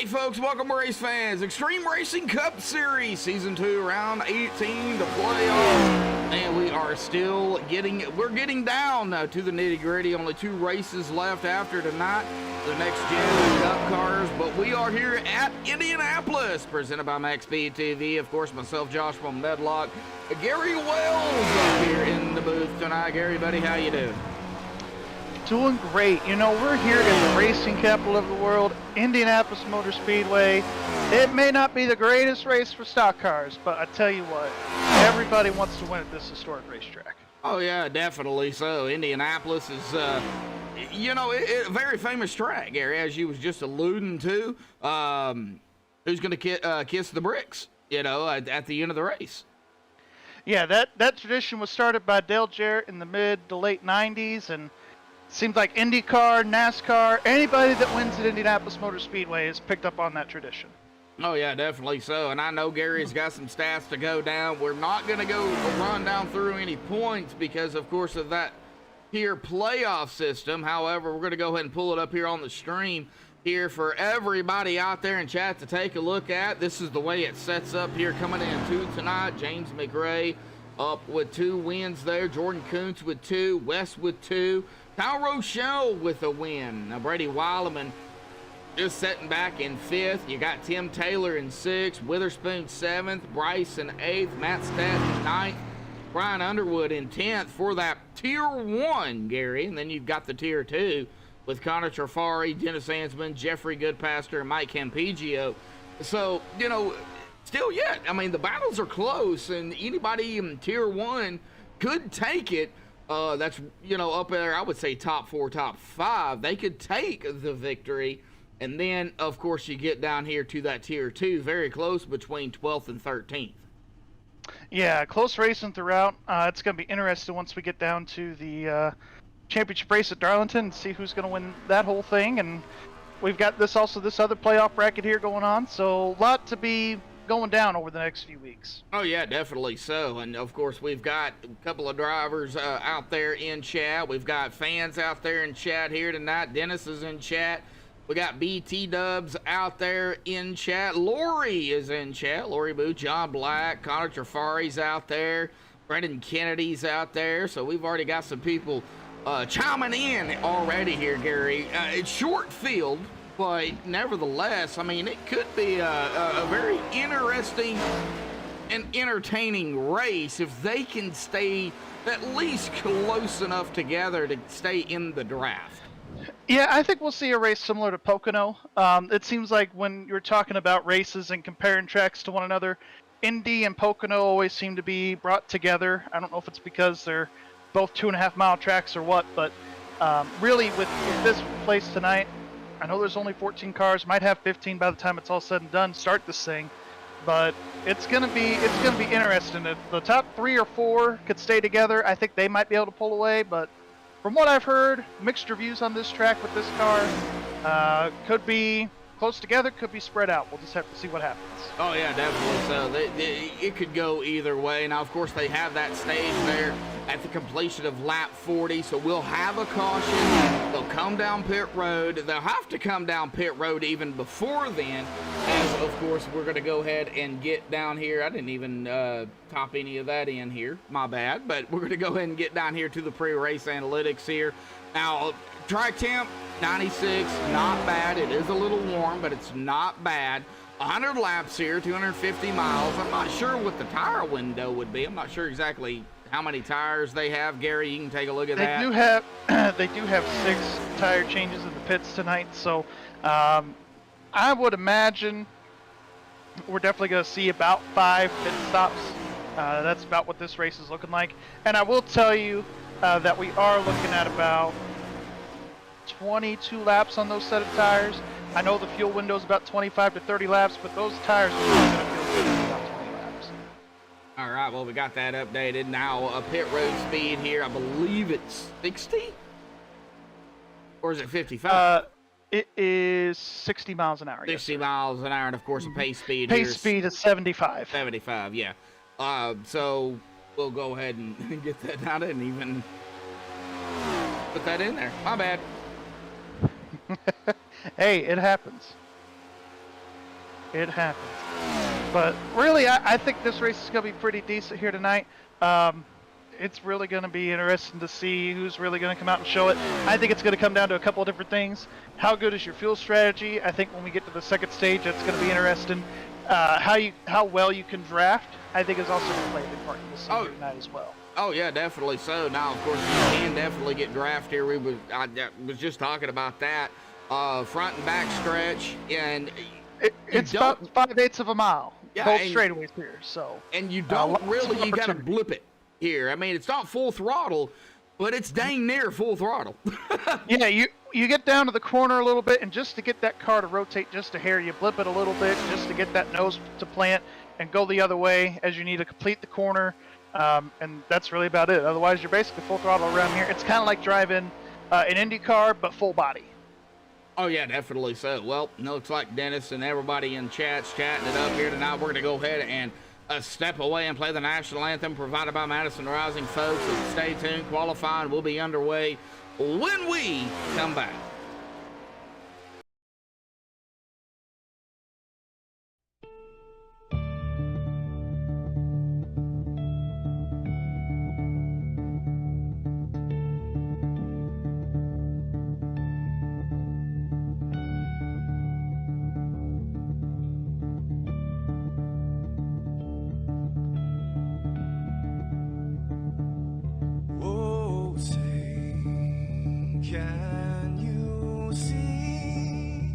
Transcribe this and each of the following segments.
Howdy folks, welcome race fans. Extreme Racing Cup Series Season 2, Round 18 to playoff. And we are still getting down to the nitty gritty. Only 2 races left after tonight. The next gen Cup cars, but we are here at Indianapolis, presented by MaxSpeedTV. Of course, myself, Joshua Medlock, Gary Wells up here in the booth tonight. Gary, buddy, how you doing? Doing great. You know, we're here in the racing capital of the world, Indianapolis Motor Speedway. It may not be the greatest race for stock cars, but I tell you what, everybody wants to win at this historic racetrack. Oh yeah, definitely so. Indianapolis is, you know, a very famous track, Gary, as you was just alluding to. Who's going to kiss the bricks, you know, at the end of the race? Yeah, that tradition was started by Dale Jarrett in the mid to late 90s, and seems like IndyCar, NASCAR, anybody that wins at Indianapolis Motor Speedway has picked up on that tradition. Oh, yeah, definitely so. And I know Gary's got some stats to go down. We're not going to go run down through any points because, of course, of that here playoff system. However, we're going to go ahead and pull it up here on the stream here for everybody out there in chat to take a look at. This is the way it sets up here coming into tonight. James McRae up with 2 wins there. Jordan Kuntz with 2. West with 2. Kyle Rochelle with a win. Now, Brady Weileman just sitting back in 5th. You got Tim Taylor in 6th. Witherspoon 7th. Bryce in 8th. Matt Stat in 9th. Brian Underwood in 10th for that Tier 1, Gary. And then you've got the Tier 2 with Connor Trafari, Dennis Ansman, Jeffrey Goodpaster, and Mike Campigio. So, you know, still yet, I mean, the battles are close, and anybody in Tier 1 could take it. That's, you know, up there, I would say top 4, top 5. They could take the victory. And then, of course, you get down here to that Tier 2, very close between 12th and 13th. Yeah, close racing throughout. It's going to be interesting once we get down to the championship race at Darlington and see who's going to win that whole thing. And we've got this other playoff bracket here going on. So a lot to be going down over the next few weeks. Oh yeah, definitely so. And of course we've got a couple of drivers out there in chat. We've got fans out there in chat here tonight. Dennis is in chat. We got BT Dubs out there in chat. Lori is in chat. Lori Boo, John Black, Connor Trafari's out there. Brendan Kennedy's out there. So we've already got some people chiming in already here, Gary. It's short field, but nevertheless, I mean, it could be a very interesting and entertaining race if they can stay at least close enough together to stay in the draft. Yeah, I think we'll see a race similar to Pocono. It seems like when you're talking about races and comparing tracks to one another, Indy and Pocono always seem to be brought together. I don't know if it's because they're both 2.5-mile tracks or what, but really with this place tonight, I know there's only 14 cars, might have 15 by the time it's all said and done, start this thing. But it's gonna be interesting. If the top 3 or 4 could stay together, I think they might be able to pull away, but from what I've heard, mixed reviews on this track with this car. Could be close together, could be spread out. We'll just have to see what happens. Oh yeah, definitely so. It could go either way. Now, of course, they have that stage there at the completion of lap 40, so we'll have a caution. They'll come down pit road. They'll have to come down pit road even before then, as of course we're going to go ahead and get down here. I didn't even top any of that in here, my bad, but we're going to go ahead and get down here to the pre-race analytics here. Now, track temp 96, not bad. It is a little warm, but it's not bad. 100 laps here, 250 miles. I'm not sure what the tire window would be. I'm not sure exactly how many tires they have. Gary, you can take a look at that. They do have 6 tire changes in the pits tonight, so I would imagine we're definitely going to see about 5 pit stops. That's about what this race is looking like. And I will tell you that we are looking at about 22 laps on those set of tires. I know the fuel window is about 25 to 30 laps, but those tires are going to feel good for about 20 laps. All right, well, we got that updated. Now, a pit road speed here, I believe it's 60? Or is it 55? It is 60 miles an hour. 60 miles an hour, and of course, a pace speed here. Pace speed is 75. 75, yeah. So we'll go ahead and get that. I didn't even put that in there. My bad. Hey, it happens. It happens. But really, I think this race is going to be pretty decent here tonight. It's really going to be interesting to see who's really going to come out and show it. I think it's going to come down to a couple of different things. How good is your fuel strategy? I think when we get to the second stage, that's going to be interesting. How well you can draft, I think, is also going to play a big part in this tonight as well. Oh yeah, definitely so. Now, of course, you can definitely get draft here. I was just talking about that front and back stretch, and it's about 5/8 of a mile. Yeah, both straightaways here. So and you don't really, you got to blip it here. I mean, it's not full throttle, but it's dang near full throttle. Yeah, you get down to the corner a little bit, and just to get that car to rotate just a hair, you blip it a little bit just to get that nose to plant and go the other way as you need to complete the corner. And that's really about it. Otherwise, you're basically full throttle around here. It's kind of like driving an Indy car, but full body. Oh, yeah, definitely so. Well, looks like Dennis and everybody in chat's chatting it up here tonight. We're going to go ahead and step away and play the national anthem provided by Madison Rising, folks. So stay tuned. Qualifying will be underway when we come back. Can you see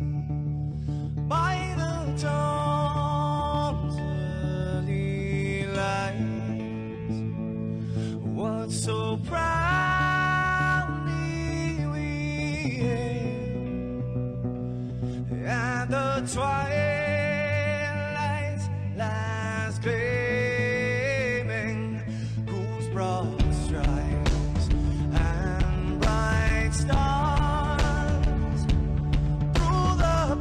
by the dawn's early light what so proudly we hailed at the twilight's last gleaming, whose broad stripes and bright stars through the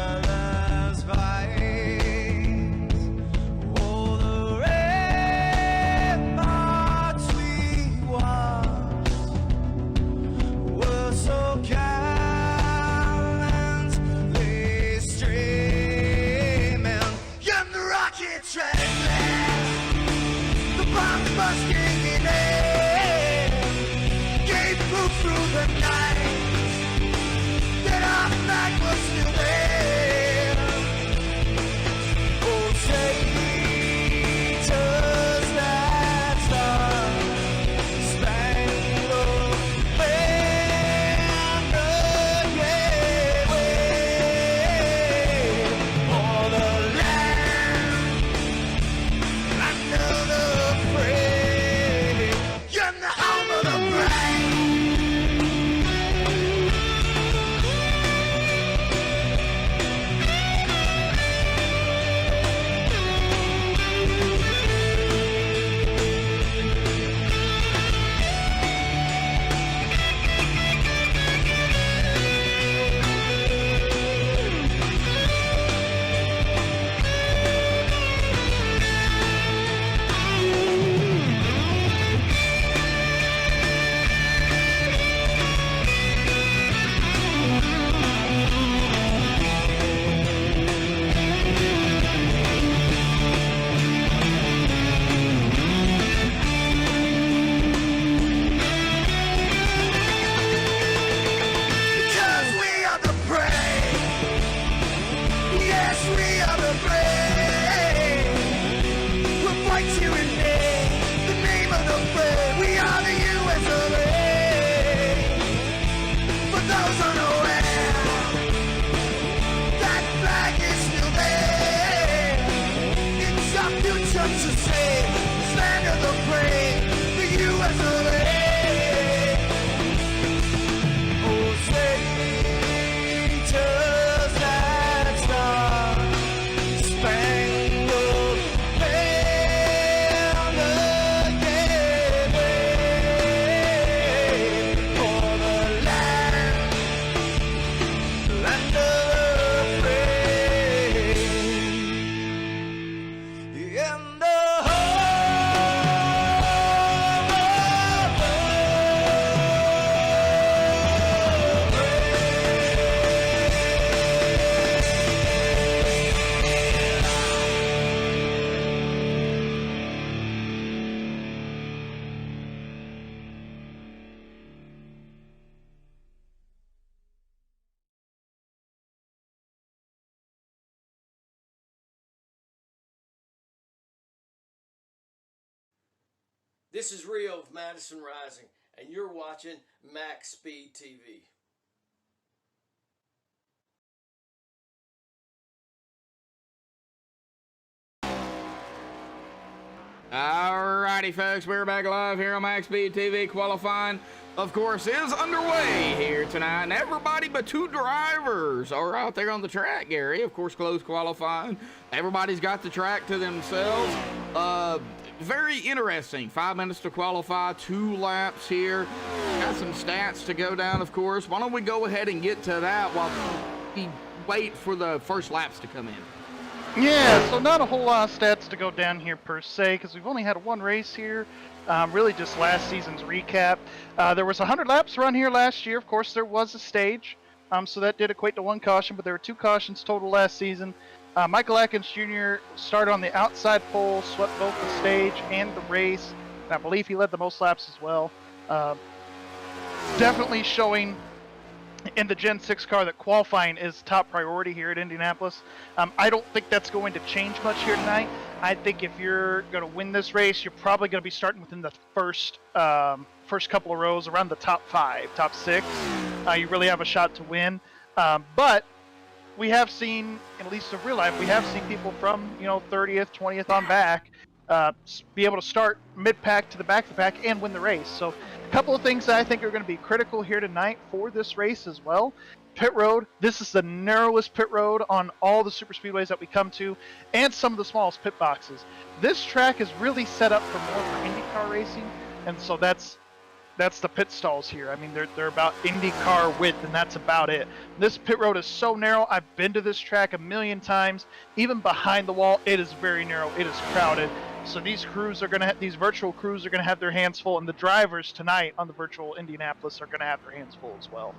perilous fight. Oh, the ramparts we watched were so gallantly streaming, and the rocket train, the bombs busting in air, gave proof through the night that our flag was still there. Oh, say, does that star-spangled banner yet wave o'er the land under the frame, and the home of the brave. Because we are the brave. Yes, we are the brave. We'll fight you in the name of the brave. We are the US of A. For those unaware, that flag is still there. It's our future to save. Stand of the brave, the US of A. Oh, say, does that star-spangled banner yet wave o'er the land under the frame, and the This is Rio of Madison Rising, and you're watching MaxSpeedTV. Alrighty, folks, we're back live here on MaxSpeedTV. Qualifying, of course, is underway here tonight, and everybody but 2 drivers are out there on the track, Gary. Of course, close qualifying. Everybody's got the track to themselves. Very interesting. 5 minutes to qualify, 2 laps here. Got some stats to go down, of course. Why don't we go ahead and get to that while we wait for the first laps to come in? Yeah, so not a whole lot of stats to go down here per se, because we've only had 1 race here. Really just last season's recap. There was 100 laps run here last year. Of course, there was a stage, so that did equate to 1 caution, but there were 2 cautions total last season. Michael Atkins Jr. started on the outside pole, swept both the stage and the race. And I believe he led the most laps as well. Definitely showing in the Gen 6 car that qualifying is top priority here at Indianapolis. I don't think that's going to change much here tonight. I think if you're going to win this race, you're probably going to be starting within the first couple of rows, around the top 5, top 6. You really have a shot to win. But we have seen, at least in real life, we have seen people from 30th, 20th on back be able to start mid-pack to the back of the pack and win the race. So a couple of things that I think are going to be critical here tonight for this race as well. Pit road. This is the narrowest pit road on all the super speedways that we come to, and some of the smallest pit boxes. This track is really set up for more for IndyCar racing, and so that's the pit stalls here. I mean, they're about IndyCar width, and that's about it. This pit road is so narrow. I've been to this track a million times. Even behind the wall, it is very narrow. It is crowded. So these these virtual crews are gonna have their hands full, and the drivers tonight on the virtual Indianapolis are gonna have their hands full as well.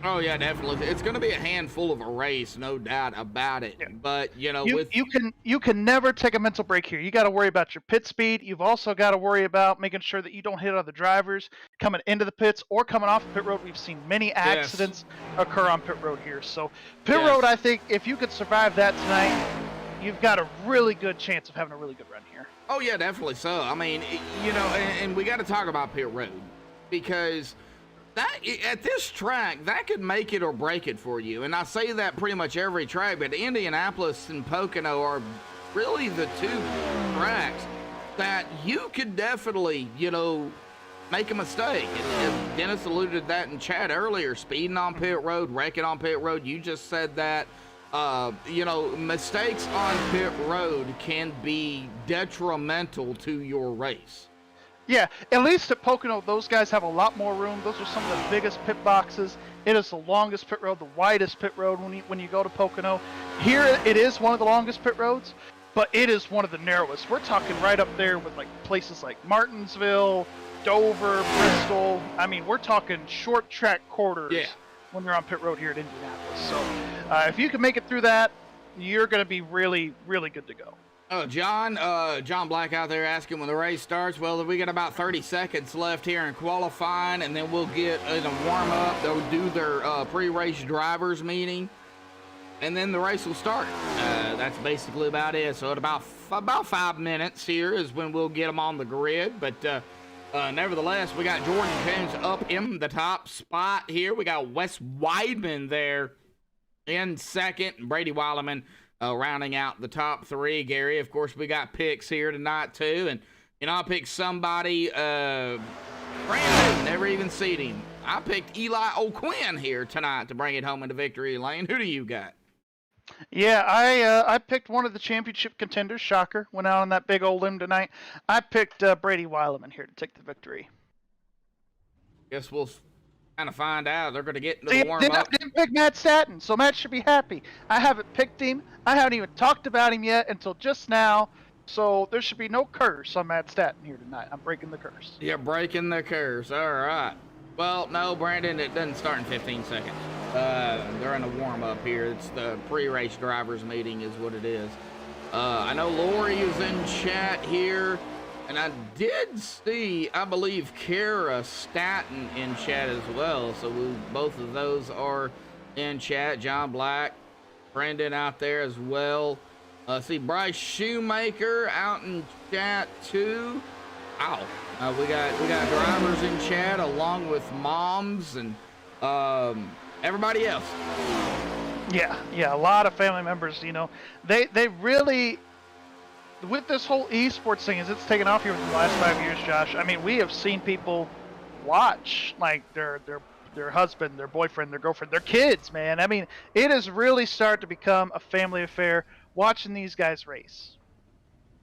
Oh yeah, definitely. It's going to be a handful of a race, no doubt about it. Yeah. But you can never take a mental break here. You got to worry about your pit speed. You've also got to worry about making sure that you don't hit other drivers coming into the pits or coming off the pit road. We've seen many accidents occur on pit road here. So pit road, I think, if you could survive that tonight, you've got a really good chance of having a really good run here. Oh yeah, definitely so. I mean, and we got to talk about pit road, because that at this track, that could make it or break it for you. And I say that pretty much every track, but Indianapolis and Pocono are really the 2 tracks that you could definitely, make a mistake. And Dennis alluded to that in chat earlier, speeding on pit road, wrecking on pit road. You just said that. Mistakes on pit road can be detrimental to your race. Yeah, at least at Pocono, those guys have a lot more room. Those are some of the biggest pit boxes. It is the longest pit road, the widest pit road when you go to Pocono. Here, it is one of the longest pit roads, but it is one of the narrowest. We're talking right up there with places like Martinsville, Dover, Bristol. I mean, we're talking short track quarters when you're on pit road here at Indianapolis. So if you can make it through that, you're going to be really, really good to go. Oh, John Black out there asking when the race starts. Well, we got about 30 seconds left here in qualifying, and then we'll get in a warm-up. They'll do their pre-race drivers meeting, and then the race will start. That's basically about it. So at about 5 minutes here is when we'll get them on the grid. But nevertheless, we got Jordan Jones up in the top spot here. We got Wes Weidman there in second, and Brady Weileman rounding out the top 3. Gary, of course, we got picks here tonight too, and I picked somebody brand new, never even seen him. I picked Eli O'Quinn here tonight to bring it home into victory lane. Who do you got? Yeah, I picked one of the championship contenders. Shocker, went out on that big old limb tonight. I picked Brady Weileman here to take the victory. Guess we'll kind of find out. They're going to get into the warm-up. I didn't pick Matt Staton, so Matt should be happy. I haven't picked him. I haven't even talked about him yet until just now. So there should be no curse on Matt Staton here tonight. I'm breaking the curse. You're breaking the curse. All right. Well, no, Brandon, it doesn't start in 15 seconds. They're in a warm-up here. It's the pre-race drivers meeting is what it is. I know Lori is in chat here. And I did see, I believe, Kara Staton in chat as well. So both of those are in chat. John Black, Brendan out there as well. See Bryce Shoemaker out in chat too. Wow. We got drivers in chat along with moms and everybody else. Yeah, a lot of family members. You know, they really, with this whole esports thing, as it's taken off here within the last 5 years, Josh. I mean, we have seen people watch like their husband, their boyfriend, their girlfriend, their kids. Man, I mean, it has really started to become a family affair watching these guys race.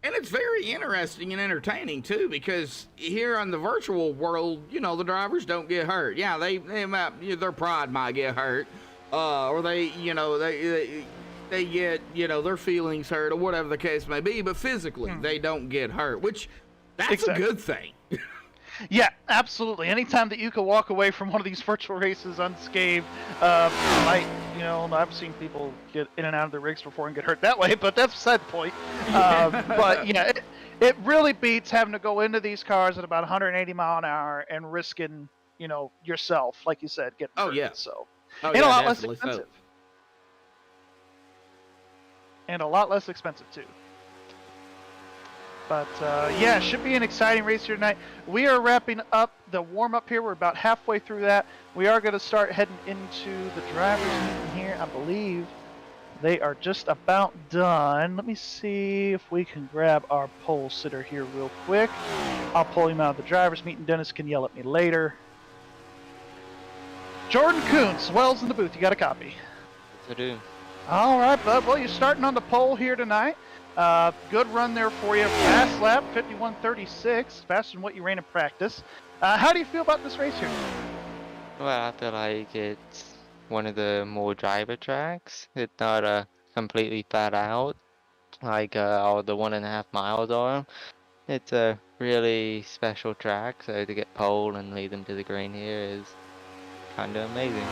And it's very interesting and entertaining too, because here on the virtual world, you know, the drivers don't get hurt. Yeah, they might, you know, their pride might get hurt, or they, you know, they get, you know, their feelings hurt or whatever the case may be. But physically, they don't get hurt, which that's a good thing. Yeah, absolutely. Anytime that you can walk away from one of these virtual races unscathed, you know, I've seen people get in and out of the rigs before and get hurt that way, but that's beside the point. But yeah, it really beats having to go into these cars at about 180 mile an hour and risking, you know, yourself, like you said, getting hurt. Yeah. So, and a lot less expensive. And a lot less expensive too. But yeah, should be an exciting race here tonight. We are wrapping up the warm-up here. We're about halfway through that. We are going to start heading into the drivers meeting here. I believe they are just about done. Let me see if we can grab our pole sitter here real quick. I'll pull him out of the drivers meeting. Dennis can yell at me later. Jordan Kuntz, Wells in the booth. You got a copy? I do. All right, bud. Well, you're starting on the pole here tonight. Good run there for you. Fast lap, 51.36, faster than what you ran in practice. How do you feel about this race here? Well, I feel like it's one of the more driver tracks. It's not completely flat out like all the 1.5 miles are. It's a really special track, so to get pole and lead them to the green here is kind of amazing.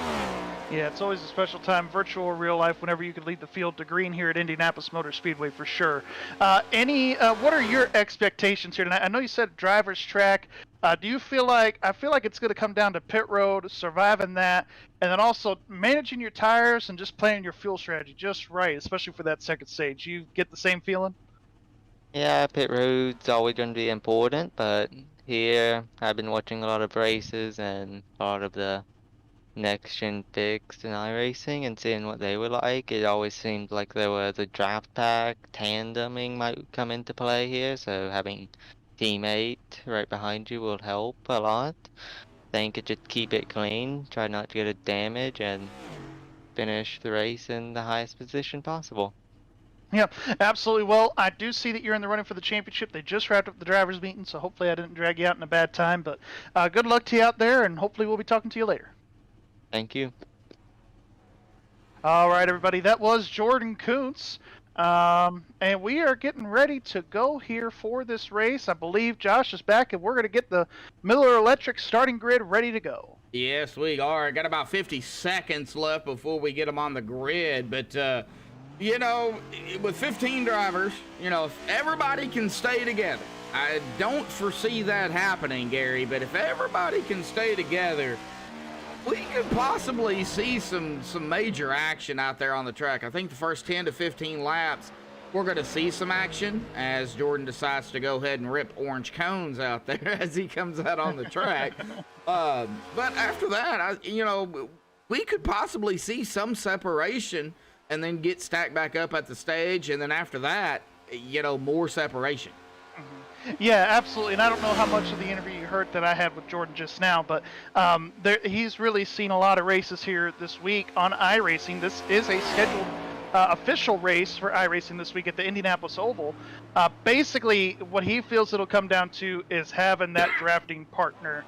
Yeah, it's always a special time, virtual or real life, whenever you can lead the field to green here at Indianapolis Motor Speedway for sure. What are your expectations here tonight? I know you said driver's track. Do you feel like, I feel like it's going to come down to pit road, surviving that, and then also managing your tires and just playing your fuel strategy just right, especially for that second stage. You get the same feeling? Yeah, pit road's always going to be important, but here I've been watching a lot of races and a lot of the next gen fixed and iRacing and seeing what they were like. It always seemed like there was a draft pack tandeming might come into play here, so having teammate right behind you will help a lot. I think it just keep it clean, try not to get a damage, and finish the race in the highest position possible. Yeah, absolutely. Well, I do see that you're in the running for the championship. They just wrapped up the drivers meeting, so hopefully I didn't drag you out in a bad time, but good luck to you out there, and hopefully we'll be talking to you later. Thank you. All right, everybody, that was Jordan Kuntz. And we are getting ready to go here for this race. I believe Josh is back, and we're going to get the Miller Electric starting grid ready to go. Yes, we are. Got about 50 seconds left before we get them on the grid. But, you know, with 15 drivers, you know, if everybody can stay together. I don't foresee that happening, Gary, but if everybody can stay together, we could possibly see some major action out there on the track. I think the first 10 to 15 laps, we're going to see some action as Jordan decides to go ahead and rip orange cones out there as he comes out on the track. But after that, you know, we could possibly see some separation and then get stacked back up at the stage. And then after that, you know, more separation. Yeah, absolutely. And I don't know how much of the interview you heard that I had with Jordan just now, but he's really seen a lot of races here this week on iRacing. This is a scheduled official race for iRacing this week at the Indianapolis Oval. Basically, what he feels it'll come down to is having that drafting partner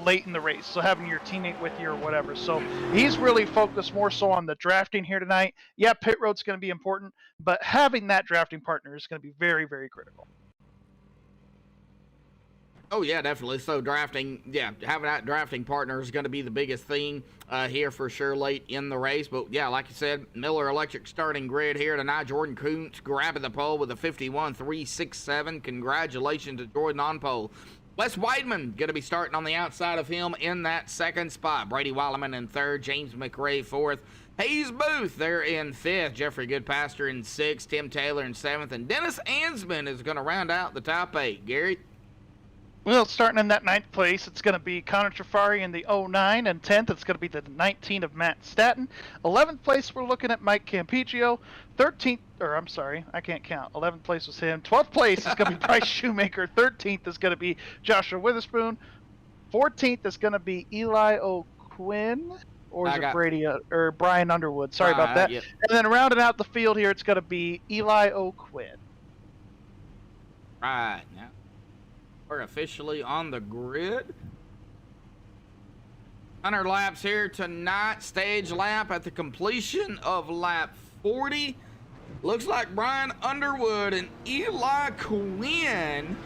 late in the race, so having your teammate with you or whatever. So he's really focused more so on the drafting here tonight. Yeah, pit road's going to be important, but having that drafting partner is going to be very, very critical. Oh, yeah, definitely. So drafting, yeah, having that drafting partner is going to be the biggest thing here for sure late in the race. But, yeah, like you said, Miller Electric starting grid here tonight. Jordan Kuntz grabbing the pole with a 51.367. Congratulations to Jordan on pole. Wes Weidman going to be starting on the outside of him in that second spot. Brady Wallerman in third. James McRae fourth. Hayes Booth there in fifth. Jeffrey Goodpaster in sixth. Tim Taylor in seventh. And Dennis Ansman is going to round out the top eight. Gary? Well, starting in that 9th place, it's going to be Connor Trafari in the 09, and 10th, it's going to be the 19 of Matt Staton. 11th place, we're looking at Mike Campigio. 13th, or I'm sorry, I can't count. 11th place was him. 12th place is going to be Bryce Shoemaker. 13th is going to be Joshua Witherspoon. 14th is going to be Eli O'Quinn. Or is it Brady or Brian Underwood? Sorry about that. Yep. And then rounding out the field here, it's going to be Eli O'Quinn. Right now, we're officially on the grid. 100 laps here tonight. Stage lap at the completion of lap 40. Looks like Brian Underwood and Eli Quinn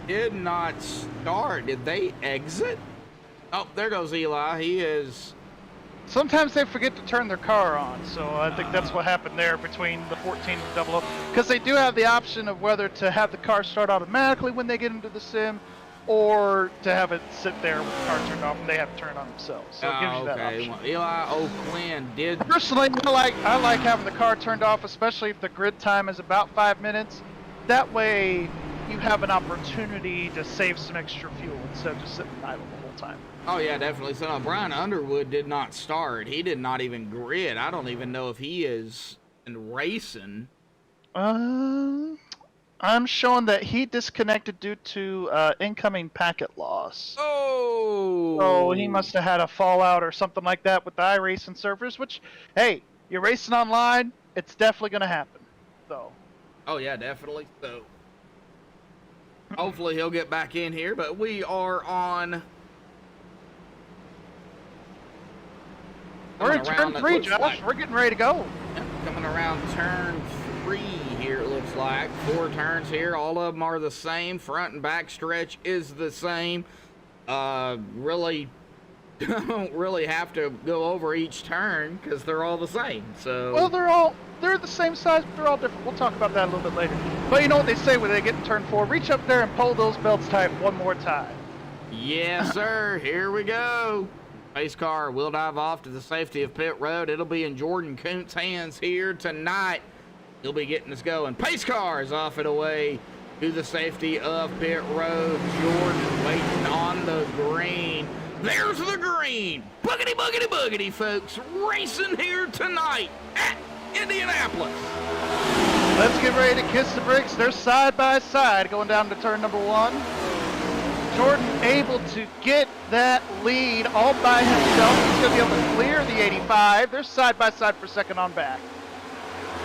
did not start. Did they exit? Oh, there goes Eli. He is... Sometimes they forget to turn their car on, so I think that's what happened there between the 14 and the 00. Because they do have the option of whether to have the car start automatically when they get into the sim, or to have it sit there with the car turned off and they have to turn it on themselves. So it gives you that option. Well, Eli O'Quinn did... Personally, I like having the car turned off, especially if the grid time is about 5 minutes. That way, you have an opportunity to save some extra fuel instead of just sitting idle the whole time. Oh, yeah, definitely. So, no, Brian Underwood did not start. He did not even grid. I don't even know if he is in racing. I'm showing that he disconnected due to incoming packet loss. Oh! So he must have had a fallout or something like that with the iRacing servers, which, hey, you're racing online, it's definitely going to happen. So. Oh, yeah, definitely. So, hopefully he'll get back in here, but we are on... We're in turn 3, Josh. Like. We're getting ready to go. Yep, coming around turn 3 here, it looks like. 4 turns here. All of them are the same. Front and back stretch is the same. Really don't really have to go over each turn because they're all the same. So well, they're the same size, but they're all different. We'll talk about that a little bit later. But you know what they say when they get in turn 4? Reach up there and pull those belts tight one more time. Yes, sir. Here we go. Pace car will dive off to the safety of pit road. It'll be in Jordan Kuntz' hands here tonight. He'll be getting us going. Pace car is off and away to the safety of pit road. Jordan waiting on the green. There's the green. Boogity, boogity, boogity, folks. Racing here tonight at Indianapolis. Let's get ready to kiss the brakes. They're side by side going down to turn number 1. Jordan able to get that lead all by himself. He's going to be able to clear the 85. They're side by side for second on back.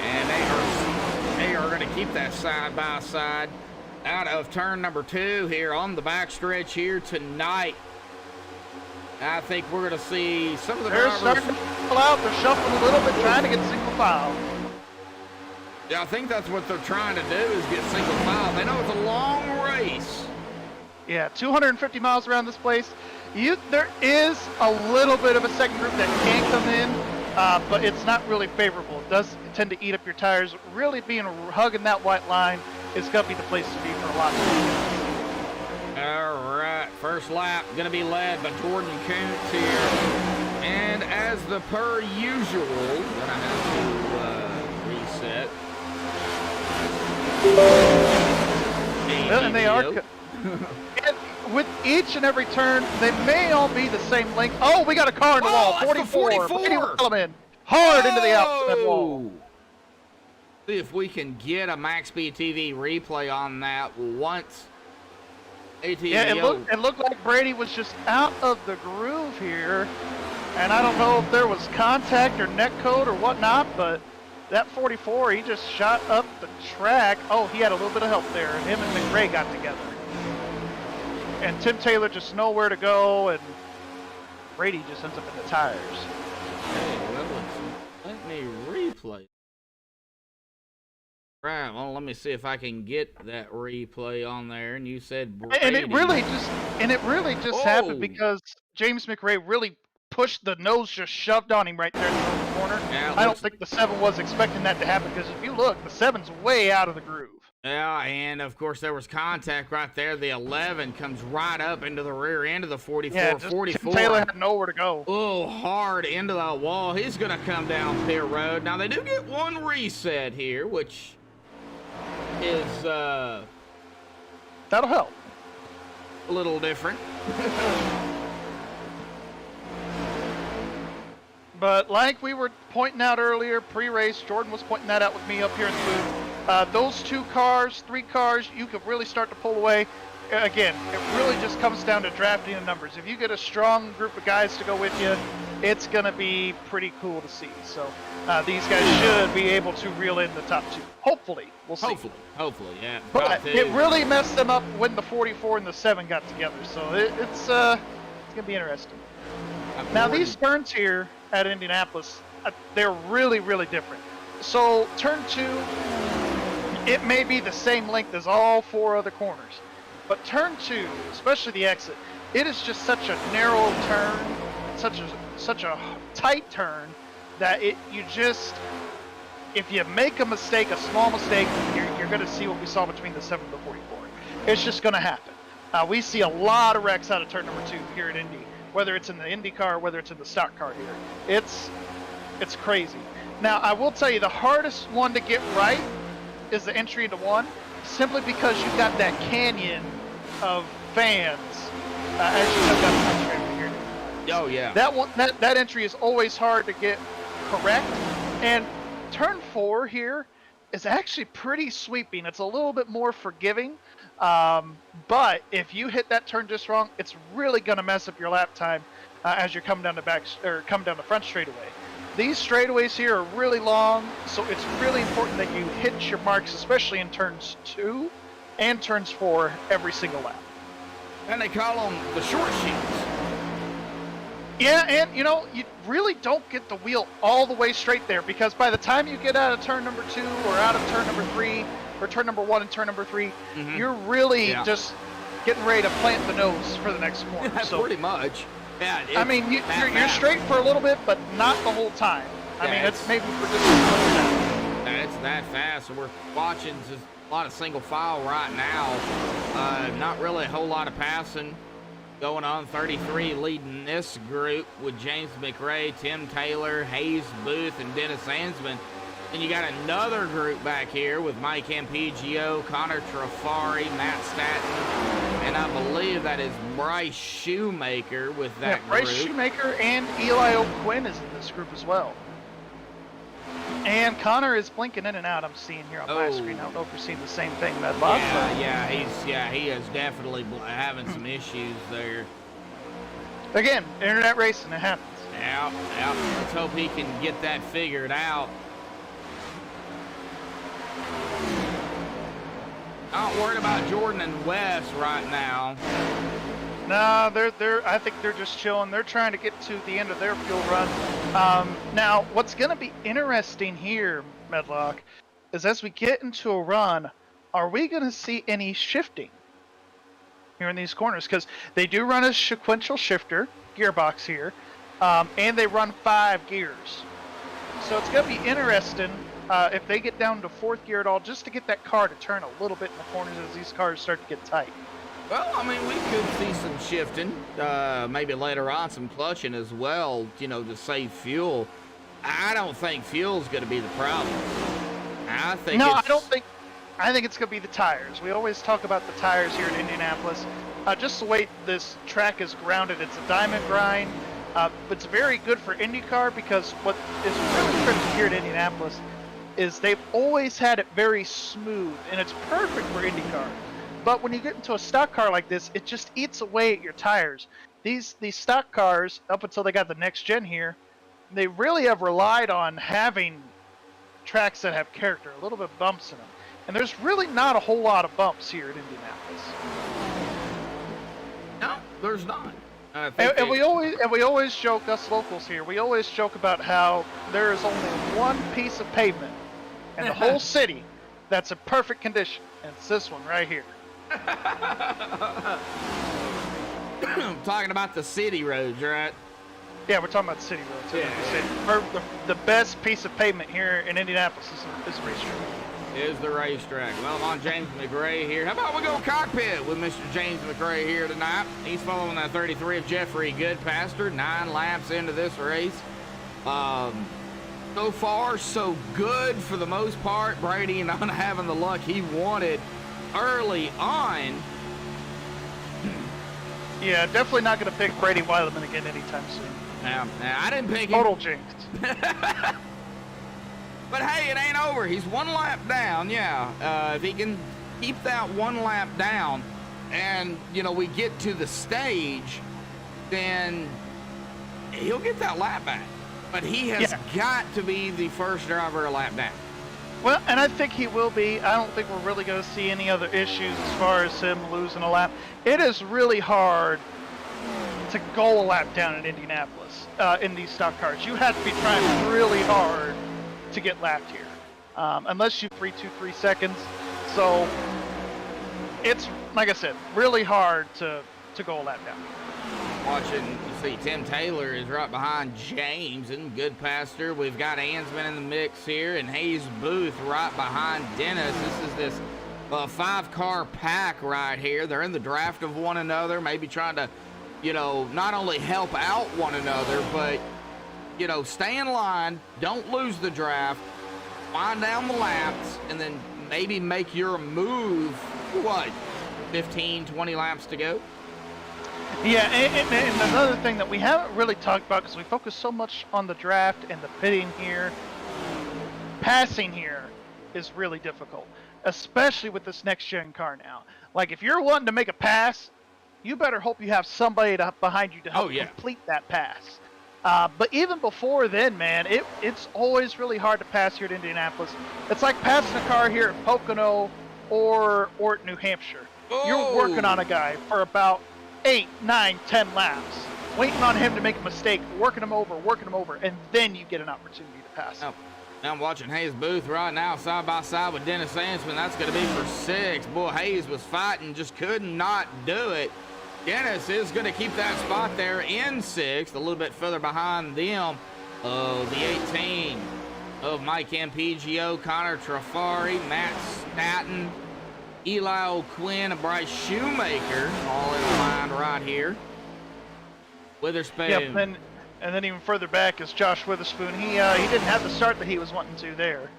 And they are going to keep that side by side out of turn number 2 here on the backstretch here tonight. I think we're going to see some of the They're drivers... starting to pull out. They're shuffling a little bit, trying to get single file. Yeah, I think that's what they're trying to do is get single file. They know it's a long race. Yeah, 250 miles around this place. There is a little bit of a second group that can come in, but it's not really favorable. It does tend to eat up your tires. Really hugging that white line is going to be the place to be for a lot of people. All right, first lap going to be led by Jordan Kuntz here. And as the per usual, going to have to reset. Well, and they are... And with each and every turn, they may all be the same length. Oh, we got a car in the wall. 44. Hard into the outside wall. See if we can get a MaxSpeedTV replay on that once. Yeah, it looked like Brady was just out of the groove here. And I don't know if there was contact or net code or whatnot, but that 44, he just shot up the track. Oh, he had a little bit of help there. Him and McRae got together. And Tim Taylor just nowhere to go, and Brady just ends up in the tires. Hey, well, let me replay. Right, well, let me see if I can get that replay on there. And you said Brady. And it really just happened because James McRae really pushed the nose, just shoved on him right there in the corner. Yeah, I don't think the 7 was expecting that to happen because if you look, the 7's way out of the groove. Yeah, and of course there was contact right there. The 11 comes right up into the rear end of the 44. Yeah, 44. Tim Taylor had nowhere to go. Oh, hard into that wall. He's going to come down pit road. Now, they do get one reset here, which is That'll help. a little different. But like we were pointing out earlier, pre-race, Jordan was pointing that out with me up here in the booth. Those 2 cars, 3 cars, you could really start to pull away. Again, it really just comes down to drafting the numbers. If you get a strong group of guys to go with you, it's going to be pretty cool to see. So these guys should be able to reel in the top 2. Hopefully. We'll see. Hopefully, yeah. But it really messed them up when the 44 and the 7 got together. So it's going to be interesting. Now, these turns here at Indianapolis, they're really, really different. So turn 2, it may be the same length as all 4 other corners. But turn 2, especially the exit, it is just such a narrow turn, such a tight turn, that if you make a mistake, a small mistake, you're going to see what we saw between the 7 and the 44. It's just going to happen. We see a lot of wrecks out of turn number 2 here at Indy, whether it's in the Indy car, whether it's in the stock car here. It's crazy. Now, I will tell you, the hardest one to get right is the entry into 1, simply because you've got that canyon of fans as you come down the front straight here. Oh, yeah. That entry is always hard to get correct. And turn 4 here is actually pretty sweeping. It's a little bit more forgiving. But if you hit that turn just wrong, it's really going to mess up your lap time as you're coming down the front straightaway. These straightaways here are really long, so it's really important that you hit your marks, especially in turns 2 and turns 4 every single lap. And they call them the short sheets. Yeah, and you really don't get the wheel all the way straight there, because by the time you get out of turn number 2 or out of turn number 3 or turn number 1 and turn number 3, you're really just getting ready to plant the nose for the next corner. Yeah, so, pretty much. Yeah, I mean, you're straight for a little bit, but not the whole time. I mean, it's maybe for just a minute. It's that fast. We're watching just a lot of single file right now. Not really a whole lot of passing going on. 33 leading this group with James McRae, Tim Taylor, Hayes Booth, and Dennis Ansman. And you got another group back here with Mike Ampigio, Connor Trafari, Matt Staton, and I believe that is Bryce Shoemaker with that group. Bryce Shoemaker and Eli O'Quinn is in this group as well. And Connor is blinking in and out, I'm seeing here on my screen. I don't know if you're seeing the same thing, Medlock. He is definitely having some issues there. Again, internet racing, it happens. Yeah. Let's hope he can get that figured out. Not worried about Jordan and Wes right now. No, I think they're just chilling. They're trying to get to the end of their fuel run. Now, what's going to be interesting here, Medlock, is as we get into a run, are we going to see any shifting here in these corners? Because they do run a sequential shifter gearbox here, and they run 5 gears. So it's going to be interesting if they get down to 4th gear at all, just to get that car to turn a little bit in the corners as these cars start to get tight. Well, I mean, we could see some shifting, maybe later on some clutching as well, to save fuel. I don't think fuel's going to be the problem. I think it's going to be the tires. We always talk about the tires here in Indianapolis. Just the way this track is grounded, it's a diamond grind. It's very good for IndyCar, because what is really critical here at Indianapolis is they've always had it very smooth, and it's perfect for IndyCar. But when you get into a stock car like this, it just eats away at your tires. These stock cars, up until they got the next gen here, they really have relied on having tracks that have character, a little bit of bumps in them. And there's really not a whole lot of bumps here at Indianapolis. No, there's not. And we always joke, us locals here, we always joke about how there is only one piece of pavement in the whole city that's in perfect condition, and it's this one right here. Talking about the city roads, right? Yeah, we're talking about city roads. Yeah. The best piece of pavement here in Indianapolis is the racetrack. Is the racetrack. Well, I'm on James McRae here. How about we go cockpit with Mr. James McRae here tonight? He's following that 33 of Jeffrey Goodpaster, 9 laps into this race. So far, so good for the most part. Brady not having the luck he wanted early on. Yeah, definitely not going to pick Brady Weileman again anytime soon. Now, I didn't pick him. Total jinx. But hey, it ain't over. He's one lap down, yeah. If he can keep that one lap down and, you know, we get to the stage, then he'll get that lap back. But he has got to be the first driver a lap down. Well, and I think he will be. I don't think we're really going to see any other issues as far as him losing a lap. It is really hard to go a lap down in Indianapolis in these stock cars. You have to be trying really hard to get lapped here, unless you 3.23 seconds. So it's, like I said, really hard to go a lap down. Watching, you see Tim Taylor is right behind James and Goodpaster. We've got Ansman in the mix here and Hayes Booth right behind Dennis. This is this 5-car pack right here. They're in the draft of one another, maybe trying to, you know, not only help out one another, but, you know, stay in line, don't lose the draft, wind down the laps, and then maybe make your move, what, 15, 20 laps to go? Yeah, and another thing that we haven't really talked about, because we focus so much on the draft and the pitting here, passing here is really difficult, especially with this next-gen car now. Like, if you're wanting to make a pass, you better hope you have somebody behind you to help complete that pass. But even before then, man, it's always really hard to pass here at Indianapolis. It's like passing a car here at Pocono or at New Hampshire. Oh. You're working on a guy for about 8, 9, 10 laps, waiting on him to make a mistake, working him over, and then you get an opportunity to pass him. Now I'm watching Hayes Booth right now, side by side with Dennis Ansman. That's going to be for 6. Boy, Hayes was fighting, just could not do it. Dennis is going to keep that spot there in 6th, a little bit further behind them. The 18 of Mike MPGO, Connor Trafari, Matt Staton, Eli O'Quinn, and Bryce Shoemaker, all in a line right here. Witherspoon. Yep, and then even further back is Josh Witherspoon. He didn't have the start that he was wanting to there.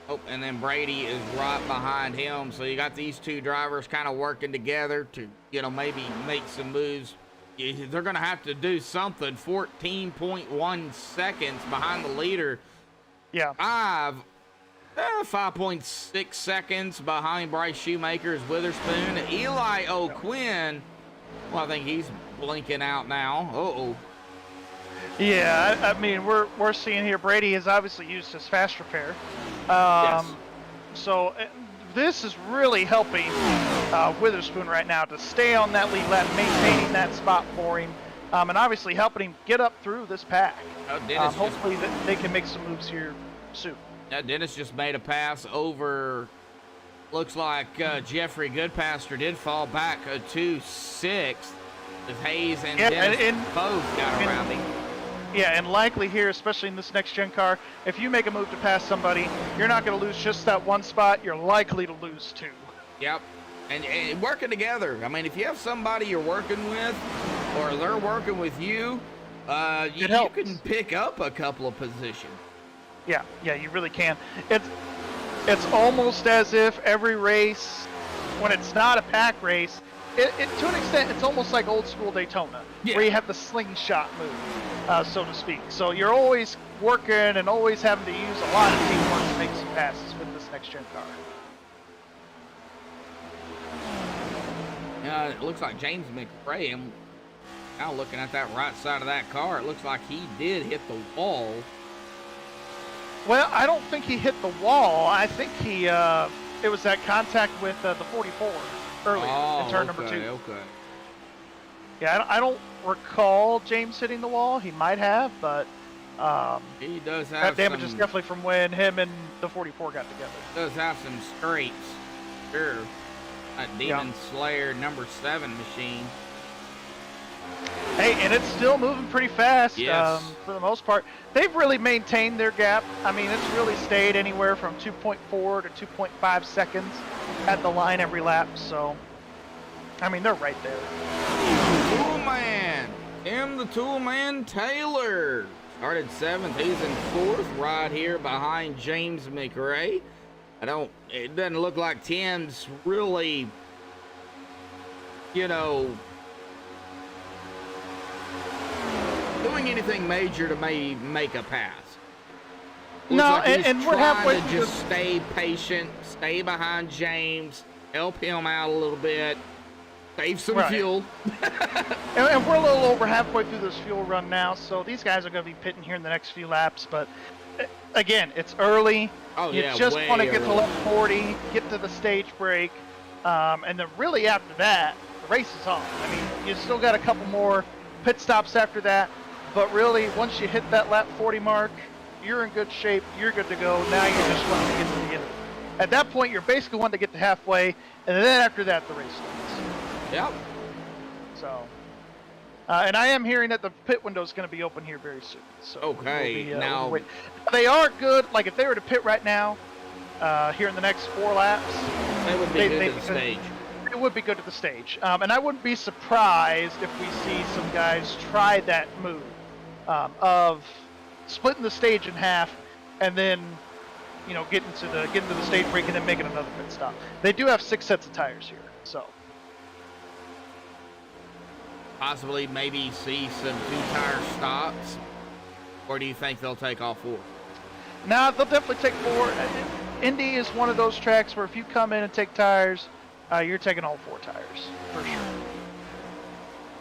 Oh, and then Brady is right behind him. So you got these two drivers kind of working together to, you know, maybe make some moves. They're going to have to do something. 14.1 seconds behind the leader. Yeah. 5.6 seconds behind Bryce Shoemaker's Witherspoon. Eli O'Quinn, well, I think he's blinking out now. Uh-oh. Yeah, I mean, we're seeing here Brady has obviously used his fast repair. Yes. So this is really helping Witherspoon right now to stay on that lead lap, maintaining that spot for him, and obviously helping him get up through this pack. Hopefully they can make some moves here soon. Dennis just made a pass over, looks like Jeffrey Goodpaster did fall back to 6th. With Hayes and Dennis both got around him. Yeah, and likely here, especially in this next-gen car, if you make a move to pass somebody, you're not going to lose just that one spot. You're likely to lose 2. Yep, and working together. I mean, if you have somebody you're working with or they're working with you, you can pick up a couple of positions. Yeah, you really can. It's almost as if every race, when it's not a pack race, to an extent, it's almost like old school Daytona, where you have the slingshot move, so to speak. So you're always working and always having to use a lot of teamwork to make some passes with this next-gen car. It looks like James McRae, I'm now looking at that right side of that car, it looks like he did hit the wall. Well, I don't think he hit the wall. I think it was that contact with the 44 earlier in turn number 2. Okay. Yeah, I don't recall James hitting the wall. He might have, but he does have that damage is definitely from when him and the 44 got together. Does have some scrapes, sure. That Demon Slayer number 7 machine. Hey, and it's still moving pretty fast. Yes. For the most part. They've really maintained their gap. I mean, it's really stayed anywhere from 2.4 to 2.5 seconds at the line every lap. So, I mean, they're right there. Tool Man, Tim the Tool Man Taylor, Started 7th. He's in 4th right here behind James McRae. It doesn't look like Tim's really, you know, doing anything major to make a pass. Looks No, like he's and we're halfway trying to just stay patient, stay behind James, help him out a little bit, save some fuel. And we're a little over halfway through this fuel run now, so these guys are going to be pitting here in the next few laps. But again, it's early. Oh, you yeah, just way want to get to early. lap 40, get to the stage break, and then really after that, the race is on. I mean, you still got a couple more pit stops after that, but really, once you hit that lap 40 mark, you're in good shape, you're good to go. Now you're just wanting to get to the end. At that point, you're basically wanting to get to halfway, and then after that, the race starts. Yep. So, and I am hearing that the pit window is going to be open here very soon. So Okay, we'll now- wait. They are good. Like if they were to pit right now, here in the next 4 laps, They would be good to the stage. it would be good to the stage. And I wouldn't be surprised if we see some guys try that move of splitting the stage in half and then, you know, getting to the stage break and then making another pit stop. They do have 6 sets of tires here, so. Possibly maybe see some 2-tire stops, or do you think they'll take all 4? No, they'll definitely take 4. Indy is one of those tracks where if you come in and take tires, you're taking all 4 tires, for sure.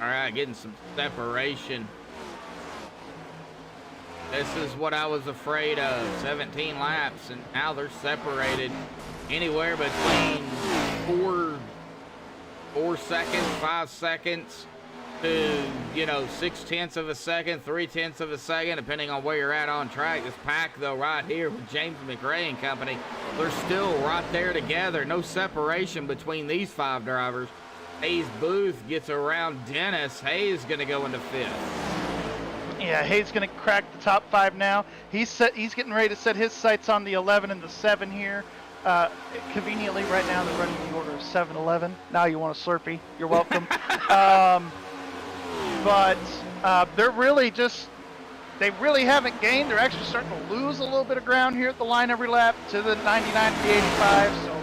All right, getting some separation. This is what I was afraid of. 17 laps, and now they're separated anywhere between 4 seconds, 5 seconds, to, you know, 0.6 of a second, 0.3 of a second, depending on where you're at on track. This pack, though, right here with James McRae and company, they're still right there together. No separation between these 5 drivers. Hayes Booth gets around Dennis. Hayes going to go into 5th. Yeah, Hayes going to crack the top 5 now. He's getting ready to set his sights on the 11 and the 7 here. Conveniently, right now, they're running the order of 7-11. Now you want a Slurpee. You're welcome. But they're really they really haven't gained. They're actually starting to lose a little bit of ground here at the line every lap to the 99 to the 85. So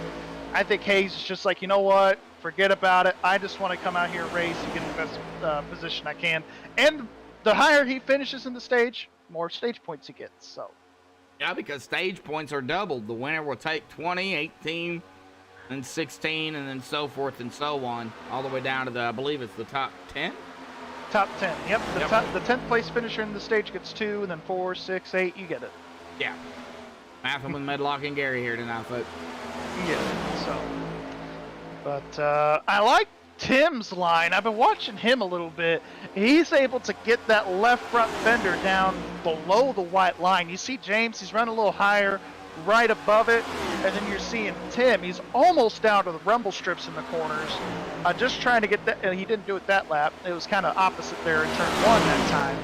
I think Hayes is just like, you know what? Forget about it. I just want to come out here and race and get the best position I can. And the higher he finishes in the stage, more stage points he gets. So. Yeah, because stage points are doubled. The winner will take 20, 18, and 16, and then so forth and so on, all the way down to the, I believe it's the top 10? Top 10. Yep. The 10th place finisher in the stage gets 2, and then 4, 6, 8. You get it. Yeah. Mathing with Medlock and Gary here tonight, folks. Yeah. So. But I like Tim's line. I've been watching him a little bit. He's able to get that left front fender down below the white line. You see James, he's running a little higher, right above it, and then you're seeing Tim. He's almost down to the rumble strips in the corners, just trying to get that. He didn't do it that lap. It was kind of opposite there in turn 1 that time.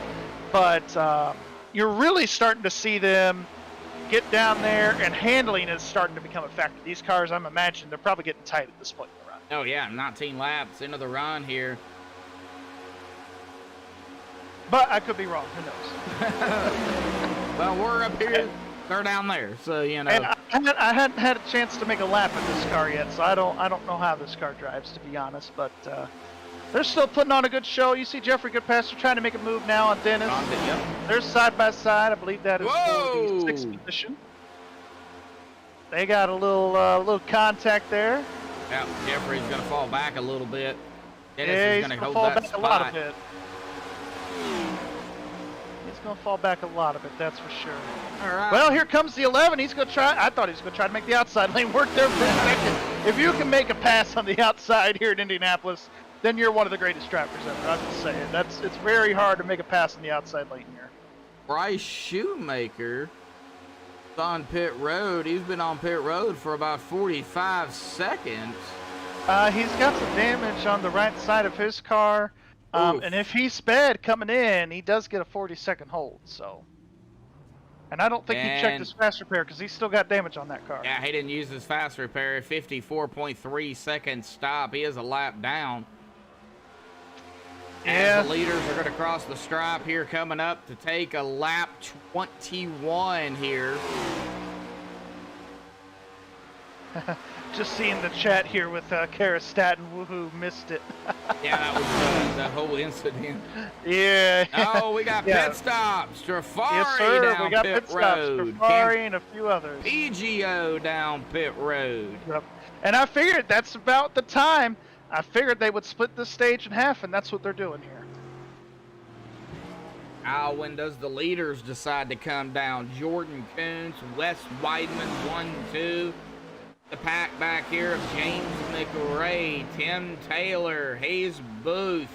But you're really starting to see them get down there, and handling is starting to become a factor. These cars, I'm imagining, they're probably getting tight at this point in the run. Oh, yeah, 19 laps into the run here. But I could be wrong. Who knows? Well, we're up here. They're down there, so, you know. And I hadn't had a chance to make a lap in this car yet, so I don't know how this car drives, to be honest. But they're still putting on a good show. You see Jeffrey Goodpaster trying to make a move now on Dennis. Yep. They're side by side. I believe that is Whoa! for the 6th position. They got a little contact there. Yeah, Jeffrey's going to fall back a little bit. Dennis Yeah, is he's going to going hold to fall that back a lot of spot. it. He's going to fall back a lot of it, that's for sure. All right. Well, here comes the 11. He's going to try. I thought he was going to try to make the outside lane work there for a second. If you can make a pass on the outside here in Indianapolis, then you're one of the greatest drivers ever. I'm just saying. It's very hard to make a pass on the outside lane here. Bryce Shoemaker is on pit road. He's been on pit road for about 45 seconds. He's got some damage on the right side of his car. Oof. And if he's sped coming in, he does get a 40-second hold. So, and I don't think he checked his fast repair because he's still got damage on that car. Yeah, he didn't use his fast repair. 54.3 second stop. He is a lap down. As the leaders are going to cross the stripe here, coming up to take a lap 21 here. Just seeing the chat here with Karastat and Woohoo missed it. Yeah, that was the whole incident. Yeah. Oh, we got pit stops. Trafari Yes, sir. down We got pit pit stops. road. Trafari and a few others. PGO down pit road. Yep. And I figured that's about the time. I figured they would split this stage in half, and that's what they're doing here. When does the leaders decide to come down? Jordan Coons, Wes Weidman, 1-2. The pack back here of James McRae, Tim Taylor, Hayes Booth,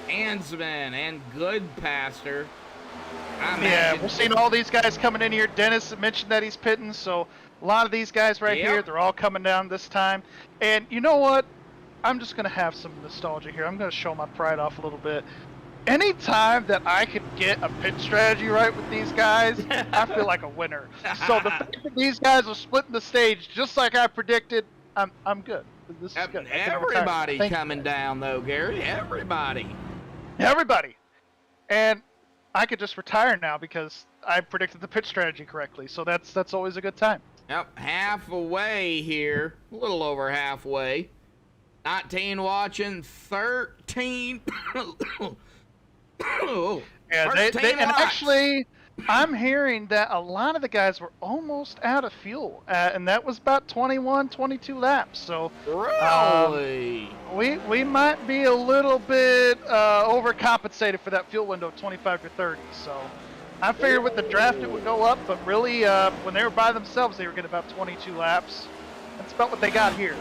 Hansman, and Goodpaster. Yeah, we're seeing all these guys coming in here. Dennis mentioned that he's pitting, so a lot of these guys right here, they're all coming down this time. And you know what? I'm just going to have some nostalgia here. I'm going to show my pride off a little bit. Anytime that I could get a pit strategy right with these guys, I feel like a winner. So the fact that these guys are splitting the stage just like I predicted, I'm good. This is good. Everybody coming down though, Gary. Everybody. And I could just retire now because I predicted the pit strategy correctly. So that's always a good time. Yep, halfway here, a little over halfway. 19 watching, 13. Yeah, and actually, I'm hearing that a lot of the guys were almost out of fuel, and that was about 21, 22 laps. So really, we might be a little bit overcompensated for that fuel window of 25 to 30. So I figured with the draft it would go up, but really, when they were by themselves, they were getting about 22 laps. That's about what they got here.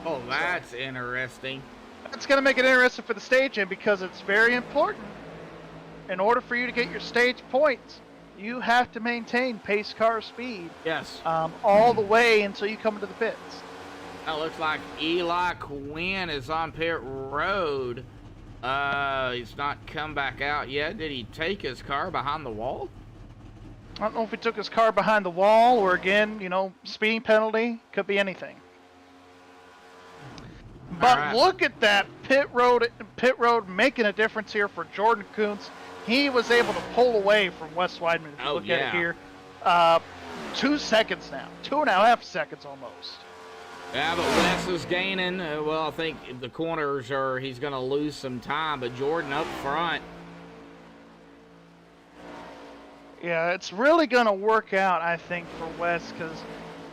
Oh, that's interesting. It's going to make it interesting for the staging because it's very important. In order for you to get your stage points, you have to maintain pace car speed. Yes. All the way until you come into the pits. It looks like Eli Quinn is on pit road. He's not come back out yet. Did he take his car behind the wall? I don't know if he took his car behind the wall or, again, speeding penalty. Could be anything. But look at that pit road making a difference here for Jordan Kuntz. He was able to pull away from Wes Weidman. If you look at it here, 2 seconds now, 2.5 seconds almost. Yeah, but Wes is gaining. Well, I think the corners he's going to lose some time, but Jordan up front. Yeah, it's really going to work out, I think, for Wes because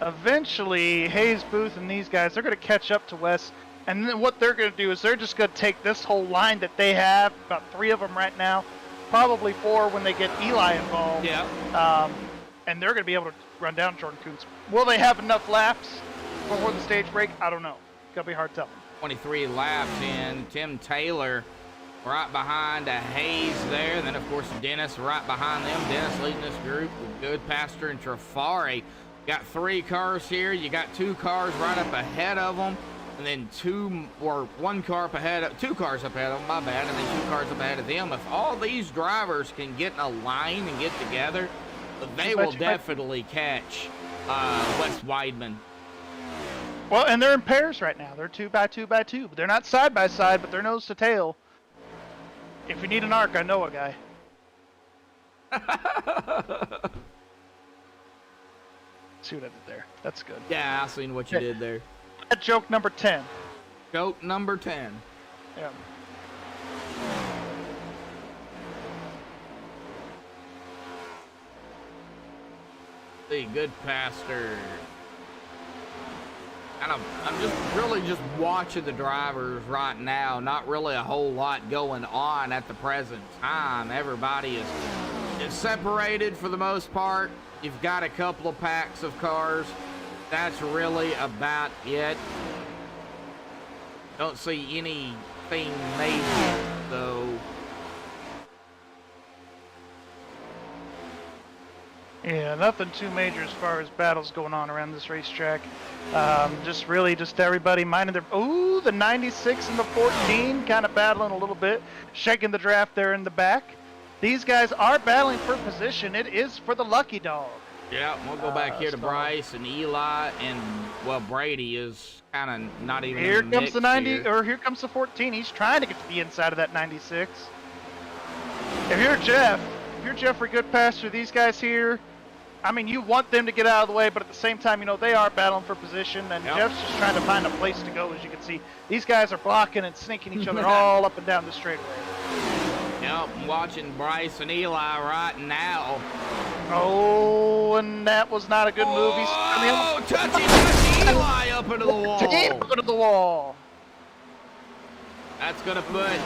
eventually Hayes Booth and these guys, they're going to catch up to Wes. And then what they're going to do is they're just going to take this whole line that they have, about 3 of them right now, probably 4 when they get Eli involved. Yeah. And they're going to be able to run down Jordan Kuntz. Will they have enough laps before the stage break? I don't know. It's going to be hard to tell. 23 laps in. Tim Taylor right behind Hayes there. And then, of course, Dennis right behind them. Dennis leading this group with Goodpaster and Trafari. Got 3 cars here. You got 2 cars right up ahead of them. And then 2 cars up ahead of them, my bad, and then 2 cars up ahead of them. If all these drivers can get in a line and get together, they will definitely catch Wes Weidman. Well, and they're in pairs right now. They're 2 by 2 by 2. They're not side by side, but they're nose to tail. If you need an arc, I know a guy. See what I did there? That's good. Yeah, I seen what you did there. Joke number 10. Joke number 10. Yeah. See, Goodpaster. And I'm just watching the drivers right now. Not really a whole lot going on at the present time. Everybody is separated for the most part. You've got a couple of packs of cars. That's really about it. Don't see anything major, though. Yeah, nothing too major as far as battles going on around this racetrack. Just everybody minding their... Ooh, the 96 and the 14 kind of battling a little bit. Shaking the draft there in the back. These guys are battling for position. It is for the lucky dog. Yeah, we'll go back here to so- Bryce and Eli, and well, Brady is kind of not even. Here in the comes the mix 90, here. or here comes the 14. He's trying to get to the inside of that 96. If you're Jeffrey Goodpaster, these guys here, I mean, you want them to get out of the way, but at the same time, you know, they are battling for position, and Yep. Jeff's just trying to find a place to go, as you can see. These guys are blocking and sneaking each other all up and down the straightaway. Yep, I'm watching Bryce and Eli right now. Oh, and that was not a good move. He's Oh, touchy Eli up into the wall. Tape to the wall. That's gonna put Little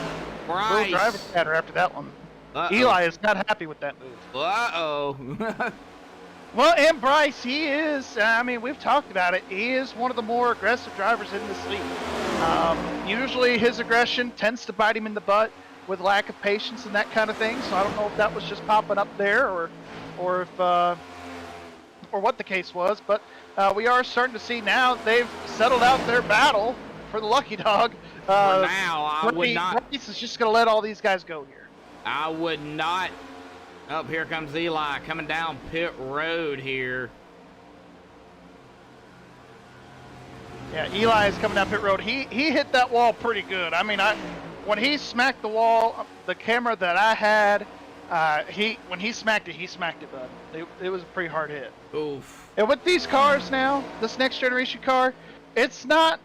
Bryce. driver scatter after that one. Uh-oh. Eli is not happy with that move. Uh-oh. Well, and Bryce, he is, I mean, we've talked about it, he is one of the more aggressive drivers in this league. Usually his aggression tends to bite him in the butt with lack of patience and that kind of thing, so I don't know if that was just popping up there or if, or what the case was, but we are starting to see now they've settled out their battle for the lucky dog. For now, I would not. Bryce is just going to let all these guys go here. I would not. Oh, here comes Eli coming down pit road here. Yeah, Eli is coming down pit road. He hit that wall pretty good. I mean, when he smacked the wall, the camera that I had, when he smacked it, bud. It was a pretty hard hit. Oof. And with these cars now, this next generation car, it's not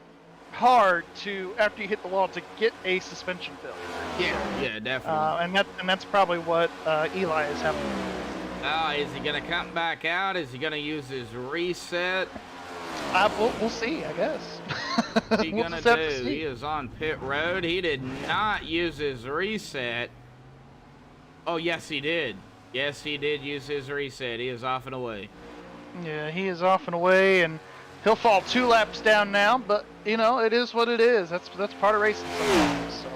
hard to, after you hit the wall, to get a suspension failure. Yeah, definitely. And that's probably what Eli is having. Is he gonna come back out? Is he gonna use his reset? We'll see, I guess. What's he We'll gonna just have to do? see. He is on pit road. He did not use his reset. Oh, yes, he did. Yes, he did use his reset. He is off and away. Yeah, he is off and away, and he'll fall 2 laps down now, but, you know, it is what it is. That's part of racing sometimes, so.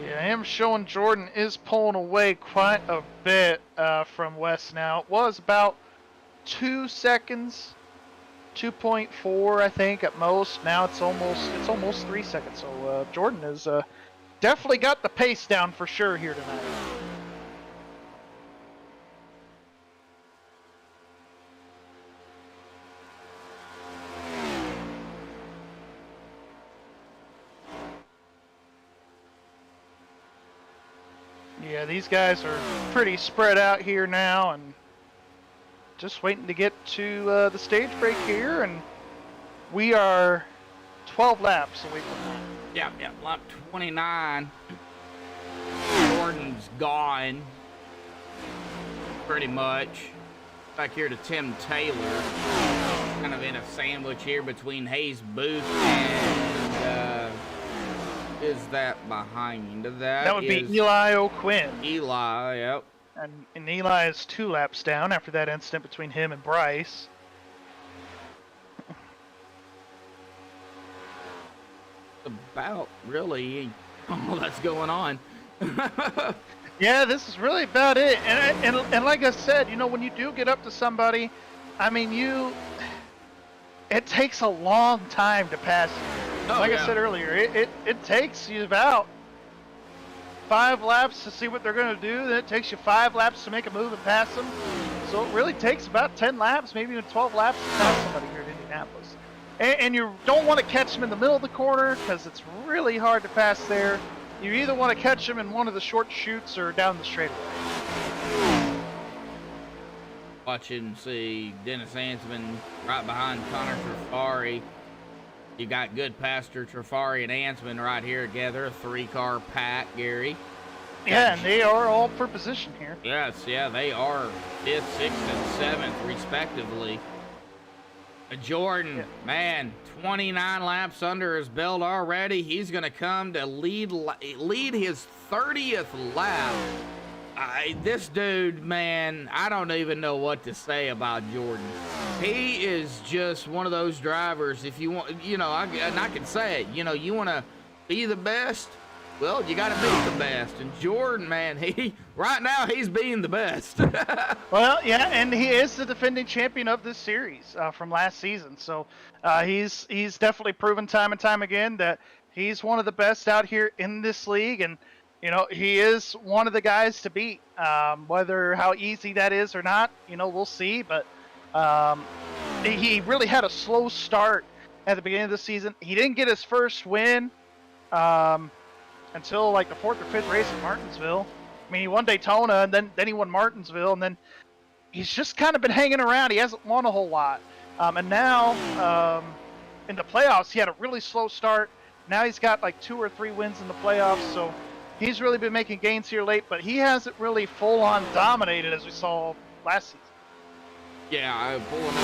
Yeah, him showing Jordan is pulling away quite a bit from Wes now. It was about 2 seconds, 2.4, I think, at most. Now it's almost 3 seconds, so Jordan has definitely got the pace down for sure here tonight. Yeah, these guys are pretty spread out here now, and just waiting to get to the stage break here, and we are 12 laps away from that. Yeah, lap 29. Jordan's gone. Pretty much. Back here to Tim Taylor. Kind of in a sandwich here between Hayes Booth and is that behind? That would be Eli O'Quinn. Eli, yep. And Eli is 2 laps down after that incident between him and Bryce. About really all that's going on. Yeah, this is really about it. And like I said, you know, when you do get up to somebody, I mean, it takes a long time to pass you. Oh, Like yeah. I said earlier, it takes you about 5 laps to see what they're going to do. Then it takes you 5 laps to make a move and pass them. So it really takes about 10 laps, maybe even 12 laps to pass somebody here in Indianapolis. And you don't want to catch them in the middle of the corner because it's really hard to pass there. You either want to catch them in one of the short chutes or down the straightaway. Watching, see Dennis Ansman right behind Connor Trafari. You got Goodpaster, Trafari, and Ansman right here together. A 3-car pack, Gary. Yeah, and they are all for position here. Yes, yeah, they are 5th, 6th, and 7th, respectively. Jordan, man, 29 laps under his belt already. He's going to come to lead his 30th lap. This dude, man, I don't even know what to say about Jordan. He is just one of those drivers. If you want, you know, and I can say it, you know, you want to be the best, well, you got to beat the best. And Jordan, man, right now he's being the best. Well, yeah, and he is the defending champion of this series from last season. So he's definitely proven time and time again that he's one of the best out here in this league. And you know, he is one of the guys to beat. Whether how easy that is or not, you know, we'll see. But he really had a slow start at the beginning of the season. He didn't get his first win until like the 4th or 5th race in Martinsville. I mean, he won Daytona, and then he won Martinsville, and then he's just kind of been hanging around. He hasn't won a whole lot. And now in the playoffs, he had a really slow start. Now he's got like 2 or 3 wins in the playoffs, so he's really been making gains here late, but he hasn't really full-on dominated as we saw last season. Yeah, pulling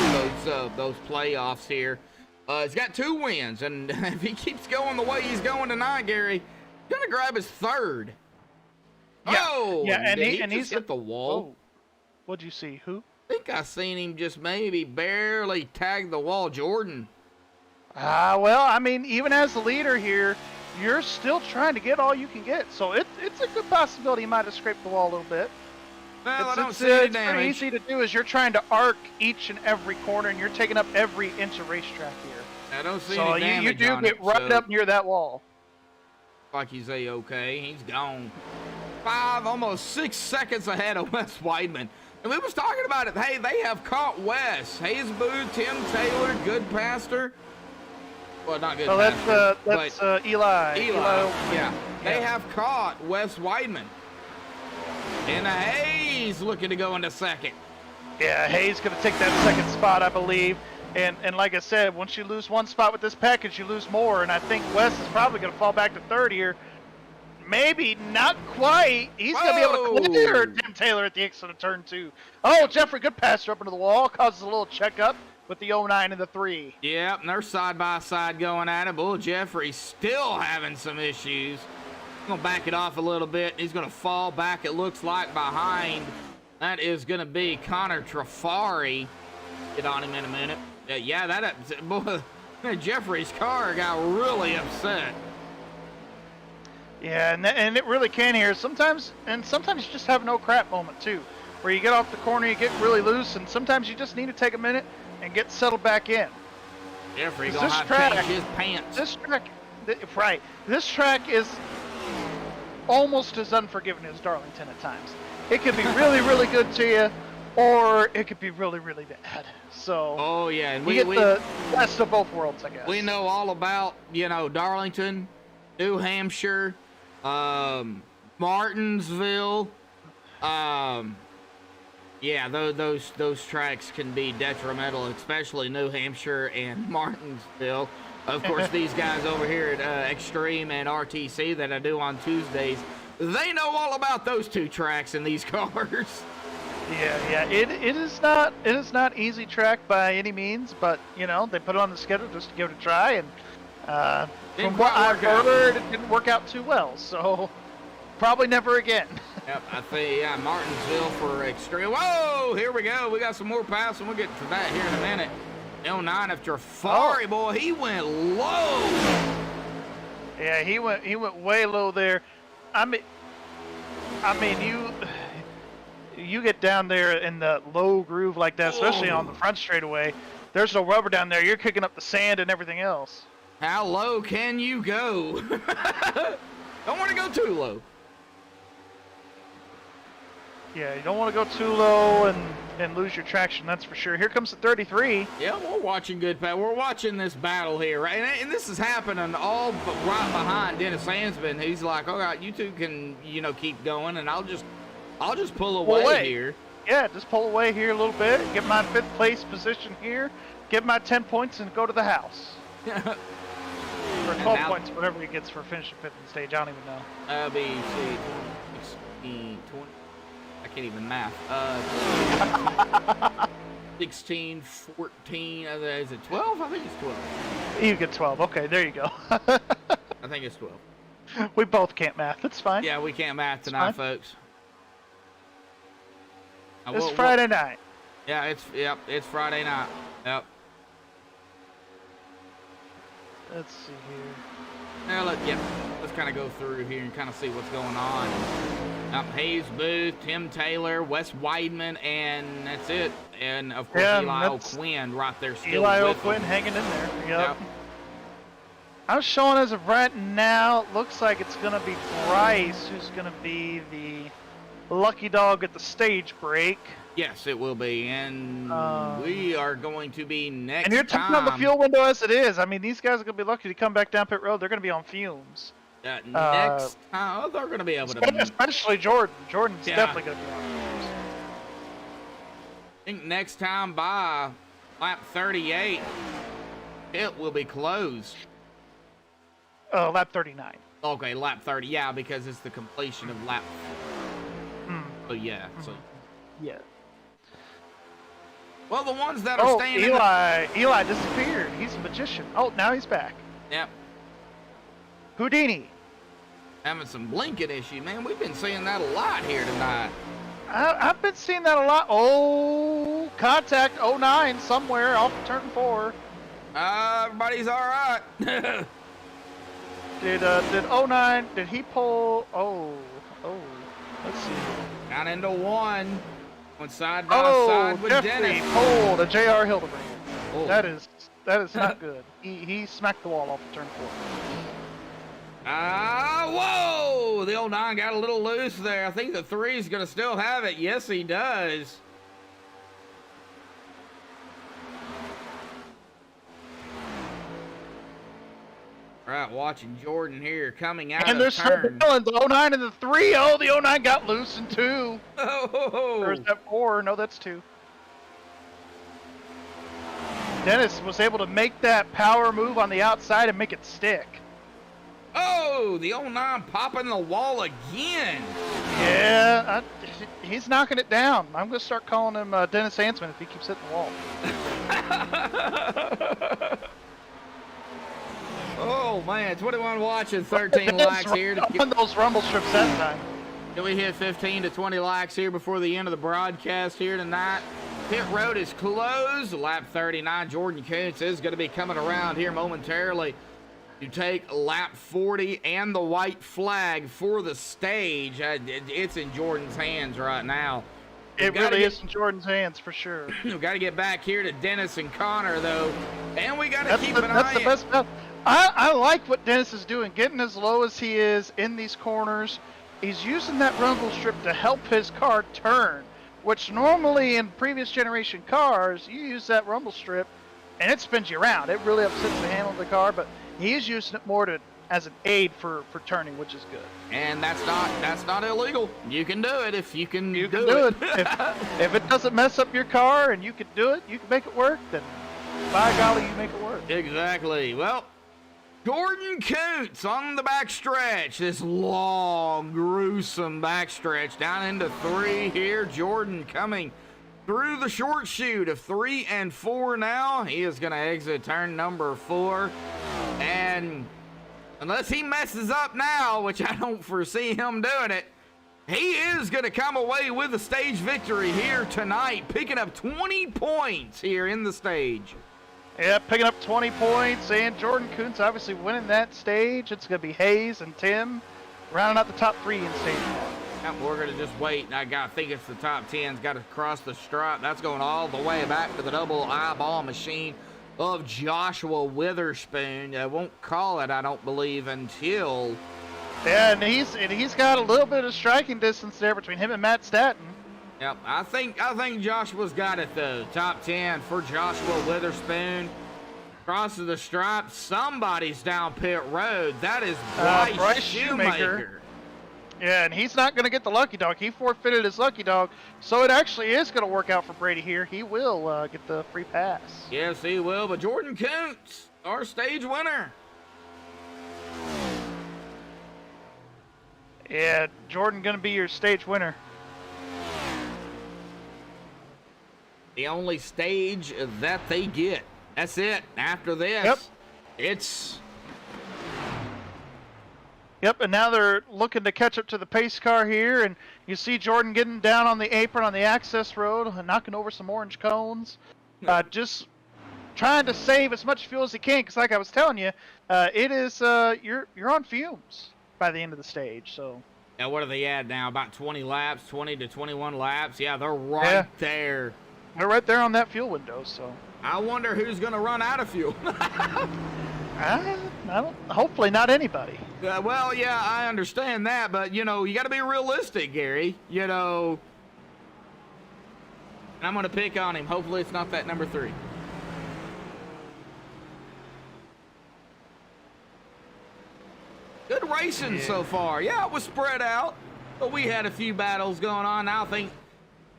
up those playoffs here. He's got 2 wins, and if he keeps going the way he's going tonight, Gary, he's gonna grab his 3rd. Yeah, Oh, yeah, and he's hit the wall. Oh, what'd you see? Who? I think I seen him just maybe barely tag the wall, Jordan. Well, I mean, even as the leader here, you're still trying to get all you can get. So it's a good possibility you might have scraped the wall a little bit. Well, I don't see any It's damage. pretty easy to do is you're trying to arc each and every corner, and you're taking up every inch of racetrack here. I don't see So any damage you do on get it, right so up near that wall. like you say, okay, he's gone. 5, almost 6 seconds ahead of Wes Weidman. And we was talking about it. Hey, they have caught Wes. Hayes Booth, Tim Taylor, Goodpaster. Well, not good. So that's Eli. Yeah. They have caught Wes Weidman. And Hayes looking to go into 2nd. Yeah, Hayes going to take that 2nd spot, I believe. And like I said, once you lose 1 spot with this package, you lose more. And I think Wes is probably going to fall back to 3rd here. Maybe not quite. He's going to be able to clear Tim Taylor at the exit of turn 2. Oh, Jeffrey Goodpaster up into the wall. Causes a little checkup with the 09 and the 3. Yep, and they're side by side going at it. Bull Jeffrey's still having some issues. He's going to back it off a little bit. He's going to fall back, it looks like, behind. That is going to be Connor Trafari. Get on him in a minute. Yeah, boy, Jeffrey's car got really upset. Yeah, and it really can here. Sometimes you just have a no crap moment too, where you get off the corner, you get really loose, and sometimes you just need to take a minute and get settled back in. Jeffrey gonna have to change his pants. This track is almost as unforgiving as Darlington at times. It could be really, really good to you, or it could be really, really bad. So oh yeah, and we get the best of both worlds, I guess. We know all about, Darlington, New Hampshire, Martinsville. Yeah, those tracks can be detrimental, especially New Hampshire and Martinsville. Of course, these guys over here at Extreme and RTC that I do on Tuesdays, they know all about those 2 tracks in these cars. Yeah, it is not easy track by any means, but they put it on the schedule just to give it a try, and from what I've heard, it didn't work out too well, so probably never again. Yep, I think Martinsville for Extreme. Whoa, here we go. We got some more passing. We'll get to that here in a minute. 09 after Trafari, boy, he went low. Yeah, he went way low there. I mean, you get down there in the low groove like that, especially on the front straightaway. There's no rubber down there. You're kicking up the sand and everything else. How low can you go? Don't want to go too low. Yeah, you don't want to go too low and lose your traction, that's for sure. Here comes the 33. Yeah, we're watching we're watching this battle here, right? And this is happening all but right behind Dennis Hansman. He's like, all right, you two can, keep going, and I'll just pull away here. Yeah, just pull away here a little bit, get my 5th place position here, get my 10 points, and go to the house. Or 12 points, whatever he gets for finishing 5th in the stage, I don't even know. That'll be, 20. I can't even math. 16, 14, is it 12? I think it's 12. You get 12. Okay, there you go. I think it's 12. We both can't math. It's fine. Yeah, we can't math tonight, folks. It's Friday night. Yeah, it's Friday night. Yep. Let's see here. Now, let's kind of go through here and kind of see what's going on. Hayes Booth, Tim Taylor, Wes Weidman, and that's it. And, of course, Eli O'Quinn right there still Eli with O'Quinn him. hanging in there. Yep. I'm showing as of right now, it looks like it's going to be Bryce who's going to be the lucky dog at the stage break. Yes, it will be, and we are going to be next. And you're talking about the fuel window as it is. I mean, these guys are going to be lucky to come back down pit road. They're going to be on fumes. Next time, they're going to be able to. Especially Jordan. Jordan's definitely going to be on fumes. I think next time by lap 38, it will be closed. Lap 39. Okay, lap 30. Yeah, because it's the completion of lap. Oh yeah. So. Yeah. Well, the ones that are staying. Eli disappeared. He's a magician. Oh, now he's back. Yep. Houdini. Having some blinking issue, man. We've been seeing that a lot here tonight. I've been seeing that a lot. Oh, contact 09 somewhere off of turn 4. Everybody's all right. Did 09? Did he pull? Oh. Let's see. Got into one. Went side by side with Jeffrey Dennis. pulled a J.R. Hildebrand. Oh. That is not good. He smacked the wall off of turn 4. Whoa! The 09 got a little loose there. I think the 3's going to still have it. Yes, he does. All right, watching Jordan here coming out and of turn. And the 09 and the 3. Oh, the 09 got loose in 2. Oh! Or is that 4? No, that's 2. Dennis was able to make that power move on the outside and make it stick. Oh, the 09 popping the wall again. Yeah, he's knocking it down. I'm going to start calling him Dennis Hansman if he keeps hitting the wall. Oh, man. 21 watching, 13 likes here. On those rumble strips that time. Can we hit 15 to 20 likes here before the end of the broadcast here tonight? Pit road is closed. Lap 39, Jordan Kuntz is going to be coming around here momentarily to take lap 40 and the white flag for the stage. It's in Jordan's hands right now. It really is in Jordan's hands for sure. We've got to get back here to Dennis and Connor, though. And we got to keep an eye. That's the best bet. I like what Dennis is doing, getting as low as he is in these corners. He's using that rumble strip to help his car turn, which normally in previous generation cars, you use that rumble strip and it spins you around. It really upsets the handle of the car, but he's using it more as an aid for turning, which is good. And that's not illegal. You can do it if you can do it. If it doesn't mess up your car and you can do it, you can make it work, then by golly, you make it work. Exactly. Well, Jordan Kuntz on the backstretch. This long, gruesome backstretch down into 3 here. Jordan coming through the short chute of 3 and 4 now. He is going to exit turn number 4. And unless he messes up now, which I don't foresee him doing it, he is going to come away with a stage victory here tonight, picking up 20 points here in the stage. Yeah, picking up 20 points, and Jordan Kuntz obviously winning that stage. It's going to be Hayes and Tim rounding out the top 3 in stage 1. We're going to just wait. I think it's the top 10's got to cross the stripe. That's going all the way back to the double eyeball machine of Joshua Witherspoon. I won't call it, I don't believe, until... Yeah, and he's got a little bit of striking distance there between him and Matt Staton. Yep, I think Joshua's got it, though. Top 10 for Joshua Witherspoon. Crosses the stripe. Somebody's down pit road. That is Bryce Shoemaker. Yeah, and he's not going to get the lucky dog. He forfeited his lucky dog, so it actually is going to work out for Brady here. He will get the free pass. Yes, he will, but Jordan Kuntz, our stage winner. Yeah, Jordan going to be your stage winner. The only stage that they get. That's it. After this, it's... Yep, and now they're looking to catch up to the pace car here, and you see Jordan getting down on the apron on the access road and knocking over some orange cones. Just trying to save as much fuel as he can, because like I was telling you, it is you're on fumes by the end of the stage. So now what are they at now? About 20 laps, 20 to 21 laps. Yeah, they're right there. They're right there on that fuel window. So I wonder who's going to run out of fuel. I don't. Hopefully, not anybody. Well, yeah, I understand that, but you know, you got to be realistic, Gary. You know, and I'm gonna pick on him. Hopefully, it's not that number 3. Good racing so far. Yeah, it was spread out, but we had a few battles going on. Now I think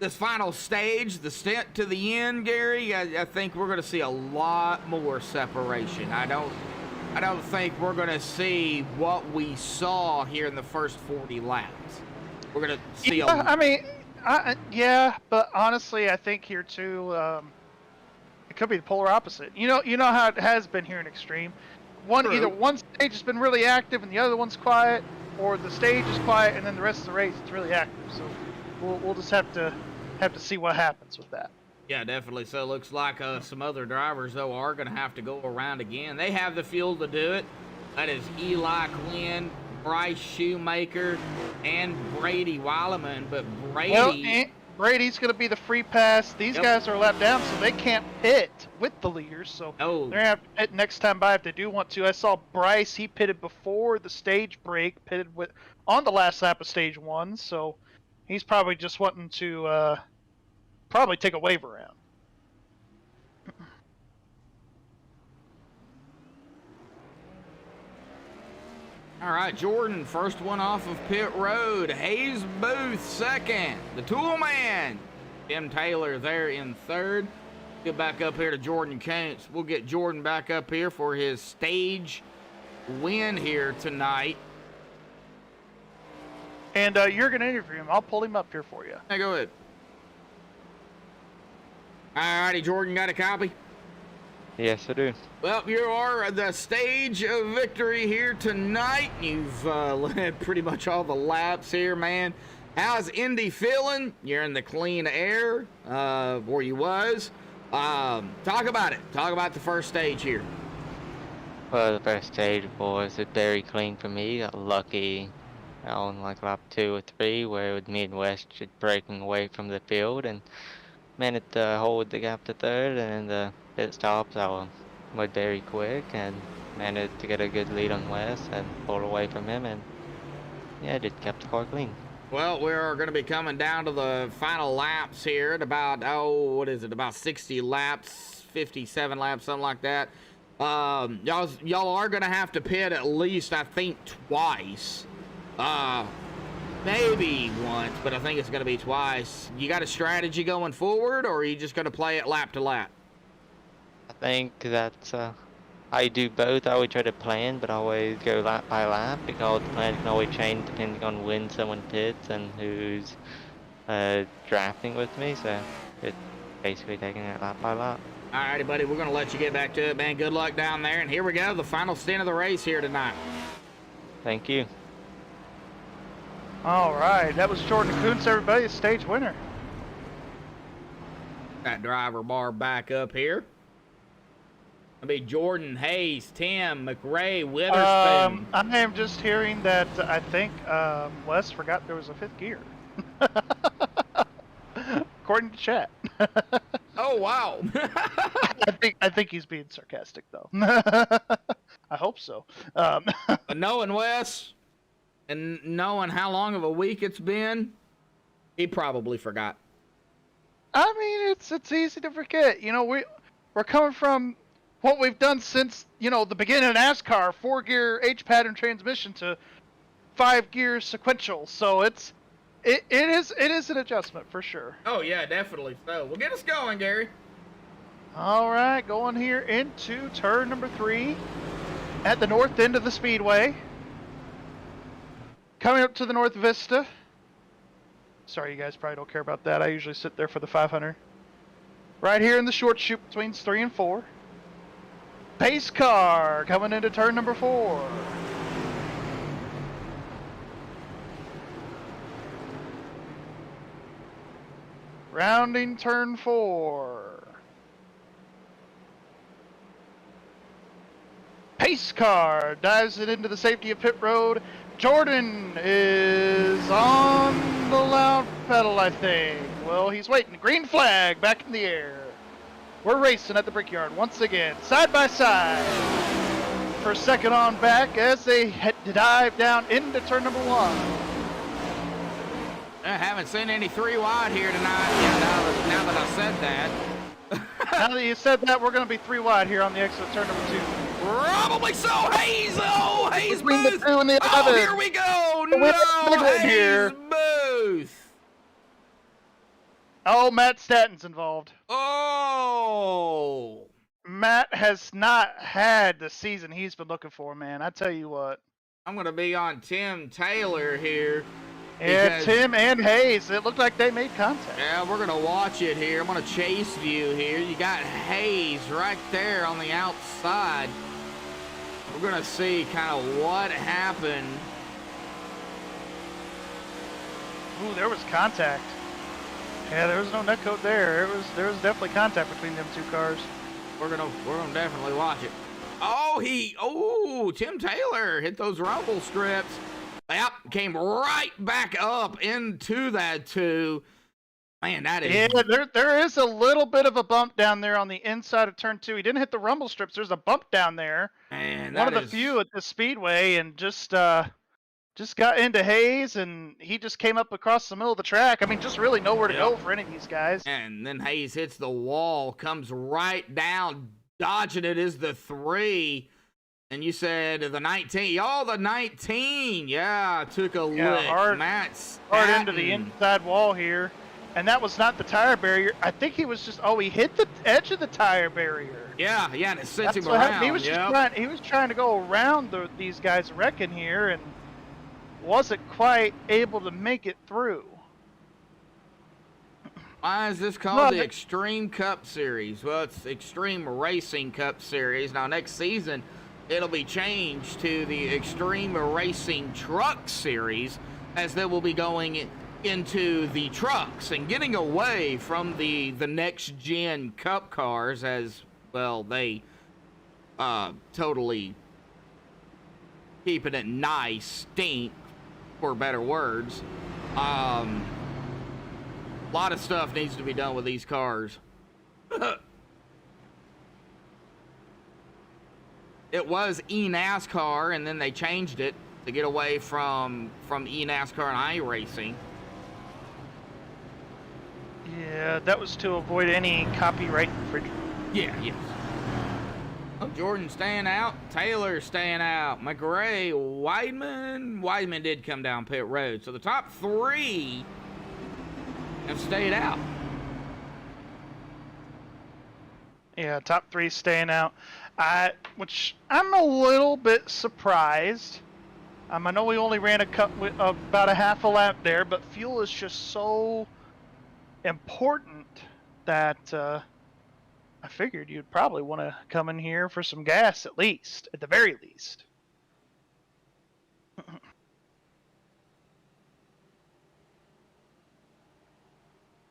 this final stage, the stint to the end, Gary, I think we're going to see a lot more separation. I don't think we're going to see what we saw here in the first 40 laps. We're going to see yeah, but honestly, I think here too, it could be the polar opposite. You know how it has been here in Extreme. Either one stage has been really active and the other one's quiet, or the stage is quiet and then the rest of the race it's really active. So we'll just have to see what happens with that. Yeah, definitely. So it looks like some other drivers though are going to have to go around again. They have the fuel to do it. That is Eli Quinn, Bryce Shoemaker, and Brady Weileman. But Brady's going to be the free pass. These guys are lap down, so they can't pit with the leaders. So they're going to have to pit next time by if they do want to. I saw Bryce, he pitted before the stage break, pitted on the last lap of stage 1. So he's probably just wanting to probably take a wave around. All right, Jordan, first one off of pit road. Hayes Booth, second. The tool man, Tim Taylor there in third. Get back up here to Jordan Kantz. We'll get Jordan back up here for his stage win here tonight. And you're going to interview him. I'll pull him up here for you. Hey, go ahead. All righty, Jordan, got a copy? Yes, I do. Well, you are the stage of victory here tonight. You've led pretty much all the laps here, man. How's Indy feeling? You're in the clean air, where you was. Talk about it. Talk about the first stage here. Well, the first stage was very clean for me. Got lucky on like lap 2 or 3 where with me and West just breaking away from the field and managed to hold the gap to third, and the pit stops I went very quick and managed to get a good lead on West and pull away from him, and yeah, just kept the car clean. Well, we're going to be coming down to the final laps here at about, about 60 laps, 57 laps, something like that. Y'all are going to have to pit at least, I think, twice. Maybe once, but I think it's going to be twice. You got a strategy going forward, or are you just going to play it lap to lap? I think that's I do both. I always try to plan, but I always go lap by lap because the plan can always change depending on when someone pits and who's drafting with me. So it's basically taking it lap by lap. All righty, buddy. We're going to let you get back to it, man. Good luck down there. And here we go, the final stint of the race here tonight. Thank you. All right, that was Jordan Kuntz, everybody, stage winner. That driver bar back up here. It'll be Jordan, Hayes, Tim, McRae, Witherspoon. I am just hearing that I think Wes forgot there was a 5th gear. According to chat. Oh, wow. I think he's being sarcastic, though. I hope so. But knowing Wes and knowing how long of a week it's been, he probably forgot. I mean, it's easy to forget. You know, we're coming from what we've done since, you know, the beginning of NASCAR, 4-gear H-pattern transmission to 5-gear sequential. So it is an adjustment for sure. Oh yeah, definitely. So well, get us going, Gary. All right, going here into turn number 3 at the north end of the speedway. Coming up to the North Vista. Sorry, you guys probably don't care about that. I usually sit there for the 500. Right here in the short chute between 3 and 4. Pace car coming into turn number 4. Rounding turn 4. Pace car dives it into the safety of pit road. Jordan is on the loud pedal, I think. Well, he's waiting. Green flag back in the air. We're racing at the Brickyard once again, side by side. for second on back as they dive down into turn number 1. I haven't seen any 3 wide here tonight. Yeah, now that I said that. Now that you said that, we're going to be 3 wide here on the exit of turn number 2. Probably so. Hayes, oh, Hayes Between the Booth. 2 and the 11. Oh, here we go. The winner No, big one Hayes here. Booth. Oh, Matt Statton's involved. Oh. Matt has not had the season he's been looking for, man. I tell you what. I'm going to be on Tim Taylor here. Yeah, Tim and Hayes. It looked like they made contact. Yeah, we're going to watch it here. I'm going to chase view here. You got Hayes right there on the outside. We're going to see kind of what happened. Ooh, there was contact. Yeah, there was no net coat there. There was definitely contact between them 2 cars. We're gonna definitely watch it. Oh, Tim Taylor hit those rumble strips. Yep, came right back up into that 2. Man, that is... Yeah, there is a little bit of a bump down there on the inside of turn 2. He didn't hit the rumble strips. There's a bump down there. Man, One of the few at the speedway, and just got into Hayes, and he just came up across the middle of the track. I mean, just really nowhere to go for any of these guys. And then Hayes hits the wall, comes right down, dodging it is the 3. And you said the 19. Oh, the 19. Yeah, took a lick. Hard into the inside wall here. And that was not the tire barrier. I think he was just, he hit the edge of the tire barrier. Yeah, and it sent him what happened. around. He was he was trying to go around these guys wrecking here and wasn't quite able to make it through. Why is this called the Extreme Cup Series? Well, it's Extreme Racing Cup Series. Now, next season, it'll be changed to the Extreme Racing Truck Series, as they will be going into the trucks and getting away from the next-gen cup cars, as, well, they totally keeping it nice, stink, for better words. A lot of stuff needs to be done with these cars. It was eNASCAR, and then they changed it to get away from eNASCAR and iRacing. Yeah, that was to avoid any copyright infringement. Yeah, yes. Oh, Jordan staying out. Taylor staying out. McRae, Weidman. Weidman did come down pit road. So the top 3 have stayed out. Yeah, top 3 staying out. Which I'm a little bit surprised. I know we only ran about a half a lap there, but fuel is just so important that I figured you'd probably want to come in here for some gas at the very least.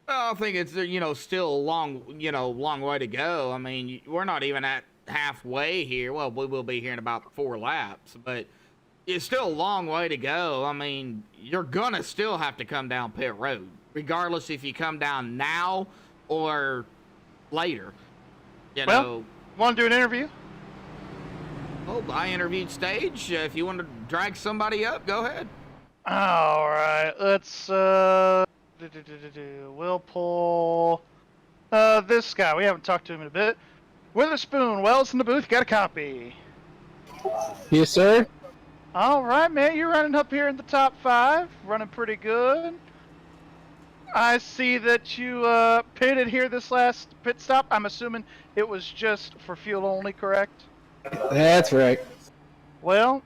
Well, I think it's, still a long way to go. I mean, we're not even at halfway here. Well, we will be here in about 4 laps, but it's still a long way to go. I mean, you're gonna still have to come down pit road, regardless if you come down now or later. Want to do an interview? Oh, I interviewed Stage. If you want to drag somebody up, go ahead. All right, let's we'll pull this guy. We haven't talked to him in a bit. Witherspoon, Wells in the booth. Got a copy? Yes, sir. All right, man. You're running up here in the top 5. Running pretty good. I see that you pitted here this last pit stop. I'm assuming it was just for fuel only, correct? That's right. Well,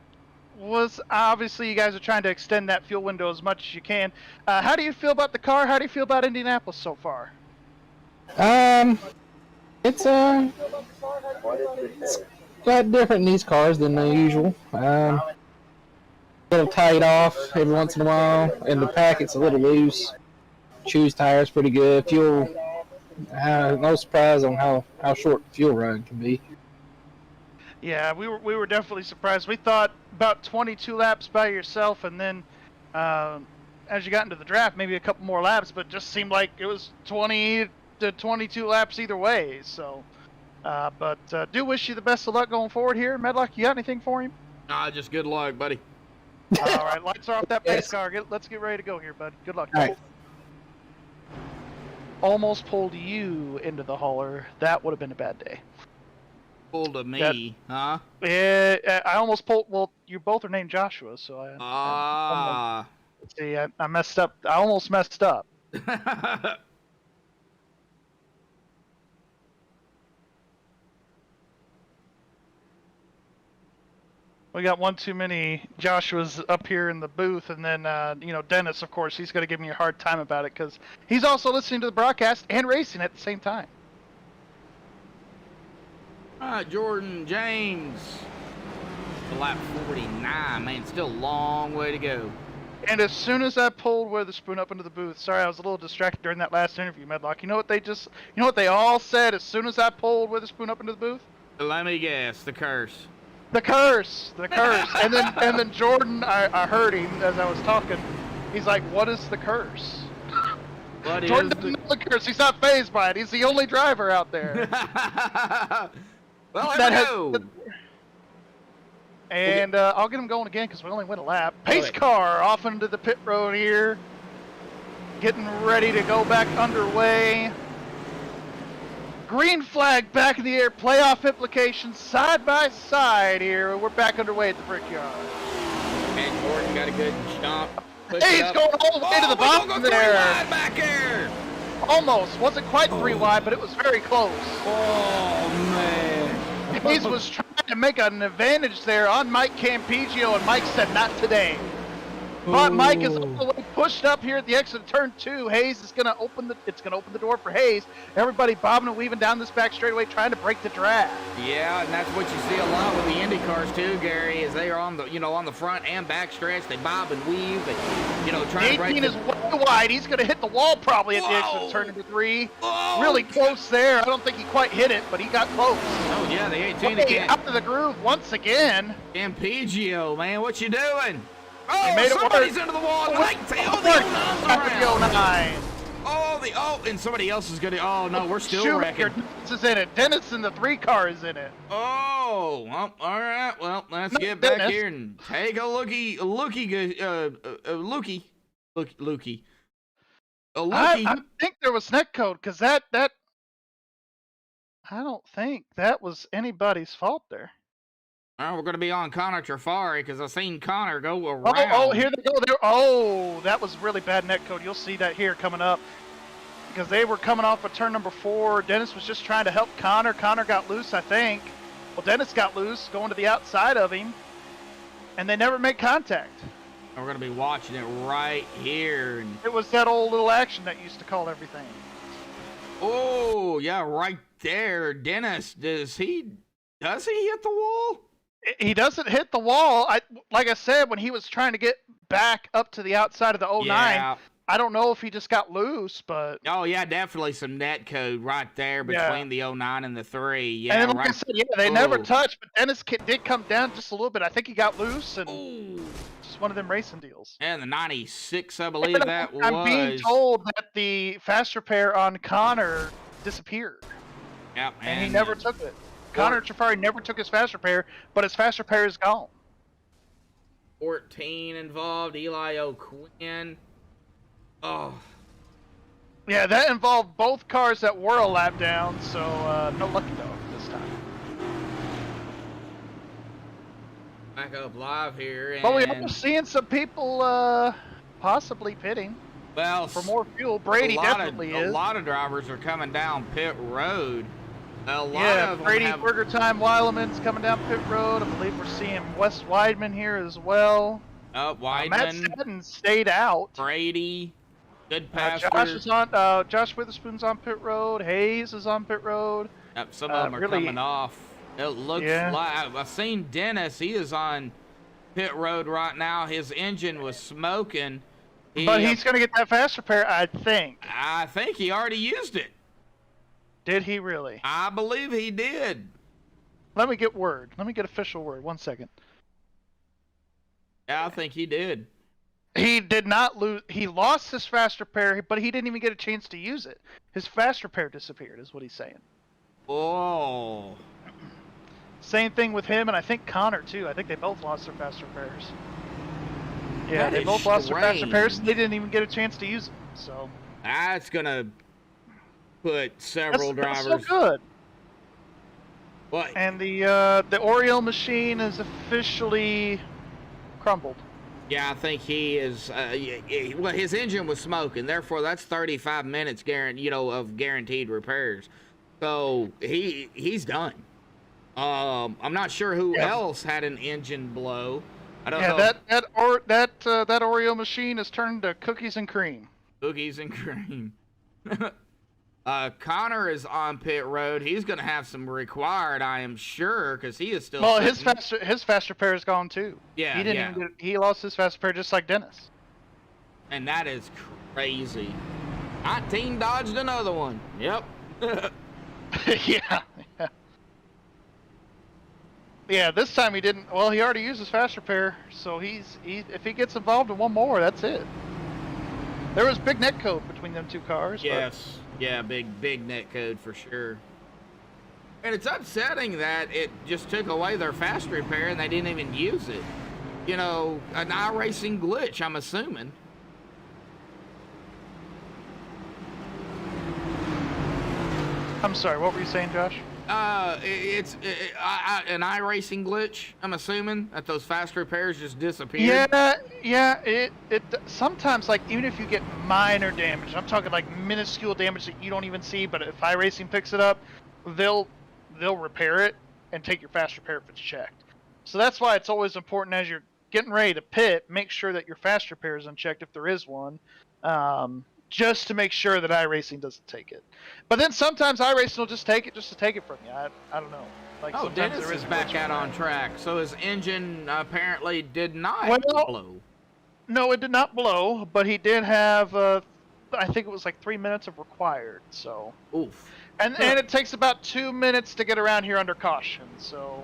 obviously you guys are trying to extend that fuel window as much as you can. How do you feel about the car? How do you feel about Indianapolis so far? It's a lot different in these cars than the usual. A little tight off every once in a while, and the packet's a little loose. Choose tires pretty good. Fuel, no surprise on how short the fuel run can be. Yeah, we were definitely surprised. We thought about 22 laps by yourself, and then as you got into the draft, maybe a couple more laps, but it just seemed like it was 20 to 22 laps either way. So But do wish you the best of luck going forward here. Medlock, you got anything for him? Just good luck, buddy. All right, lights are off that pace Yes. car. Let's get ready to go here, bud. Good luck. All right. Almost pulled you into the hauler. That would have been a bad day. Pull to me, huh? Yeah, I almost pulled. Well, you both are named Joshua, so Ah. see, I messed up. I almost messed up. We got one too many Joshuas up here in the booth, and then Dennis, of course, he's going to give me a hard time about it because he's also listening to the broadcast and racing at the same time. All right, Jordan James. Lap 49, man, still a long way to go. And as soon as I pulled Witherspoon up into the booth, sorry, I was a little distracted during that last interview, Medlock. You know what they all said as soon as I pulled Witherspoon up into the booth? Let me guess, the curse. The curse. and then Jordan, I heard him as I was talking. He's like, "What is the curse?" What Jordan is doesn't know the curse. He's not fazed by it. He's the only driver out there. Well, I That has- know. And I'll get him going again because we only went a lap. Pace Okay. car off into the pit road here. Getting ready to go back underway. Green flag back in the air. Playoff implications side by side here. We're back underway at the Brickyard. And Jordan got a good jump. Push Hey, it he's up. going all the way to the we're bottom gonna go there. 3 wide back here. Almost. Wasn't quite 3 wide, but it was very close. Oh, man. Hayes was trying to make an advantage there on Mike Campigio, and Mike said, "Not today." But Mike is all the way pushed up here at the exit of turn 2. Hayes is going to open the door for Hayes. Everybody bobbing and weaving down this back straightaway, trying to break the draft. Yeah, and that's what you see a lot with the Indy cars too, Gary, is they are on the on the front and back stretch. They bob and weave. They try to break 18 the... is way wide. He's going to hit the wall probably at the exit of turn number 3. Whoa. Really close there. I don't think he quite hit it, but he got close. Oh yeah, the 18 Okay, again. out of the groove once again. Campigio, man, what you doing? Oh, He made it somebody's work. into the wall. Like, the Oh, and somebody else is gonna. Oh no, we're still Schumacher, wrecking. Dennis is in it. Dennis in the 3 car is in it. Oh, well, all right. Well, let's No, get back Dennis. here and take a looky. I think there was netcode because that I don't think that was anybody's fault there. Well, we're gonna be on Connor Trafari because I've seen Connor go around. Oh, here they go. Oh, that was really bad netcode. You'll see that here coming up because they were coming off of turn number 4. Dennis was just trying to help Connor. Connor got loose, I think. Well, Dennis got loose going to the outside of him, and they never made contact. We're gonna be watching it right here. And It was that old little action that used to call everything. oh, yeah, right there. Dennis, does he hit the wall? He doesn't hit the wall. Like I said, when he was trying to get back up to the outside of the 09, Yeah. I don't know if he just got loose, but Oh, yeah, definitely some net code right there between the 09 and the 3. Yeah, and then, like I right. said, they never Oh. touched. But Dennis did come down just a little bit. I think he got loose, and Ooh. just one of them racing deals. And the 96, I believe that was. I'm being told that the fast repair on Connor disappeared, Yep, and he never took it. Connor Trafari never took his fast repair, but his fast repair is gone. 14 involved. Eli O'Quinn. Oh. Yeah, that involved both cars that were a lap down, so no lucky dog this time. Back up live here. And, But we are seeing some people possibly pitting well, for more fuel. Brady definitely A is. lot of drivers are coming down pit road. A lot Yeah, of them Brady, have, Burger Time, Weileman's coming down pit road. I believe we're seeing Wes Weidman here as well. Matt Weidman, Seddon stayed out. Brady, good passer. Josh Witherspoon's on pit road. Hayes is on pit road. Yep, some of them are really- coming off. It looks Yeah. like I've seen Dennis. He is on pit road right now. His engine was smoking. But he's going to get that fast repair, I think. I think he already used it. Did he really? I believe he did. Let me get word. Let me get official word. 1 second. Yeah, I think he did. He did not lose. He lost his fast repair, but he didn't even get a chance to use it. His fast repair disappeared, is what he's saying. Oh. Same thing with him, and I think Connor too. I think they both lost their fast repairs. Yeah, That they is both lost their fast repairs, and strange. they didn't even get a chance to use them. So That's gonna put several that's drivers. so good. What? And the Oriole machine is officially crumbled. Yeah, I think he is. Well, his engine was smoking, therefore that's 35 minutes of guaranteed repairs. So he's done. I'm not sure who else had an engine blow. I don't know. that Oreo machine has turned to cookies and cream. Cookies and cream. Connor is on pit road. He's gonna have some required, I am sure, because he is still. Well, sitting. his fast repair is gone too. Yeah, he didn't. He lost his fast repair just like Dennis. And that is crazy. 19 dodged another one. Yep. yeah. Yeah, this time he didn't. Well, he already used his fast repair, so if he gets involved in one more, that's it. There was big net code between them two cars. Yes. Yeah, big net code for sure. And it's upsetting that it just took away their fast repair and they didn't even use it. An iRacing glitch, I'm assuming. I'm sorry, what were you saying, Josh? It's an iRacing glitch, I'm assuming, that those fast repairs just disappeared. Yeah, it sometimes, like, even if you get minor damage, I'm talking like minuscule damage that you don't even see, but if iRacing picks it up, they'll repair it and take your fast repair if it's checked. So that's why it's always important as you're getting ready to pit, make sure that your fast repair is unchecked if there is one. Just to make sure that iRacing doesn't take it. But then sometimes iRacing will just take it to take it from you. I don't know. Like, oh, sometimes Dennis there is back out on track. So his engine apparently did not blow. No, it did not blow, but he did have, I think it was like 3 minutes of required. So. Oof. And it takes about 2 minutes to get around here under caution. So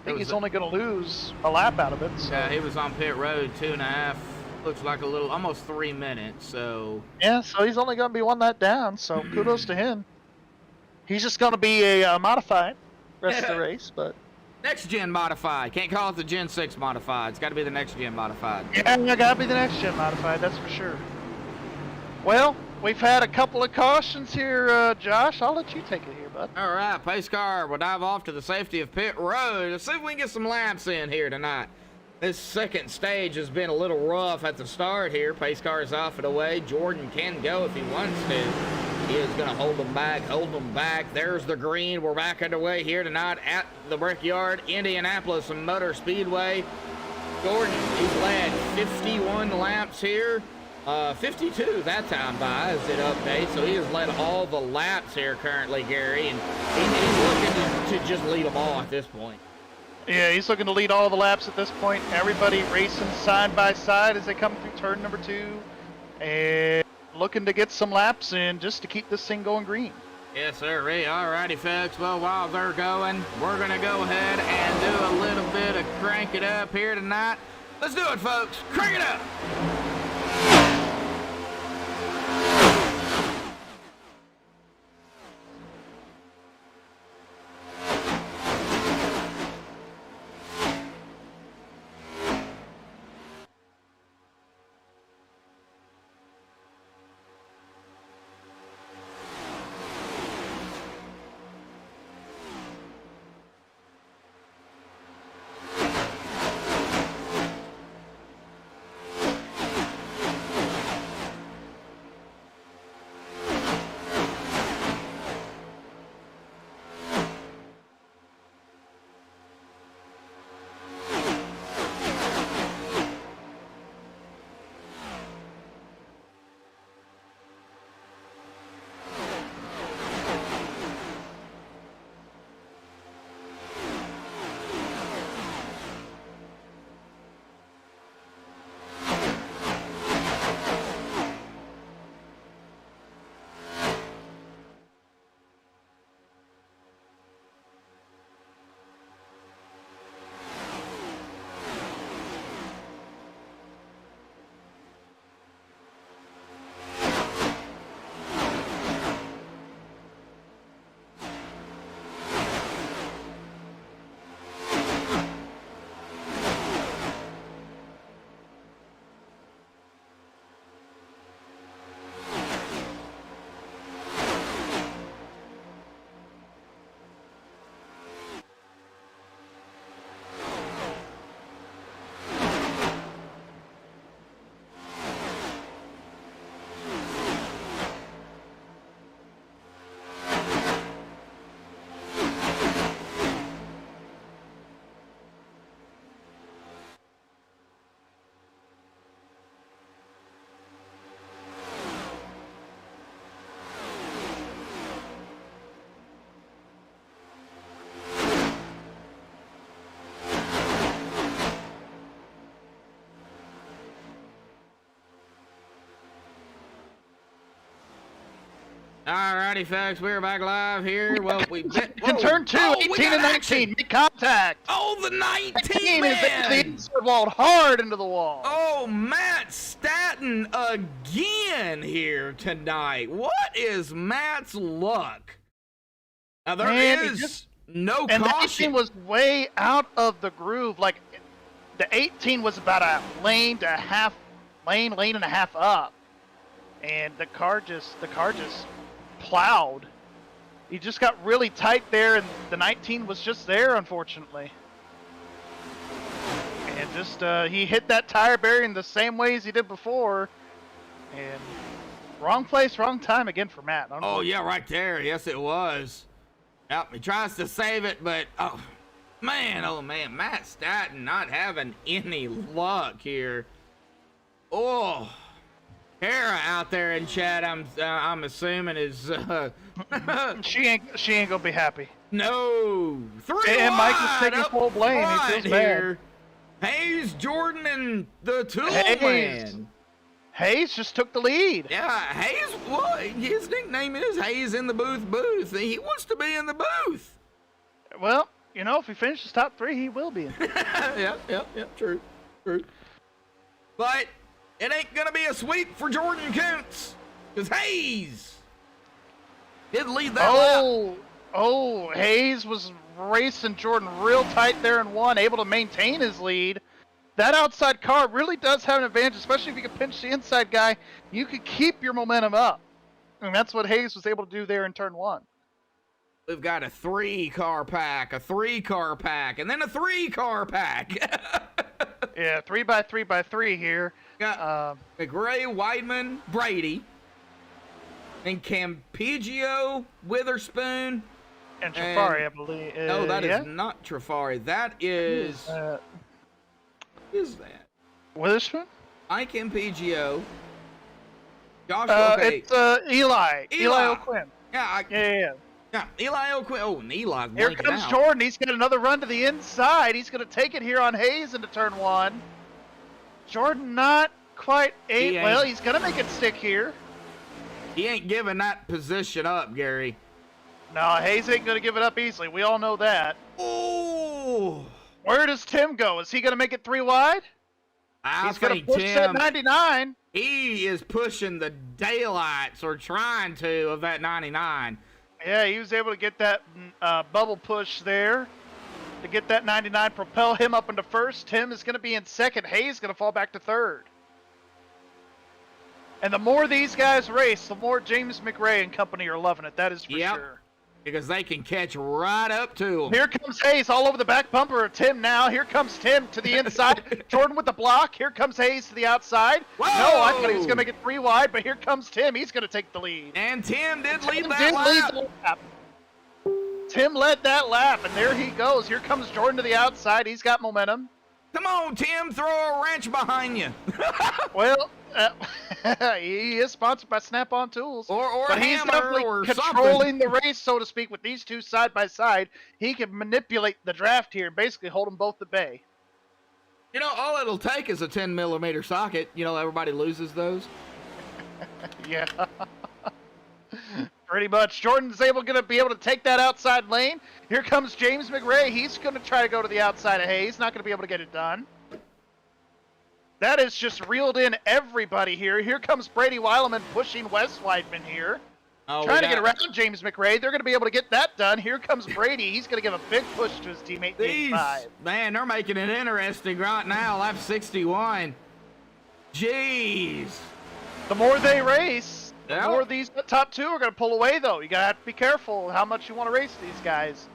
I think he's only going to lose a lap out of it. So. Yeah, he was on pit road 2.5. Looks like almost 3 minutes, so... Yeah, so he's only going to be one that down, so kudos to him. He's just going to be a modified rest of the race, but... Next gen modified. Can't call it the Gen 6 modified. It's got to be the next gen modified. Yeah, it got to be the next gen modified, that's for sure. Well, we've had a couple of cautions here, Josh. I'll let you take it here, bud. All right, pace car will dive off to the safety of pit road. Let's see if we can get some laps in here tonight. This second stage has been a little rough at the start here. Pace car is off and away. Jordan can go if he wants to. He is going to hold them back. There's the green. We're back underway here tonight at the Brickyard, Indianapolis Motor Speedway. Jordan, he's led 51 laps here. 52 that time by as it updates. So he has led all the laps here currently, Gary. And he's looking to just lead them all at this point. Yeah, he's looking to lead all the laps at this point. Everybody racing side by side as they come through turn number 2. And looking to get some laps in just to keep this thing going green. Yes, sir. All righty, folks. Well, while they're going, we're going to go ahead and do a little bit of crank it up here tonight. Let's do it, folks. Crank it up. Alrighty, folks, we're back live here. Well, we In turn 2, 18 and 19, make contact. Oh, the 19 is into the man! inside wall, hard into the wall. Oh, Matt Staton again here tonight. What is Matt's luck? Now, there is no and caution. the 18 was way out of the groove. Like, the 18 was about a lane and a half up. And the car just plowed. He just got really tight there, and the 19 was just there, unfortunately. And just he hit that tire bearing the same way as he did before, and wrong place, wrong time again for Matt. Oh yeah, right there. Yes, it was. Yep, he tries to save it, but oh man, Matt Staton not having any luck here. Oh. Kara out there in chat, I'm assuming is she ain't gonna be happy. No, 3 and wide, Mike is taking full blame. He feels here. Hayes, Jordan, and the Tool Man. Hayes just took the lead. Yeah, Hayes. Well, his nickname is Hayes in the booth. He wants to be in the booth. Well, you know, if he finishes top 3, he will be. Yep. True. But it ain't gonna be a sweep for Jordan Kuntz, because Hayes did lead that lap. Oh, Hayes was racing Jordan real tight there and won, able to maintain his lead. That outside car really does have an advantage, especially if you can pinch the inside guy. You could keep your momentum up. And that's what Hayes was able to do there in turn 1. We've got a 3-car pack, and then a 3-car pack. Yeah, 3x3x3 here. Got McRae, Weidman, Brady, and Campigio, Witherspoon, and Trafari, I believe. No, that is not Trafari. That is. Who is that? Witherspoon? Mike Campigio. Josh. Okay. It's Eli O'Quinn. Yeah. Eli O'Quinn. Oh, and Eli's here comes out. Jordan. He's got another run to the inside. He's going to take it here on Hayes into turn 1. Jordan not quite well, he's going to make it stick here. He ain't giving that position up, Gary. No, Hayes ain't going to give it up easily. We all know that. Oh! Where does Tim go? Is he going to make it 3 wide? He's going to push that 99. He is pushing the daylights, or trying to, of that 99. Yeah, he was able to get that bubble push there to get that 99, propel him up into first. Tim is going to be in second. Hayes is going to fall back to third. And the more these guys race, the more James McRae and company are loving it. That is for sure. Because they can catch right up to him. Here comes Hayes all over the back bumper of Tim now. Here comes Tim to the inside. Jordan with the block. Here comes Hayes to the outside. Whoa! No, I thought he was going to make it 3 wide, but here comes Tim. He's going to take the lead. And Tim did lead that lap. Tim led that lap, and there he goes. Here comes Jordan to the outside. He's got momentum. Come on, Tim. Throw a wrench behind you. Well, he is sponsored by Snap-on Tools. But he's definitely controlling the race, so to speak, with these two side by side. He can manipulate the draft here and basically hold them both at bay. You know, all it'll take is a 10mm socket. You know, everybody loses those. Yeah. Pretty much. Jordan's going to be able to take that outside lane. Here comes James McRae. He's going to try to go to the outside of Hayes. Not going to be able to get it done. That is just reeled in everybody here. Here comes Brady Weileman pushing Wes Weidman here. Trying to get around James McRae. They're going to be able to get that done. Here comes Brady. He's going to give a big push to his teammate. Man, they're making it interesting right now. Lap 61. Jeez. The more they race, the more these top 2 are going to pull away, though. You got to be careful how much you want to race these guys.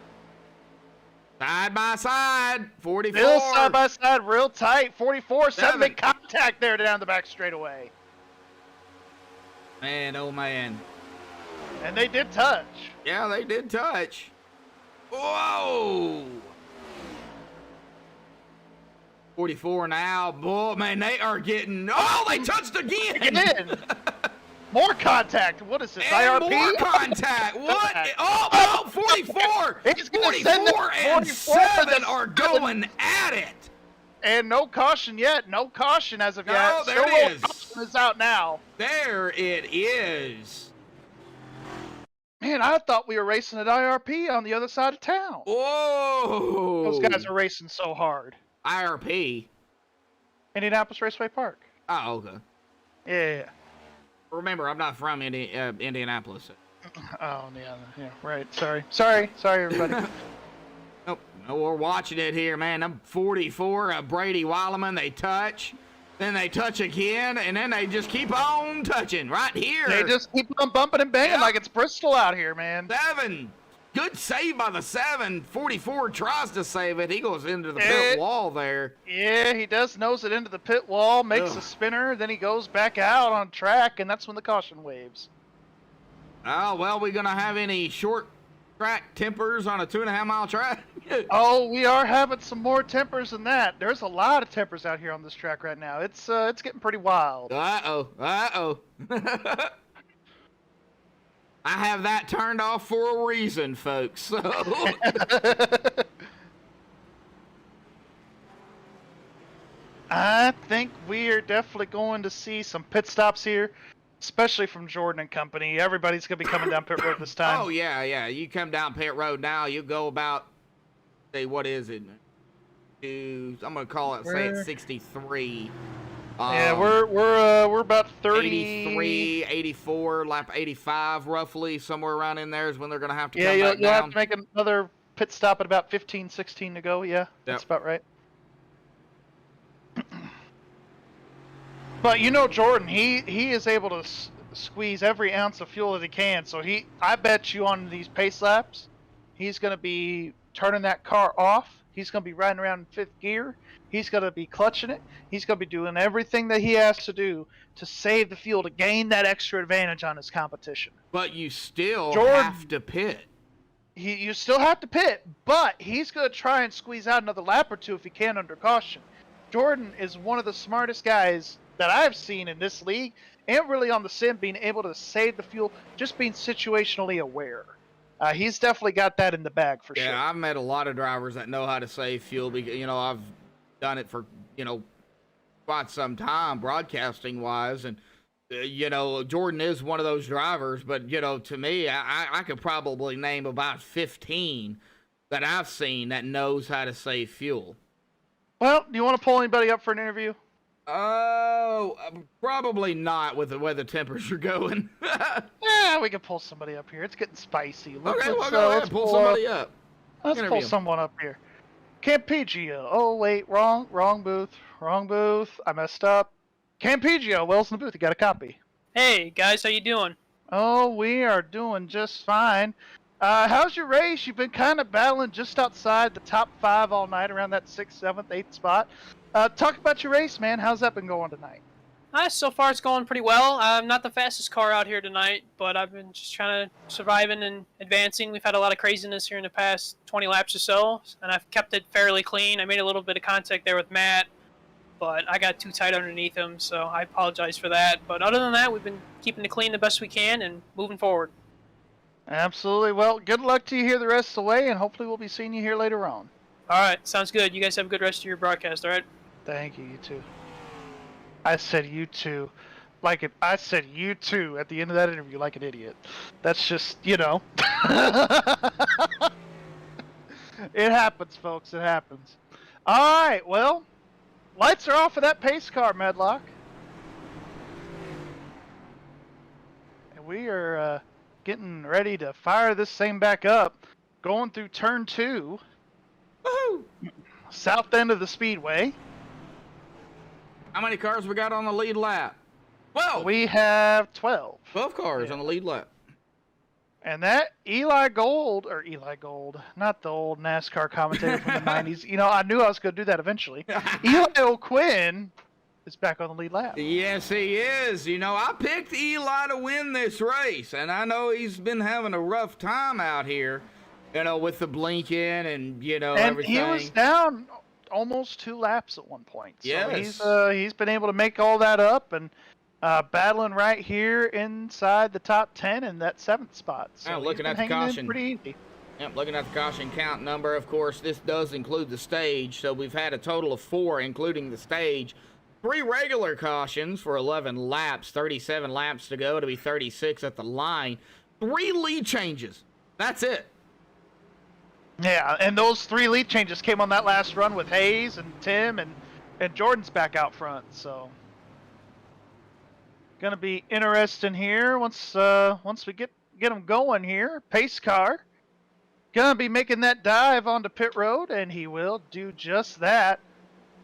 Side by side, 44. Still side by side, real tight. 44, 7 contact there down the back straightaway. Man, oh man. And they did touch. Yeah, they did touch. Whoa. 44 now. Boy, man, they are getting. Oh, they touched again. More contact. What is this? And IRP? more contact. What? Oh, 44. 44 and 7 are going at it. And no caution yet. No caution as of yet. Oh, there it is. Caution is out now. There it is. Man, I thought we were racing at IRP on the other side of town. Whoa! Those guys are racing so hard. IRP. Indianapolis Raceway Park. Oh, okay. Yeah. Remember, I'm not from Indianapolis. Oh, yeah, right. Sorry, everybody. Nope. No, we're watching it here, man. I'm 44, Brady Walleman, they touch. Then they touch again, and then they just keep on touching right here. They just keep on bumping and banging like it's Bristol out here, man. 7. Good save by the 7. 44 tries to save it. He goes into the pit wall there. Yeah, he does nose it into the pit wall, makes a spinner, then he goes back out on track, and that's when the caution waves. Oh, well, we going to have any short track tempers on a 2.5 mile track? Oh, we are having some more tempers than that. There's a lot of tempers out here on this track right now. It's getting pretty wild. Uh-oh. I have that turned off for a reason, folks. So. I think we are definitely going to see some pit stops here, especially from Jordan and company. Everybody's going to be coming down pit road this time. Oh, yeah. You come down pit road now, you go about, say, what is it? I'm going to call it, say it's 63. Yeah, we're about 30. 83, 84, lap 85, roughly, somewhere around in there is when they're going to have to come back you'll down. have to make another pit stop at about 15, 16 to go. Yeah, that's about right. But Jordan, he is able to squeeze every ounce of fuel that he can. So I bet you on these pace laps, he's going to be turning that car off. He's going to be riding around in 5th gear. He's going to be clutching it. He's going to be doing everything that he has to do to save the fuel to gain that extra advantage on his competition. But you still have to pit. You still have to pit, but he's going to try and squeeze out another lap or two if he can under caution. Jordan is one of the smartest guys that I've seen in this league and really on the sim, being able to save the fuel, just being situationally aware. He's definitely got that in the bag for sure. Yeah, I've met a lot of drivers that know how to save fuel because, I've done it for, quite some time broadcasting wise. And, Jordan is one of those drivers, but, to me, I could probably name about 15 that I've seen that knows how to save fuel. Well, do you want to pull anybody up for an interview? Oh, probably not with the way the tempers are going. Yeah, we can pull somebody up here. It's getting spicy. Go ahead, pull somebody up. Let's pull someone up here. Campigio. Oh, wait, wrong booth. I messed up. Campigio, Wells in the booth. You got a copy. Hey, guys, how you doing? Oh, we are doing just fine. How's your race? You've been kind of battling just outside the top 5 all night, around that 6th, 7th, 8th spot. Talk about your race, man. How's that been going tonight? So far it's going pretty well. I'm not the fastest car out here tonight, but I've been just trying to surviving and advancing. We've had a lot of craziness here in the past 20 laps or so, and I've kept it fairly clean. I made a little bit of contact there with Matt, but I got too tight underneath him, so I apologize for that. But other than that, we've been keeping it clean the best we can and moving forward. Absolutely. Well, good luck to you here the rest of the way, and hopefully we'll be seeing you here later on. All right, sounds good. You guys have a good rest of your broadcast, all right? Thank you, you too. I said you too. I said you too at the end of that interview like an idiot. That's just, It happens, folks. It happens. All right, well, lights are off of that pace car, Medlock. And we are getting ready to fire this thing back up, going through turn 2. Woohoo! South end of the speedway. How many cars we got on the lead lap? 12. We have 12. 12 cars on the lead lap. And that Eli Gold, not the old NASCAR commentator from the 90s. I knew I was going to do that eventually. Eli O'Quinn is back on the lead lap. Yes, he is. I picked Eli to win this race, and I know he's been having a rough time out here, with the blinking and, everything. And he was down almost 2 laps at one point. So yes. He's been able to make all that up and battling right here inside the top 10 in that 7th spot. So looking at the caution. Pretty easy. Yep, looking at the caution count number, of course, this does include the stage, so we've had a total of 4, including the stage. 3 regular cautions for 11 laps, 37 laps to go to be 36 at the line. 3 lead changes. That's it. Yeah, and those 3 lead changes came on that last run with Hayes and Tim and Jordan's back out front. So gonna be interesting here once we get them going here. Pace car gonna be making that dive onto pit road, and he will do just that.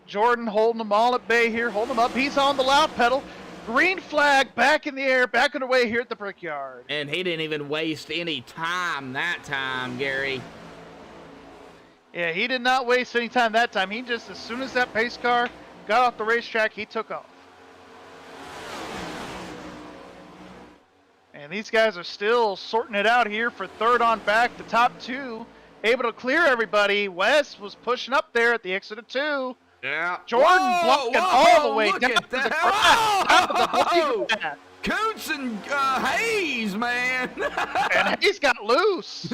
Jordan holding them all at bay here, holding them up. He's on the loud pedal. Green flag back in the air, back underway here at the Brickyard. And he didn't even waste any time that time, Gary. Yeah, he did not waste any time that time. He just, as soon as that pace car got off the racetrack, he took off. And these guys are still sorting it out here for third on back. The top 2 able to clear everybody. Wes was pushing up there at the exit of 2. Yeah. Jordan blocking all the way look down at to the that. grass. Coots and Hayes, man. And he's got loose.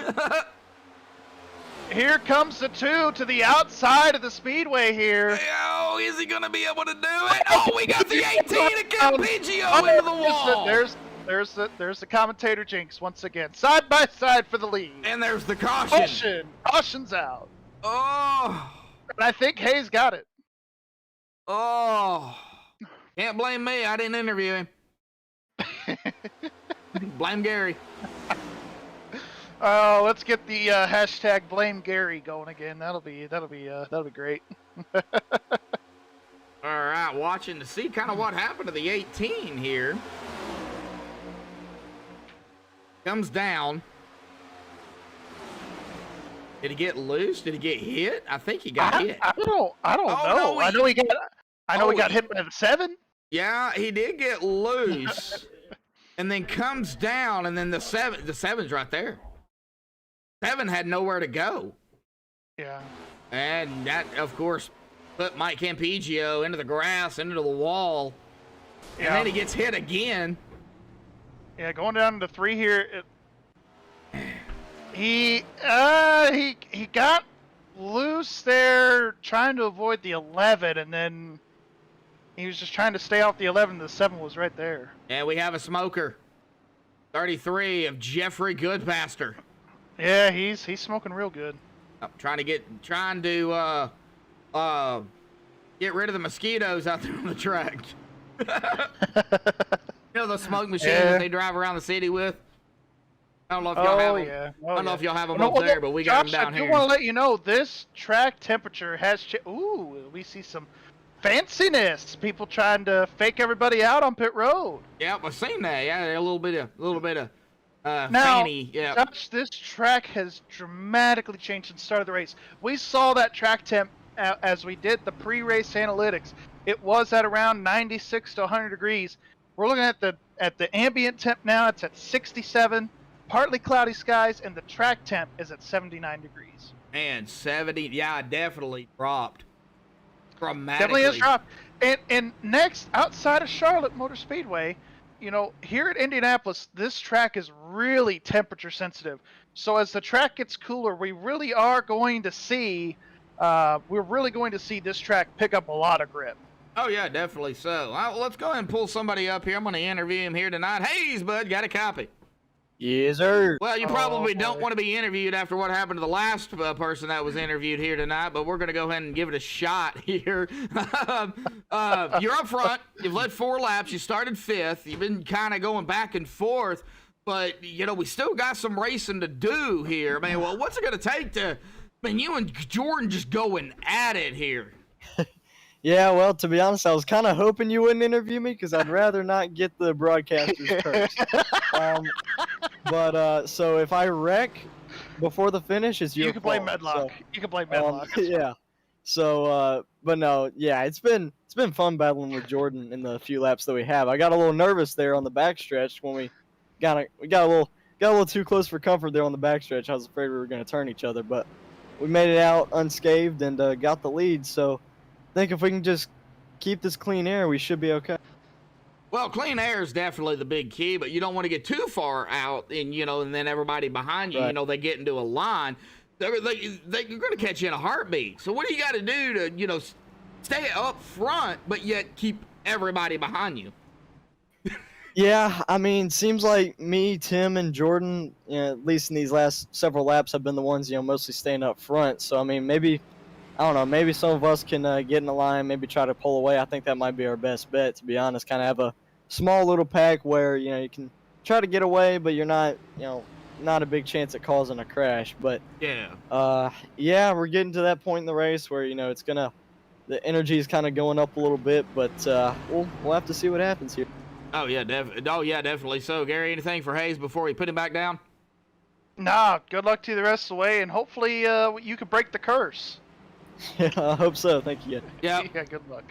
Here comes the 2 to the outside of the speedway here. Oh, is he going to be able to do it? Oh, we got the 18 to Campigio into the wall. There's the commentator jinx once again. Side by side for the lead. And there's the caution. Caution's out. Oh. And I think Hayes got it. Oh. Can't blame me. I didn't interview him. Blame Gary. Oh, let's get the hashtag blame Gary going again. That'll be great. All right, watching to see kind of what happened to the 18 here. Comes down. Did he get loose? Did he get hit? I think he got hit. I don't know. No, I know he got hit by the 7. Yeah, he did get loose. And then comes down, and then the 7's right there. 7 had nowhere to go. Yeah. And that, of course, put Mike Campigio into the grass, into the wall. And then he gets hit again. Yeah, going down to 3 here. He got loose there trying to avoid the 11, and then he was just trying to stay off the 11. The 7 was right there. And we have a smoker. 33 of Jeffrey Goodpaster. Yeah, he's smoking real good. Trying to get rid of the mosquitoes out there on the track. You know the smoke machines that they drive around the city with? I don't know if y'all have them. I don't know if y'all have them up there, but we got them down here. I do want to let you know this track temperature has changed. Ooh, we see some fanciness. People trying to fake everybody out on pit road. Yeah, I've seen that. Yeah, a little bit of now, fanny. Yeah. Josh, this track has dramatically changed since the start of the race. We saw that track temp as we did the pre-race analytics. It was at around 96 to 100 degrees. We're looking at the ambient temp now. It's at 67, partly cloudy skies, and the track temp is at 79 degrees. And 70, yeah, definitely dropped dramatically. Definitely has dropped. And next, outside of Charlotte Motor Speedway, you know, here at Indianapolis, this track is really temperature sensitive. So as the track gets cooler, we really are going to see, this track pick up a lot of grip. Oh, yeah, definitely so. Well, let's go ahead and pull somebody up here. I'm going to interview him here tonight. Hey, bud, got a copy? Yes, sir. Well, you probably don't want to be interviewed after what happened to the last person that was interviewed here tonight, but we're going to go ahead and give it a shot here. You're up front. You've led 4 laps. You started 5th. You've been kind of going back and forth, but, you know, we still got some racing to do here. I mean, well, what's it going to take to, you and Jordan just going at it here? Yeah, well, to be honest, I was kind of hoping you wouldn't interview me because I'd rather not get the broadcaster's curse. So if I wreck before the finish, it's your fault. You can blame Medlock. So, you can blame Medlock. Yeah. So, but no, yeah, it's been fun battling with Jordan in the few laps that we have. I got a little nervous there on the backstretch when we got a little too close for comfort there on the backstretch. I was afraid we were going to turn each other, but we made it out unscathed and got the lead. So I think if we can just keep this clean air, we should be okay. Well, clean air is definitely the big key, but you don't want to get too far out and, you know, and then everybody behind you, right. You know, they get into a line. They're going to catch you in a heartbeat. So what do you got to do to, you know, stay up front, but yet keep everybody behind you? Yeah, I mean, seems like me, Tim, and Jordan, you know, at least in these last several laps, have been the ones, you know, mostly staying up front. So, I mean, maybe, I don't know, maybe some of us can get in the line, maybe try to pull away. I think that might be our best bet, to be honest. Kind of have a small little pack where, you know, you can try to get away, but you're not, you know, not a big chance at causing a crash. But, Yeah. yeah, we're getting to that point in the race where, you know, it's going to, the energy is kind of going up a little bit, but we'll have to see what happens here. Oh yeah, definitely. So, Gary, anything for Hayes before we put him back down? Nah, good luck to you the rest of the way, and hopefully you can break the curse. Yeah, I hope so. Thank you. Yeah. Yeah, good luck.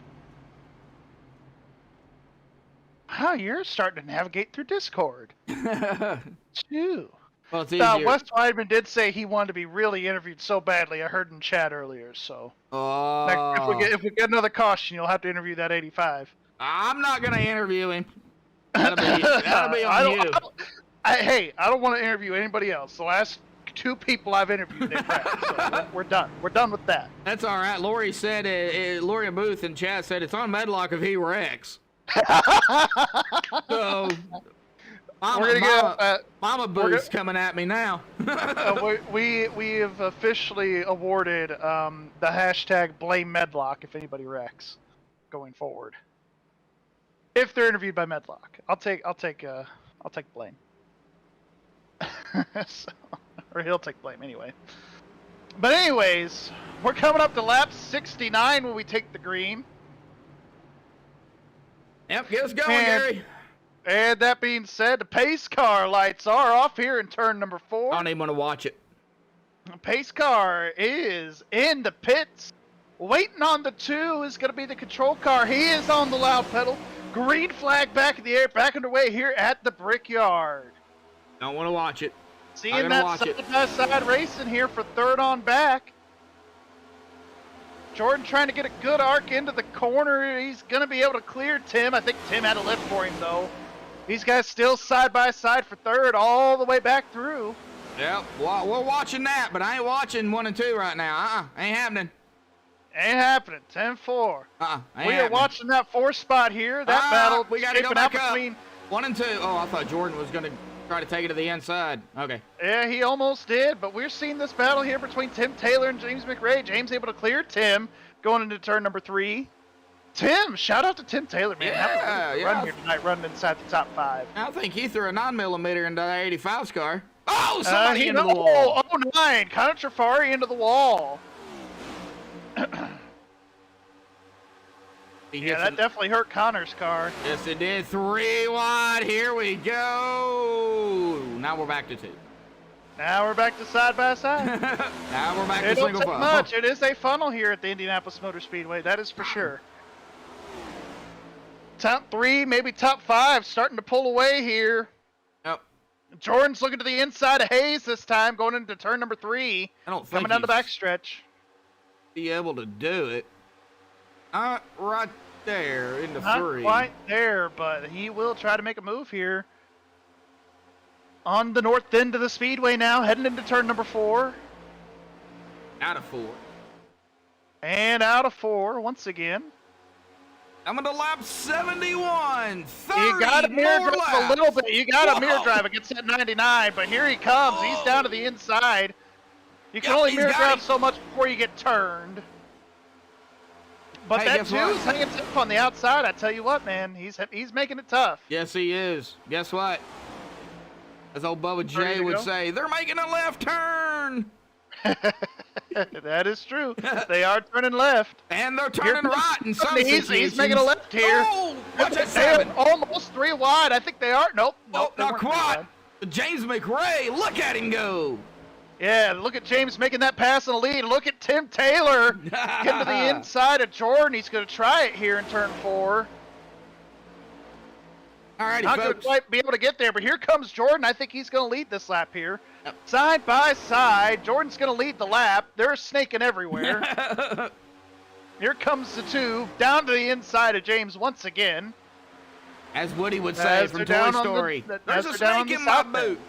Wow, you're starting to navigate through Discord. Too. Well, it's easier. Wes Weidman did say he wanted to be really interviewed so badly. I heard in chat earlier. So if we get another caution, you'll have to interview that 85. I'm not gonna interview him. That'll be on you. I don't want to interview anybody else. The last 2 people I've interviewed, they've wrecked, so we're done. We're done with that. That's all right. Lori said, Lori Booth in chat said it's on Medlock if he wrecks. So, Mama Booth's coming at me now. we have officially awarded the hashtag blame Medlock if anybody wrecks going forward. If they're interviewed by Medlock, I'll take blame. Or he'll take blame anyway. But anyways, we're coming up to lap 69 when we take the green. Yep, get us going, Gary. And that being said, the pace car lights are off here in turn number 4. I don't even want to watch it. The pace car is in the pits. Waiting on the 2 is going to be the control car. He is on the loud pedal. Green flag back in the air, back underway here at the Brickyard. Don't want to watch it. Seeing that side-by-side racing here for third on back. Jordan trying to get a good arc into the corner. He's going to be able to clear Tim. I think Tim had a lift for him, though. These guys still side-by-side for third all the way back through. Yep, well, we're watching that, but I ain't watching 1 and 2 right now. Ain't happening. Ain't happening. 10-4. We are watching that 4 spot here. That battle we got to go back up. Between 1 and 2. Oh, I thought Jordan was going to try to take it to the inside. Okay. Yeah, he almost did, but we're seeing this battle here between Tim Taylor and James McRae. James able to clear Tim going into turn number 3. Tim, shout out to Tim Taylor, man. Yeah, Run here tonight, running inside the top 5. I think he threw a 9mm into that 85's car. Oh, somebody into the wall. Oh, 09. Connor Trafari into the wall. Yeah, that definitely hurt Connor's car. Yes, it did. 3 wide. Here we go. Now we're back to 2. Now we're back to side-by-side. Now we're back to single file. Much. It is a funnel here at the Indianapolis Motor Speedway. That is for sure. Top 3, maybe top 5, starting to pull away here. Yep. Jordan's looking to the inside of Hayes this time, going into turn number 3. I don't think coming down the backstretch. Be able to do it. Right there in the 3. Not quite there, but he will try to make a move here. On the north end of the speedway now, heading into turn number 4. Out of 4. And out of 4 once again. Coming to lap 71. 30 you got to mirror drive laps. a little bit. You got to mirror drive against that 99, but here he comes. He's down to the inside. You can only mirror drive so much before you get turned. But Hey, that guess what? 2's hanging tough on the outside. I tell you what, man, he's making it tough. Yes, he is. Guess what? As old Bubba J would say, they're making a left turn. That is true. They are turning left. And they're turning right in some situations. He's making a left here. Oh, watch that They're 7. almost 3 wide. I think they are. Nope. Nope, they not weren't quite. James McRae, look at him go. Yeah, look at James making that pass in the lead. Look at Tim Taylor getting to the inside of Jordan. He's going to try it here in turn 4. All righty, Not going to folks. quite be able to get there, but here comes Jordan. I think he's going to lead this lap here. Yep. Side by side, Jordan's going to lead the lap. They're snaking everywhere. Here comes the 2, down to the inside of James once again. As Woody would say from Toy Story, there's a snake in my boot.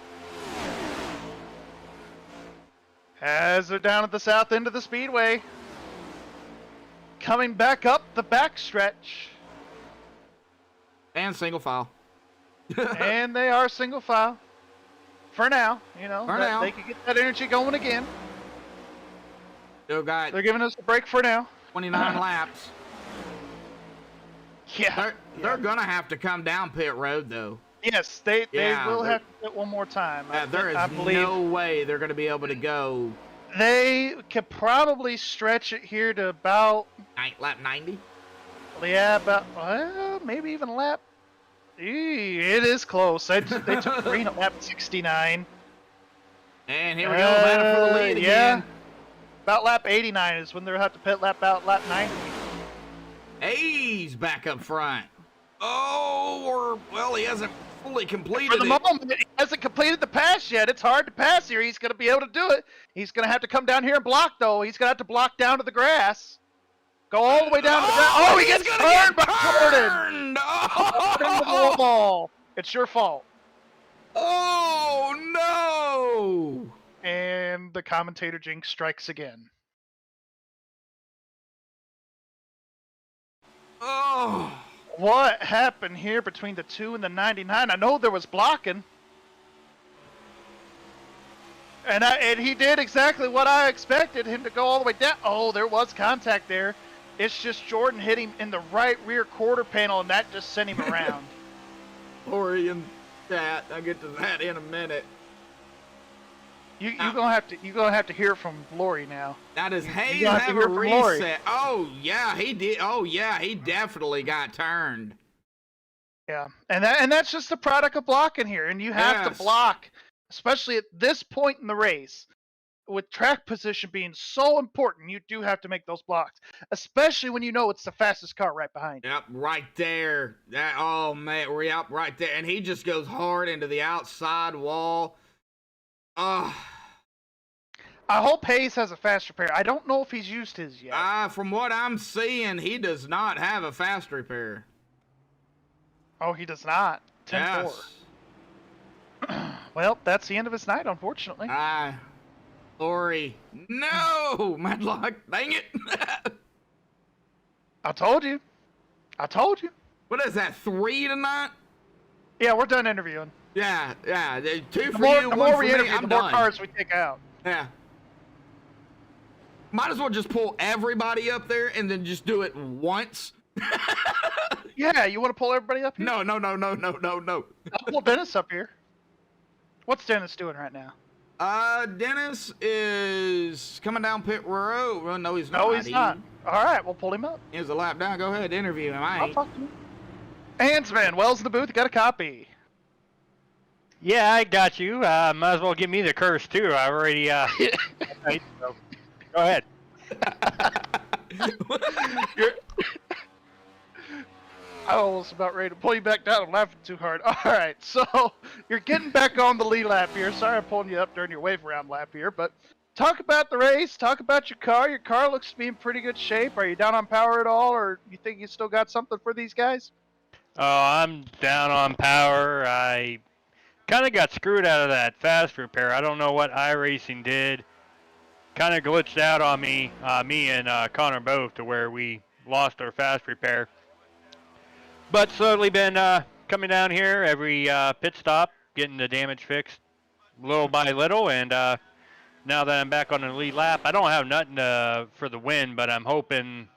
As they're down at the south end of the speedway. Coming back up the backstretch. And single file. And they are single file. For now, you know, For now. they can get that energy going again. Still got They're giving us a break for now. 29 laps. Yeah. They're gonna have to come down pit road though. Yes, they Yeah, will have to do it one more time. There is I believe no way they're gonna be able to go they could probably stretch it here to about lap 90. about well, maybe even lap. It is close. They took green at lap 69. And here we go, battle for the lead yeah. again. About lap 89 is when they'll have to pit lap out lap 90. A's back up front. Oh, well, he hasn't fully completed For the it. moment, he hasn't completed the pass yet. It's hard to pass here. He's going to be able to do it. He's going to have to come down here and block, though. He's going to have to block down to the grass. Go all the way down to the grass. Oh, he gets turned by Jordan. Into the wall. It's your fault. Oh, no. And the commentator jinx strikes again. Oh. What happened here between the 2 and the 99? I know there was blocking. And he did exactly what I expected him to go all the way down. Oh, there was contact there. It's just Jordan hit him in the right rear quarter panel, and that just sent him around. Lori and that. I'll get to that in a minute. You're gonna have to hear from Lori now. Now does Hayes gonna have to have hear a from Lori. reset? Oh yeah, he did. Oh yeah, he definitely got turned. Yeah, and that's just the product of blocking here, and you have Yes. to block, especially at this point in the race. With track position being so important, you do have to make those blocks, especially when you know it's the fastest car right behind you. Yep, right there. That oh man, we're up right there, and he just goes hard into the outside wall. Oh. I hope Hayes has a fast repair. I don't know if he's used his yet. From what I'm seeing, he does not have a fast repair. Oh, he does not. 10-4. Yes. Well, that's the end of his night, unfortunately. Lori. No! Madlock. Dang it. I told you. What is that, 3 tonight? Yeah, we're done interviewing. Yeah. 2 for The more, you, the 1 more for we me. interview, I'm the more done. cars we take out. Yeah. Might as well just pull everybody up there and then just do it once. Yeah, you want to pull everybody up here? No. I'll pull Dennis up here. What's Dennis doing right now? Dennis is coming down pit road. Well, no, he's not. No, he's not. All right, we'll pull him up. He's a lap down. Go ahead, interview him. I I'll ain't. talk to him. Handsman, Wells in the booth. Got a copy. Yeah, I got you. Might as well give me the curse too. I already right, so go ahead. I was about ready to pull you back down. I'm laughing too hard. All right, so you're getting back on the lead lap here. Sorry I'm pulling you up during your wave around lap here, but talk about the race. Talk about your car. Your car looks to be in pretty good shape. Are you down on power at all, or you think you still got something for these guys? Oh, I'm down on power. I kind of got screwed out of that fast repair. I don't know what iRacing did. Kind of glitched out on me and Connor both, to where we lost our fast repair. But slowly been coming down here every pit stop, getting the damage fixed little by little, and now that I'm back on the lead lap, I don't have nothing for the win, but I'm hoping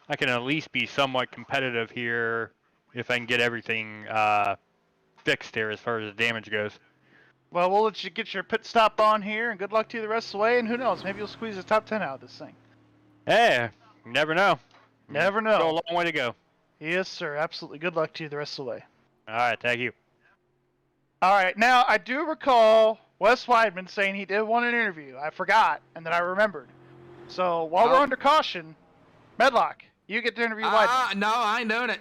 I can at least be somewhat competitive here if I can get everything fixed here as far as the damage goes. Well, we'll let you get your pit stop on here, and good luck to you the rest of the way. And who knows, maybe you'll squeeze the top 10 out of this thing. Hey, you never know. Never Still a know. long way to go. Yes, sir. Absolutely. Good luck to you the rest of the way. All right, thank you. All right. Now, I do recall Wes Weidman saying he did want an interview. I forgot, and then I remembered. So while we're under caution, Medlock, you get to interview Weidman. No, I ain't doing it.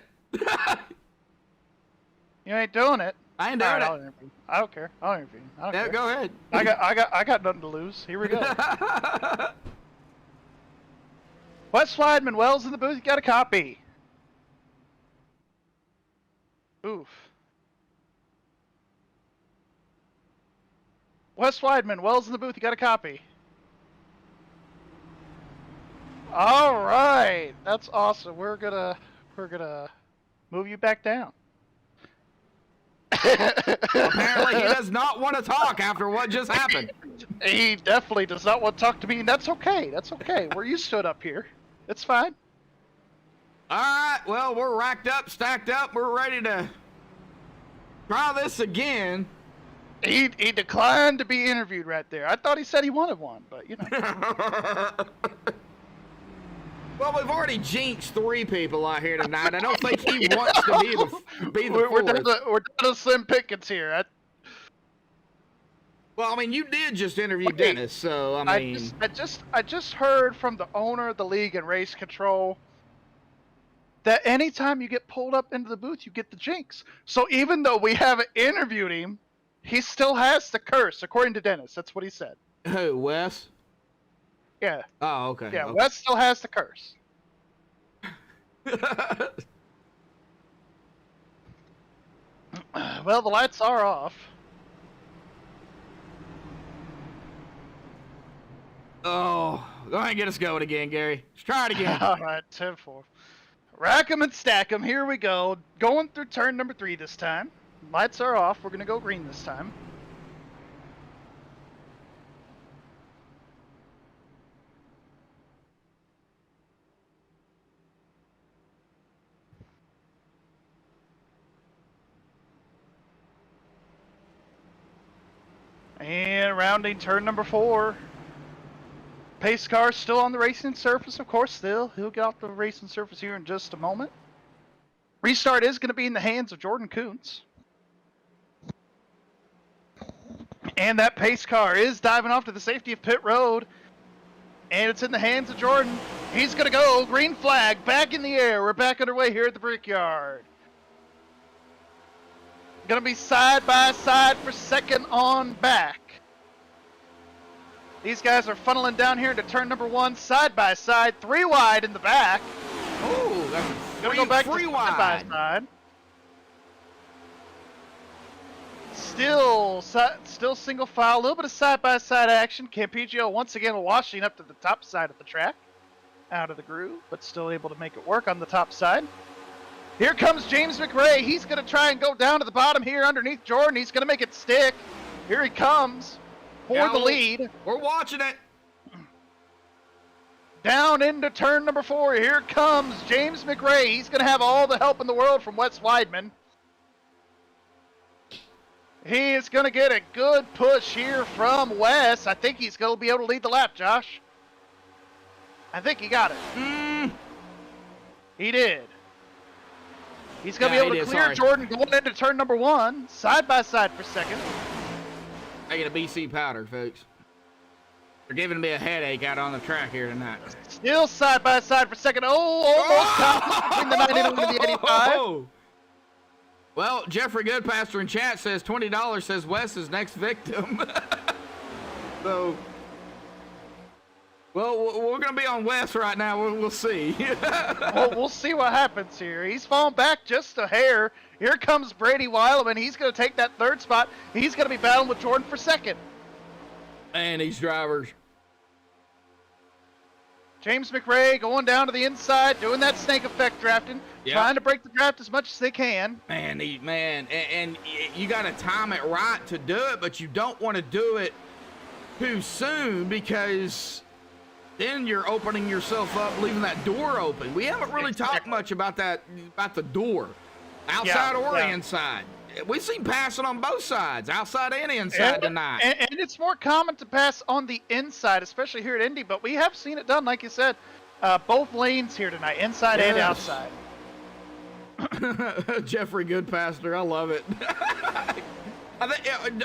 You ain't doing it. I ain't All doing right, it. I'll interview. I don't care. I'll interview. I don't Yeah, care. go ahead. I got nothing to lose. Here we go. Wes Weidman, Wells in the booth. You got a copy. Oof. Wes Weidman, Wells in the booth. You got a copy. All right, that's awesome. We're gonna move you back down. Apparently, he does not want to talk after what just happened. He definitely does not want to talk to me, and that's okay. That's okay. We're used to it up here. It's fine. All right, well, we're racked up, stacked up. We're ready to try this again. He declined to be interviewed right there. I thought he said he wanted one, but you know. Well, we've already jinxed 3 people out here tonight. I don't think he wants to be the We're fourth. down to slim pickings here. Well, I mean, you did just interview Dennis, so I mean, I just heard from the owner of the league and race control that anytime you get pulled up into the booth, you get the jinx. So even though we haven't interviewed him, he still has the curse, according to Dennis. That's what he said. Who, Wes? Yeah. Oh, okay. Yeah, okay. Wes still has the curse. Well, the lights are off. Oh, go ahead and get us going again, Gary. Let's try it again. All right, 10-4. Rack 'em and stack 'em. Here we go. Going through turn number 3 this time. Lights are off. We're going to go green this time. And rounding turn number 4. Pace car still on the racing surface, of course, still. He'll get off the racing surface here in just a moment. Restart is going to be in the hands of Jordan Kuntz. And that pace car is diving off to the safety of pit road. And it's in the hands of Jordan. He's going to go. Green flag back in the air. We're back underway here at the Brickyard. Going to be side by side for second on back. These guys are funneling down here into turn number 1, side by side, 3 wide in the back. Oh, that's Gonna go back to three side wide. by side. Still single file, a little bit of side by side action. Campigio once again washing up to the top side of the track, out of the groove, but still able to make it work on the top side. Here comes James McRae. He's going to try and go down to the bottom here underneath Jordan. He's going to make it stick. Here he comes for the lead. We're watching it. Down into turn number 4. Here comes James McRae. He's going to have all the help in the world from Wes Weidman. He is going to get a good push here from Wes. I think he's going to be able to lead the lap, Josh. I think he got it. He did. He's going to be able to clear Jordan going into turn number 1. Side by side for second. Taking a BC powder, folks. They're giving me a headache out on the track here tonight. Still side by side for second. Oh, almost between the 99 and the 85. Well, Jeffrey Goodpaster in chat says $20 says Wes is next victim. So, well, we're going to be on Wes right now. We'll see. Well, we'll see what happens here. He's falling back just a hair. Here comes Brady Wileman. He's going to take that 3rd spot. He's going to be battling with Jordan for 2nd. Man, these drivers. James McRae going down to the inside, doing that snake effect drafting, trying to break the draft as much as they can. Man, and you got to time it right to do it, but you don't want to do it too soon because then you're opening yourself up, leaving that door open. We haven't really talked much about that, about the door, outside or inside. We've seen passing on both sides, outside and inside tonight. And it's more common to pass on the inside, especially here at Indy, but we have seen it done, like you said, both lanes here tonight, inside and outside. Jeffrey Goodpaster, I love it.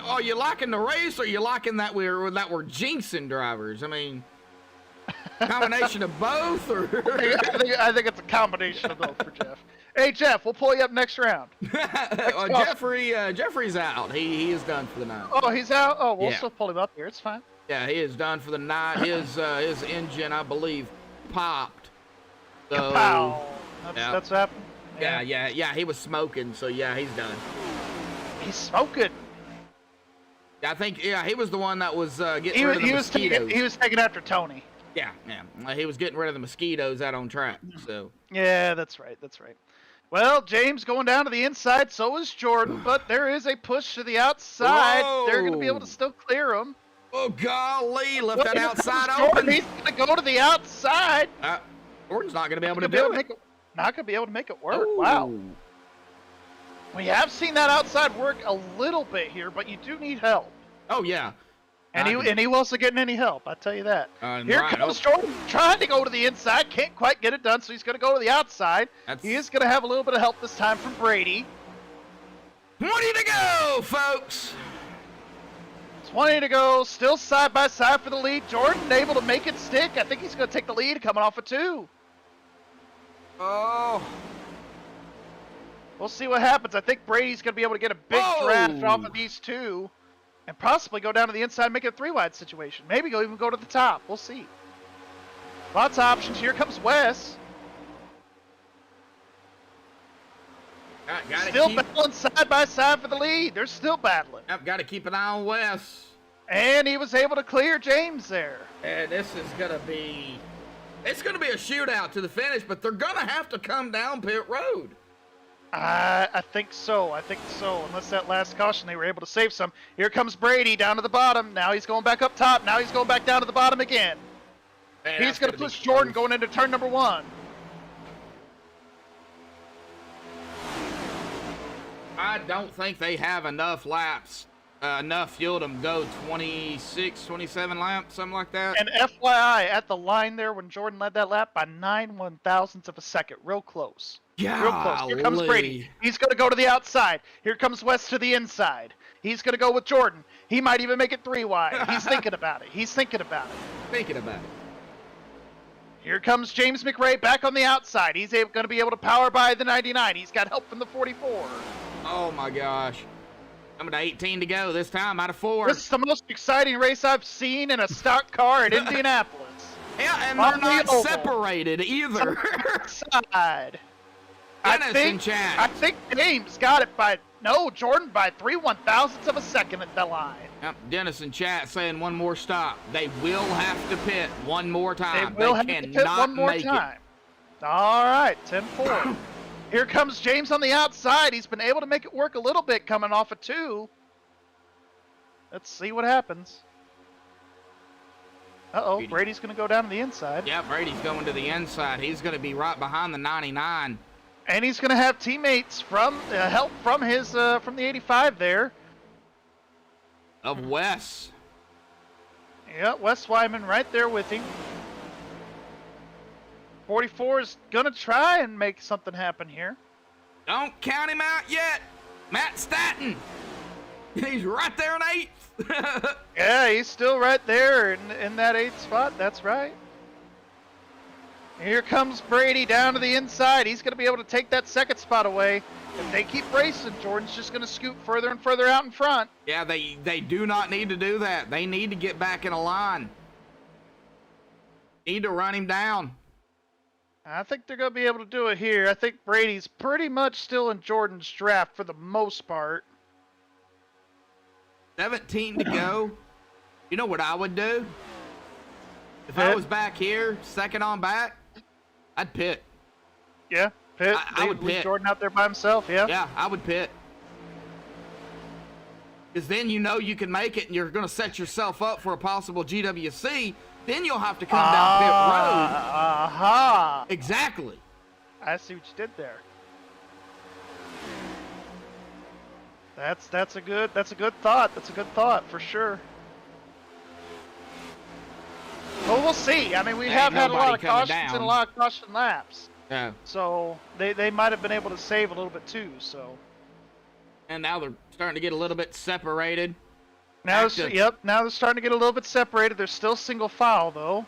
Are you liking the race, or are you liking that we're jinxing drivers? I mean, combination of both, or I think it's a combination of both for Jeff. Hey Jeff, we'll pull you up next round. Jeffrey's out. He is done for the night. Oh, he's out. Oh, we'll still pull him up here. It's fine. Yeah, he is done for the night. His engine, I believe, popped. So, Kapow. That's what happened. Yeah. He was smoking, so yeah, he's done. He's smoking. I think he was the one that was getting rid of the mosquitoes. He was taking after Tony. Yeah. He was getting rid of the mosquitoes out on track. So. Yeah, that's right. Well, James going down to the inside, so is Jordan, but there is a push to the outside. They're going to be able to still clear him. Oh, golly, left that Here outside comes Jordan. open. He's going to go to the outside. Jordan's not going to be able to Not gonna do it. Not going to be able to make it work. Oh. Wow. We have seen that outside work a little bit here, but you do need help. Oh, yeah. And he wasn't getting any help, I tell you that. Here right, comes Jordan trying to go to the inside, can't quite get it done, so he's going to go to the outside. He is going to have a little bit of help this time from Brady. 20 to go, folks. 20 to go, still side by side for the lead. Jordan able to make it stick. I think he's going to take the lead coming off of 2. Oh. We'll see what happens. I think Brady's going to be able to get a big draft off of these 2. And possibly go down to the inside and make it a 3-wide situation. Maybe even go to the top. We'll see. Lots of options. Here comes Wes. Still battling side by side for the lead. They're still battling. I've got to keep an eye on Wes. And he was able to clear James there. And this is going to be... It's going to be a shootout to the finish, but they're going to have to come down pit road. I think so. Unless that last caution, they were able to save some. Here comes Brady down to the bottom. Now he's going back up top. Now he's going back down to the bottom again. Man, he's going to push Jordan going into turn number 1. I don't think they have enough laps, enough fuel to go 26, 27 laps, something like that. And FYI, at the line there when Jordan led that lap by 9/1000ths of a second. Real close. Real close. Here comes Brady. He's going to go to the outside. Here comes West to the inside. He's going to go with Jordan. He might even make it 3 wide. He's thinking about it. Thinking about it. Here comes James McRae back on the outside. He's going to be able to power by the 99. He's got help from the 44. Oh my gosh. I'm at 18 to go this time out of 4. This is the most exciting race I've seen in a stock car at Indianapolis. Yeah, and they're not separated either. Side. I think James got it by Jordan by 3/1000ths of a second at the line. Yep, Dennis in chat saying one more stop. They will have to pit one more time. They will have to pit one more time. All right, 10-4. Here comes James on the outside. He's been able to make it work a little bit coming off of 2. Let's see what happens. Uh-oh, Brady's going to go down to the inside. Yeah, Brady's going to the inside. He's going to be right behind the 99. And he's going to have teammates from help from his from the 85 there. Of Wes. Yeah, Wes Wyman right there with him. 44 is going to try and make something happen here. Don't count him out yet. Matt Staton. He's right there in 8th. Yeah, he's still right there in that 8th spot. That's right. Here comes Brady down to the inside. He's going to be able to take that 2nd spot away. If they keep racing, Jordan's just going to scoot further and further out in front. Yeah, they do not need to do that. They need to get back in a line. Need to run him down. I think they're going to be able to do it here. I think Brady's pretty much still in Jordan's draft for the most part. 17 to go. You know what I would do? If I was back here, 2nd on back, I'd pit. Yeah, pit. I would pit. Jordan out there by himself, yeah? Yeah, I would pit. Because then you know you can make it and you're going to set yourself up for a possible GWC. Then you'll have to come down pit road. Aha. Exactly. I see what you did there. That's a good thought. That's a good thought for sure. Well, we'll see. I mean, we have had a lot of cautions and a lot of caution laps. Yeah. So they might have been able to save a little bit too. So. And now they're starting to get a little bit separated. Now, now they're starting to get a little bit separated. They're still single file though.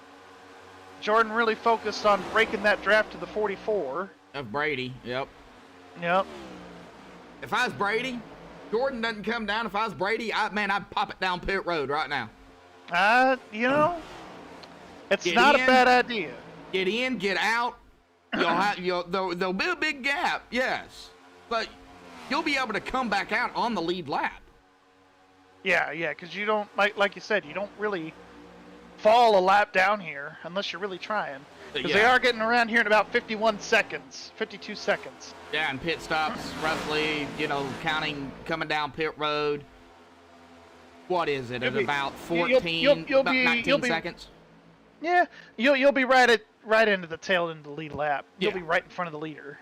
Jordan really focused on breaking that draft to the 44. Of Brady, yep. Yep. If I was Brady, Jordan doesn't come down. If I was Brady, I'd pop it down pit road right now. You know, it's not a bad idea. Get in, get out. There'll be a big gap, yes, but you'll be able to come back out on the lead lap. Yeah, because you don't like you said, you don't really fall a lap down here unless you're really trying. Because they are getting around here in about 51 seconds, 52 seconds. Yeah, and pit stops roughly, you know, counting coming down pit road. What is it? At about 14, about 19 seconds? Yeah, you'll be right into the tail end of the lead lap. You'll be right in front of the leader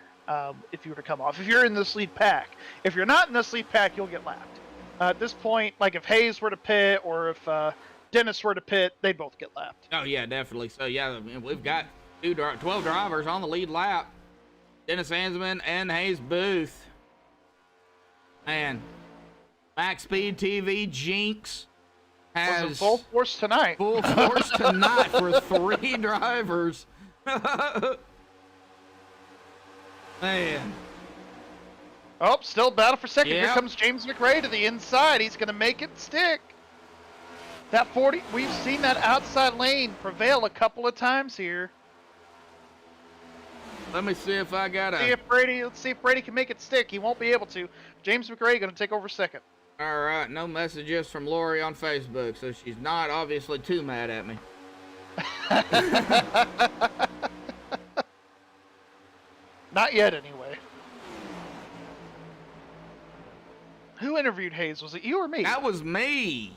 if you were to come off. If you're in this lead pack. If you're not in this lead pack, you'll get lapped. At this point, like if Hayes were to pit or if Dennis were to pit, they both get lapped. Oh, yeah, definitely. So, yeah, we've got 12 drivers on the lead lap. Dennis Ansman and Hayes Booth. Man, MaxSpeedTV Jinx has full force tonight. Full force tonight for 3 drivers. Man. Oh, still battle for second. Yep. Here comes James McRae to the inside. He's going to make it stick. That 40, we've seen that outside lane prevail a couple of times here. Let me see if I got let's see if Brady can make it stick. He won't be able to. James McRae going to take over second. All right, no messages from Lori on Facebook, so she's not obviously too mad at me. Not yet, anyway. Who interviewed Hayes? Was it you or me? That was me.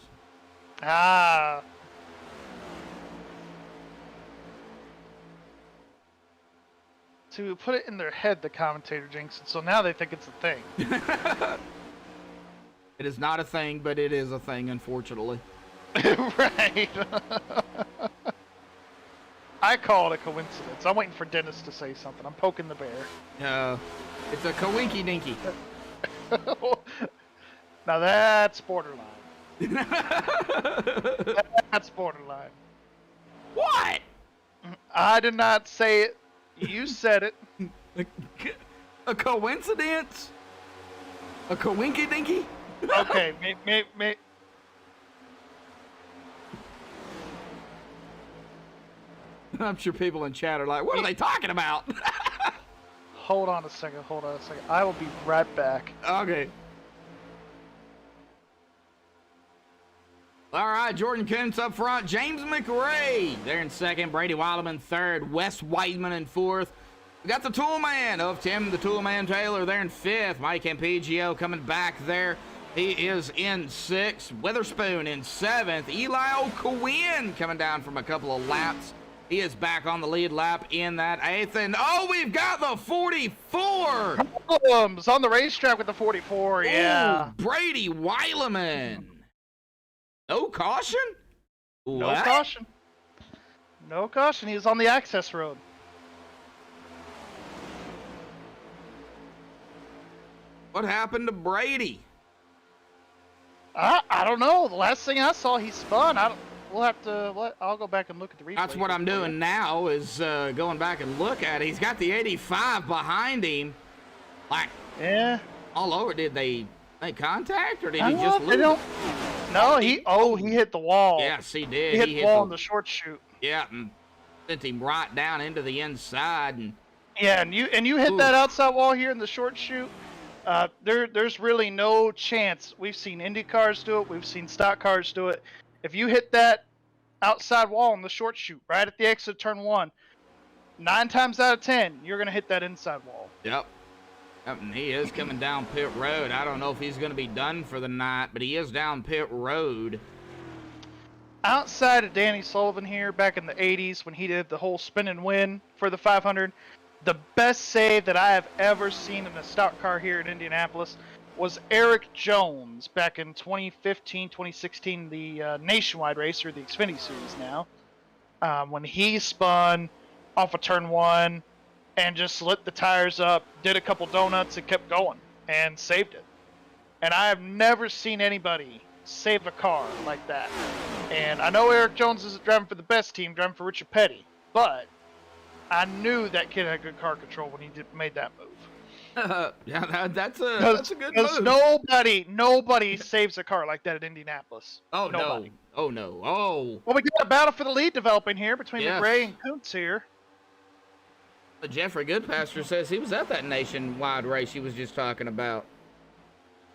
Ah. To put it in their head, the commentator jinxed it, so now they think it's a thing. It is not a thing, but it is a thing, unfortunately. Right. I call it a coincidence. I'm waiting for Dennis to say something. I'm poking the bear. It's a coinky dinky. Now that's borderline. That's borderline. What? I did not say it. You said it. A coincidence? A coinky dinky? Okay, I'm sure people in chat are like, what are they talking about? Hold on a second. I will be right back. Okay. All right, Jordan Kuntz up front. James McRae there in second. Brady Wilderman third. Wes Whiteman in fourth. We got the Toolman of Tim the Toolman Taylor there in fifth. Mike Ampigio coming back there. He is in sixth. Witherspoon in seventh. Eli O'Quinn coming down from a couple of laps. He is back on the lead lap in that eighth. And oh, we've got the 44. Problems on the racetrack with the 44. Yeah. Ooh, Brady Weileman. No caution? No What? caution. No caution. He was on the access road. What happened to Brady? I don't know. The last thing I saw, he spun. We'll have to. I'll go back and look at the replay. That's what I'm doing now, is going back and look at it. He's got the 85 behind him. Like, yeah. All over. Did they make contact, or did he just lose? No, he hit the wall. Yes, he did. He hit the wall in the short chute. Yeah, and sent him right down into the inside. And yeah, and you hit that outside wall here in the short chute. There's really no chance. We've seen Indy cars do it. We've seen stock cars do it. If you hit that outside wall in the short chute right at the exit of turn 1, 9 times out of 10, you're going to hit that inside wall. Yep. And he is coming down pit road. I don't know if he's going to be done for the night, but he is down pit road. Outside of Danny Sullivan here back in the 80s when he did the whole spin and win for the 500, the best save that I have ever seen in a stock car here in Indianapolis was Eric Jones back in 2015, 2016, the Nationwide race, or the Xfinity Series now, when he spun off of turn 1 and just lit the tires up, did a couple donuts, and kept going, and saved it. And I have never seen anybody save a car like that. And I know Eric Jones isn't driving for the best team, driving for Richard Petty, but I knew that kid had good car control when he made that move. Yeah, that's a good move. Nobody saves a car like that at Indianapolis. Oh, nobody. no. Oh, no. Oh. Well, we got a battle for the lead developing here between McRae and Kuntz here. Jeffrey Goodpasture says he was at that Nationwide race he was just talking about.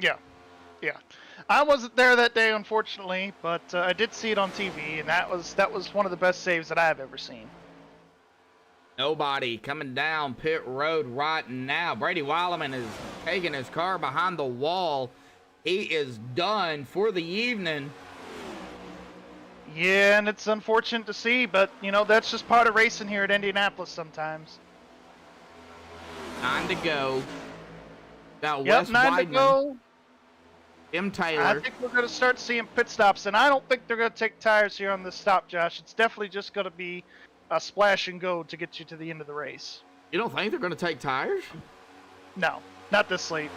Yeah. I wasn't there that day, unfortunately, but I did see it on TV, and that was one of the best saves that I've ever seen. Nobody coming down pit road right now. Brady Weileman is taking his car behind the wall. He is done for the evening. Yeah, and it's unfortunate to see, but, you know, that's just part of racing here at Indianapolis sometimes. 9 to go. Got Yep, Wes 9 to Weidman, go. Tim Taylor. I think we're going to start seeing pit stops, and I don't think they're going to take tires here on this stop, Josh. It's definitely just going to be a splash and go to get you to the end of the race. You don't think they're going to take tires? No, not this late.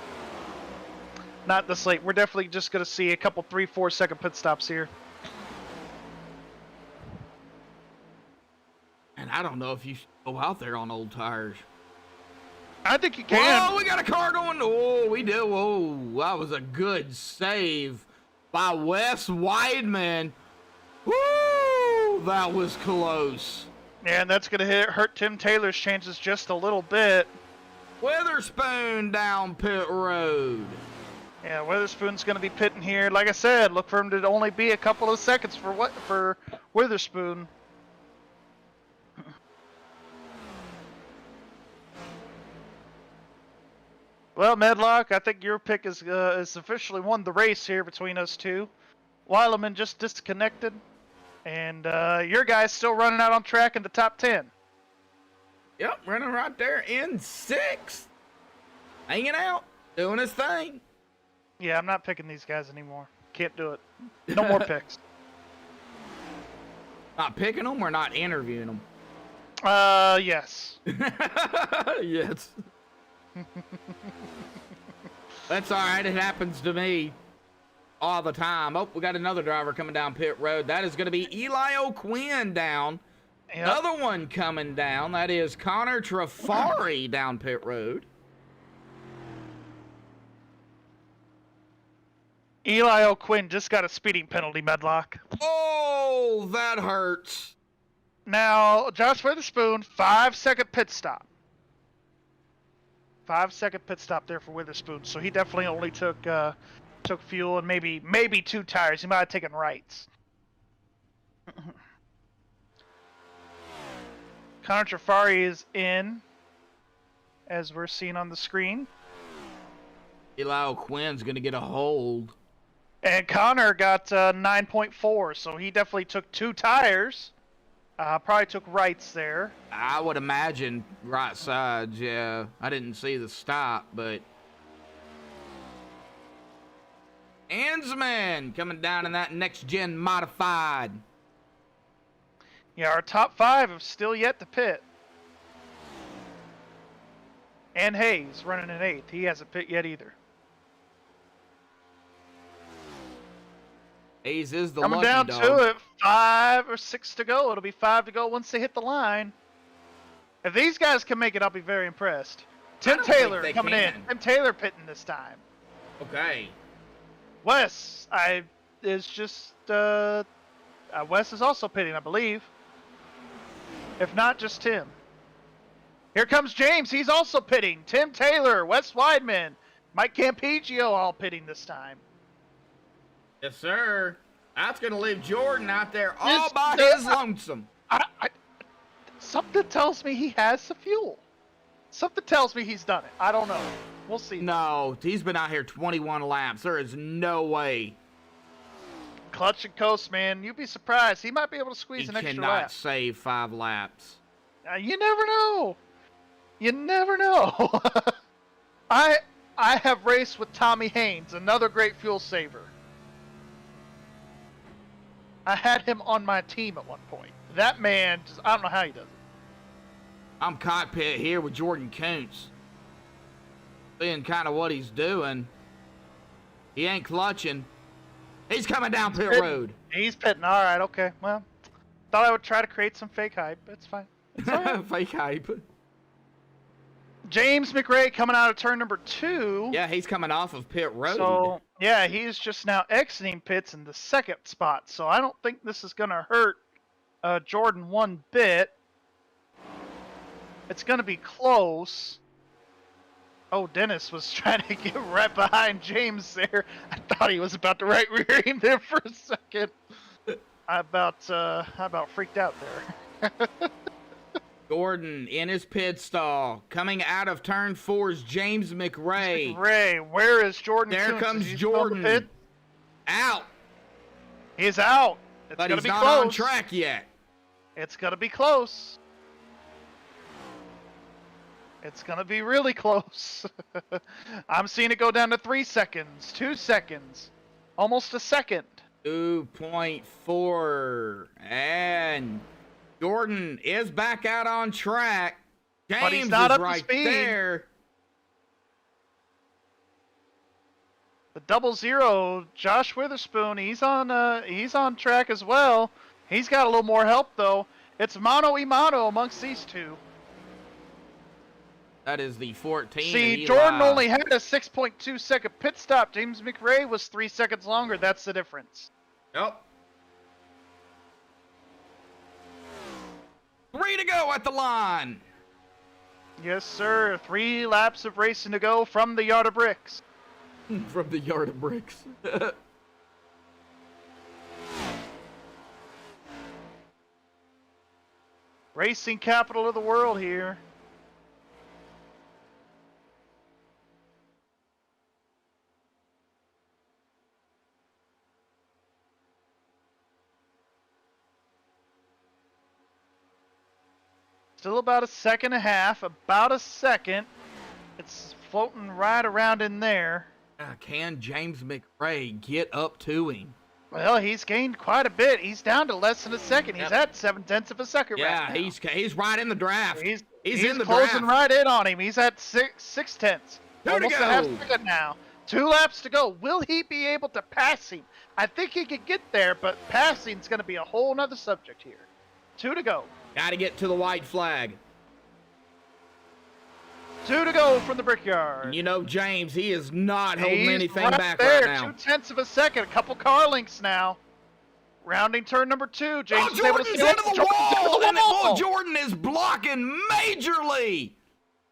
Not this late. We're definitely just going to see a couple 3-4 second pit stops here. And I don't know if you should go out there on old tires. I think you can. Oh, we got a car going. Oh, we do. Oh, that was a good save by Wes Weidman. Woo, that was close. And that's going to hurt Tim Taylor's chances just a little bit. Witherspoon down pit road. Yeah, Witherspoon's going to be pitting here. Like I said, look for him to only be a couple of seconds for Witherspoon. Well, Medlock, I think your pick is officially won the race here between us two. Weileman just disconnected, and your guy's still running out on track in the top 10. Yep, running right there in 6th. Hanging out, doing his thing. Yeah, I'm not picking these guys anymore. Can't do it. No more picks. Not picking them or not interviewing them? Yes. Yes. That's all right. It happens to me all the time. Oh, we got another driver coming down pit road. That is going to be Eli O'Quinn down. Yep. Another one coming down. That is Connor Trafari down pit road. Eli O'Quinn just got a speeding penalty, Medlock. Oh, that hurts. Now, Josh Witherspoon, 5-second pit stop. 5-second pit stop there for Witherspoon. So he definitely only took fuel and maybe 2 tires. He might have taken rights. Connor Trafari is in, as we're seeing on the screen. Eli O'Quinn's going to get a hold. And Connor got 9.4, so he definitely took 2 tires. Probably took rights there. I would imagine right sides, yeah. I didn't see the stop, but... Ansman coming down in that next-gen modified. Yeah, our top 5 have still yet to pit. And Hayes running in 8th. He hasn't pit yet either. Hayes is the Coming lucky down dog. to it, 5 or 6 to go. It'll be 5 to go once they hit the line. If these guys can make it, I'll be very impressed. Tim Taylor coming in. Tim Taylor pitting this time. Okay. Wes, Wes is also pitting, I believe. If not, just Tim. Here comes James. He's also pitting. Tim Taylor, Wes Weidman, Mike Campigio all pitting this time. Yes, sir. That's going to leave Jordan out there all by his lonesome. Something tells me he has the fuel. Something tells me he's done it. I don't know. We'll see. No, he's been out here 21 laps. There is no way. Clutch and coast, man. You'd be surprised. He might be able to squeeze He an extra cannot lap. save 5 laps. You never know. You never know. I have raced with Tommy Haynes, another great fuel saver. I had him on my team at one point. That man, I don't know how he does it. I'm cockpit here with Jordan Kuntz. Seeing kind of what he's doing. He ain't clutching. He's coming down pit road. He's pitting. All right, okay. Well, thought I would try to create some fake hype. It's fine. It's all right. Fake hype. James McRae coming out of turn number 2. Yeah, he's coming off of pit road. So, yeah, he's just now exiting pits in the 2nd spot. So I don't think this is going to hurt Jordan one bit. It's going to be close. Oh, Dennis was trying to get right behind James there. I thought he was about to right rear him there for a second. I about freaked out there. Jordan in his pit stall. Coming out of turn 4 is James McRae. Where is Jordan? There Kuntz? comes Is he still in the pit? Jordan. Out. He's out. It's But gonna he's be not close. on track yet. It's gonna be close. It's gonna be really close. I'm seeing it go down to 3 seconds, 2 seconds, almost a second. 2.4. And Jordan is back out on track. James But he's not is up to right speed. there. The 00, Josh Witherspoon, he's on track as well. He's got a little more help though. It's mano a mano amongst these two. That is the 14. See, of Jordan Eli. only had a 6.2 second pit stop. James McRae was 3 seconds longer. That's the difference. Yep. 3 to go at the line. Yes, sir. 3 laps of racing to go from the yard of bricks. From the yard of bricks. Racing capital of the world here. Still about a second and a half, about a second. It's floating right around in there. Can James McRae get up to him? Well, he's gained quite a bit. He's down to less than a second. He's at 7/10 of a second Yeah, right now. he's right in the draft. He's in the closing draft. right in on him. He's at 6/10. 2 to Almost a half go. second now. 2 laps to go. Will he be able to pass him? I think he could get there, but passing's going to be a whole nother subject here. 2 to go. Got to get to the white flag. 2 to go from the brickyard. You know, James, he is not holding He's anything right back there, right now. 2/10 of a second. A couple car links now. Rounding turn number 2. James is able to Jordan's steal into it. the Jordan's into wall, the and wall. Jordan is blocking majorly.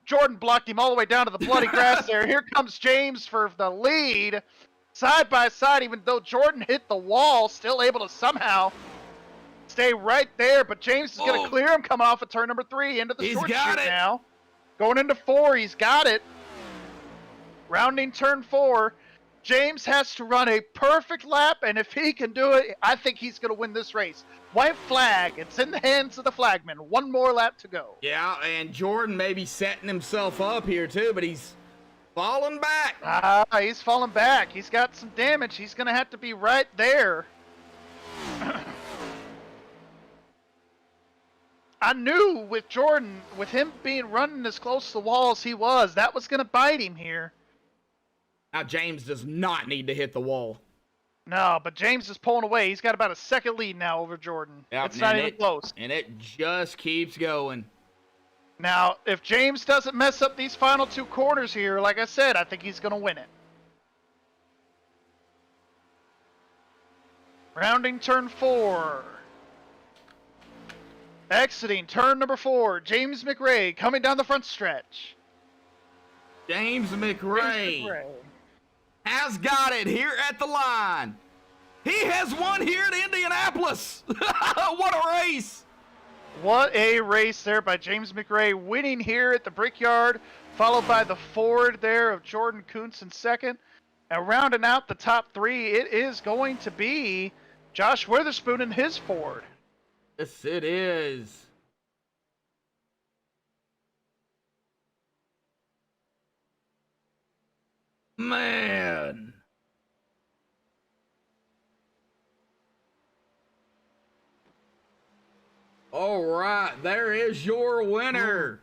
Jordan blocked him all the way down to the bloody grass there. Here comes James for the lead. Side by side, even though Jordan hit the wall, still able to somehow stay right there. But James is going to clear him coming off of turn number 3 into the He's short got chute it. now. Going into 4, he's got it. Rounding turn 4. James has to run a perfect lap, and if he can do it, I think he's going to win this race. White flag. It's in the hands of the flagman. 1 more lap to go. Yeah, and Jordan may be setting himself up here too, but he's falling back. He's falling back. He's got some damage. He's going to have to be right there. I knew with Jordan, with him being running as close to the wall as he was, that was going to bite him here. Now James does not need to hit the wall. No, but James is pulling away. He's got about a second lead now over Jordan. Yep, It's not and even close. And it just keeps going. Now, if James doesn't mess up these final 2 corners here, like I said, I think he's going to win it. Rounding turn 4. Exiting turn number 4. James McRae coming down the front stretch. James McRae has got it here at the line. He has won here at Indianapolis. What a race. What a race there by James McRae, winning here at the Brickyard, followed by the Ford there of Jordan Kuntz in second. And rounding out the top 3, it is going to be Josh Witherspoon and his Ford. Yes, it is. Man. All right, there is your winner.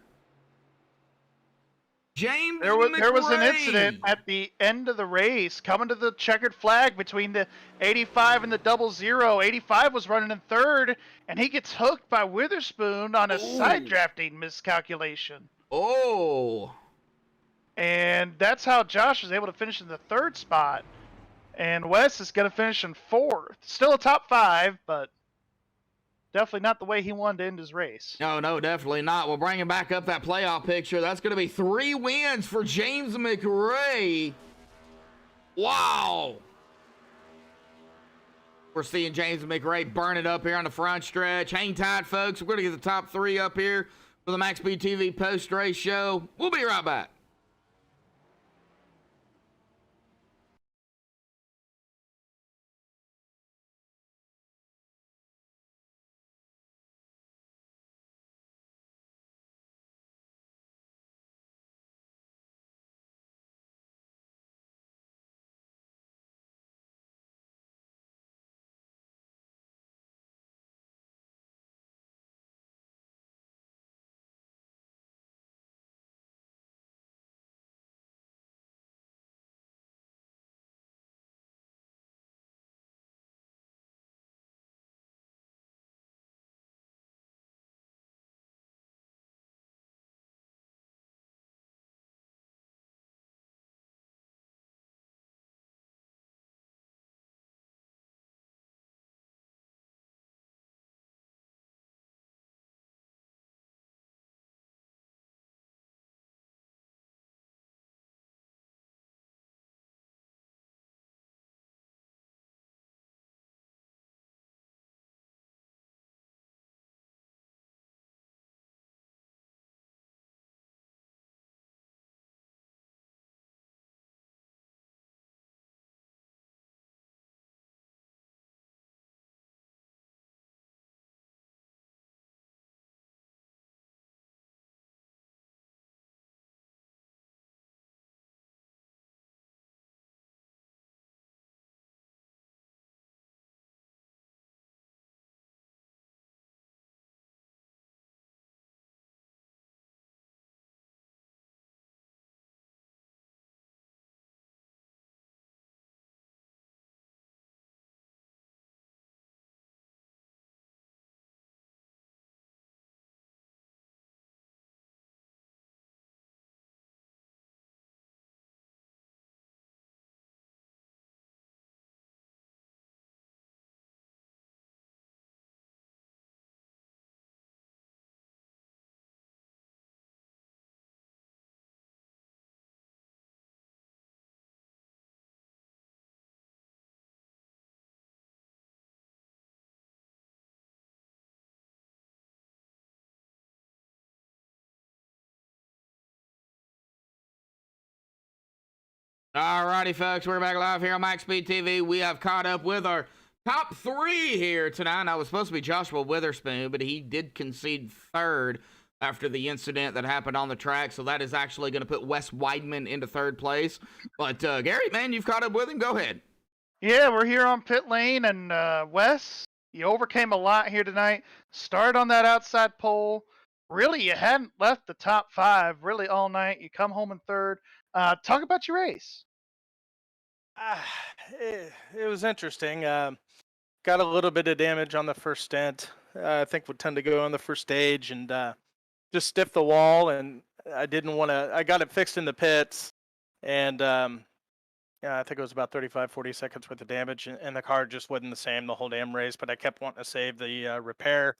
James There was an McRae. incident at the end of the race coming to the checkered flag between the 85 and the 00. 85 was running in third, and he gets hooked by Witherspoon on a side drafting miscalculation. Oh. And that's how Josh was able to finish in the 3rd spot. And Wes is going to finish in 4th. Still a top 5, but definitely not the way he wanted to end his race. No, definitely not. We'll bring him back up that playoff picture. That's going to be 3 wins for James McRae. Wow. We're seeing James McRae burn it up here on the front stretch. Hang tight, folks. We're going to get the top 3 up here for the MaxSpeedTV post-race show. We'll be right back. Alrighty, folks, we're back live here on MaxSpeedTV. We have caught up with our top 3 here tonight. Now, it was supposed to be Joshua Witherspoon, but he did concede 3rd after the incident that happened on the track, so that is actually going to put Wes Weidman into 3rd place. But, Gary, man, you've caught up with him. Go ahead. Yeah, we're here on pit lane, and Wes, you overcame a lot here tonight. Started on that outside pole. Really, you hadn't left the top 5 really all night. You come home in 3rd. Talk about your race. It was interesting. Got a little bit of damage on the first stint. I think would tend to go on the first stage and just stiff the wall. And I didn't want to. I got it fixed in the pits, and yeah, I think it was about 35, 40 seconds worth of damage, and the car just wasn't the same the whole damn race. But I kept wanting to save the repair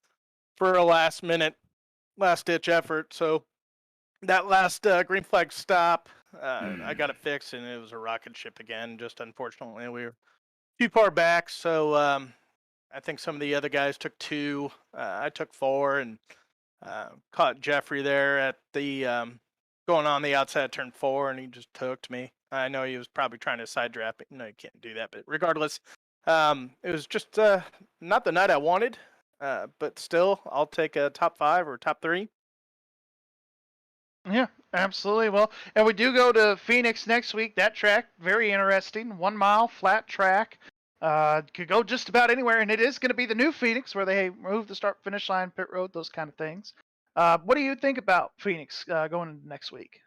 for a last ditch effort. So that last green flag stop, I got it fixed, and it was a rocket ship again. Just unfortunately, we were too far back. So I think some of the other guys took 2. I took 4, and caught Jeffrey there at the going on the outside of turn 4, and he just took me. I know he was probably trying to side draft, but no, you can't do that. But regardless, it was just not the night I wanted. But still, I'll take a top 5 or top 3. Yeah, absolutely. Well, and we do go to Phoenix next week. That track, very interesting. 1 mile flat track. Could go just about anywhere, and it is going to be the new Phoenix where they move the start finish line, pit road, those kind of things. What do you think about Phoenix going into next week?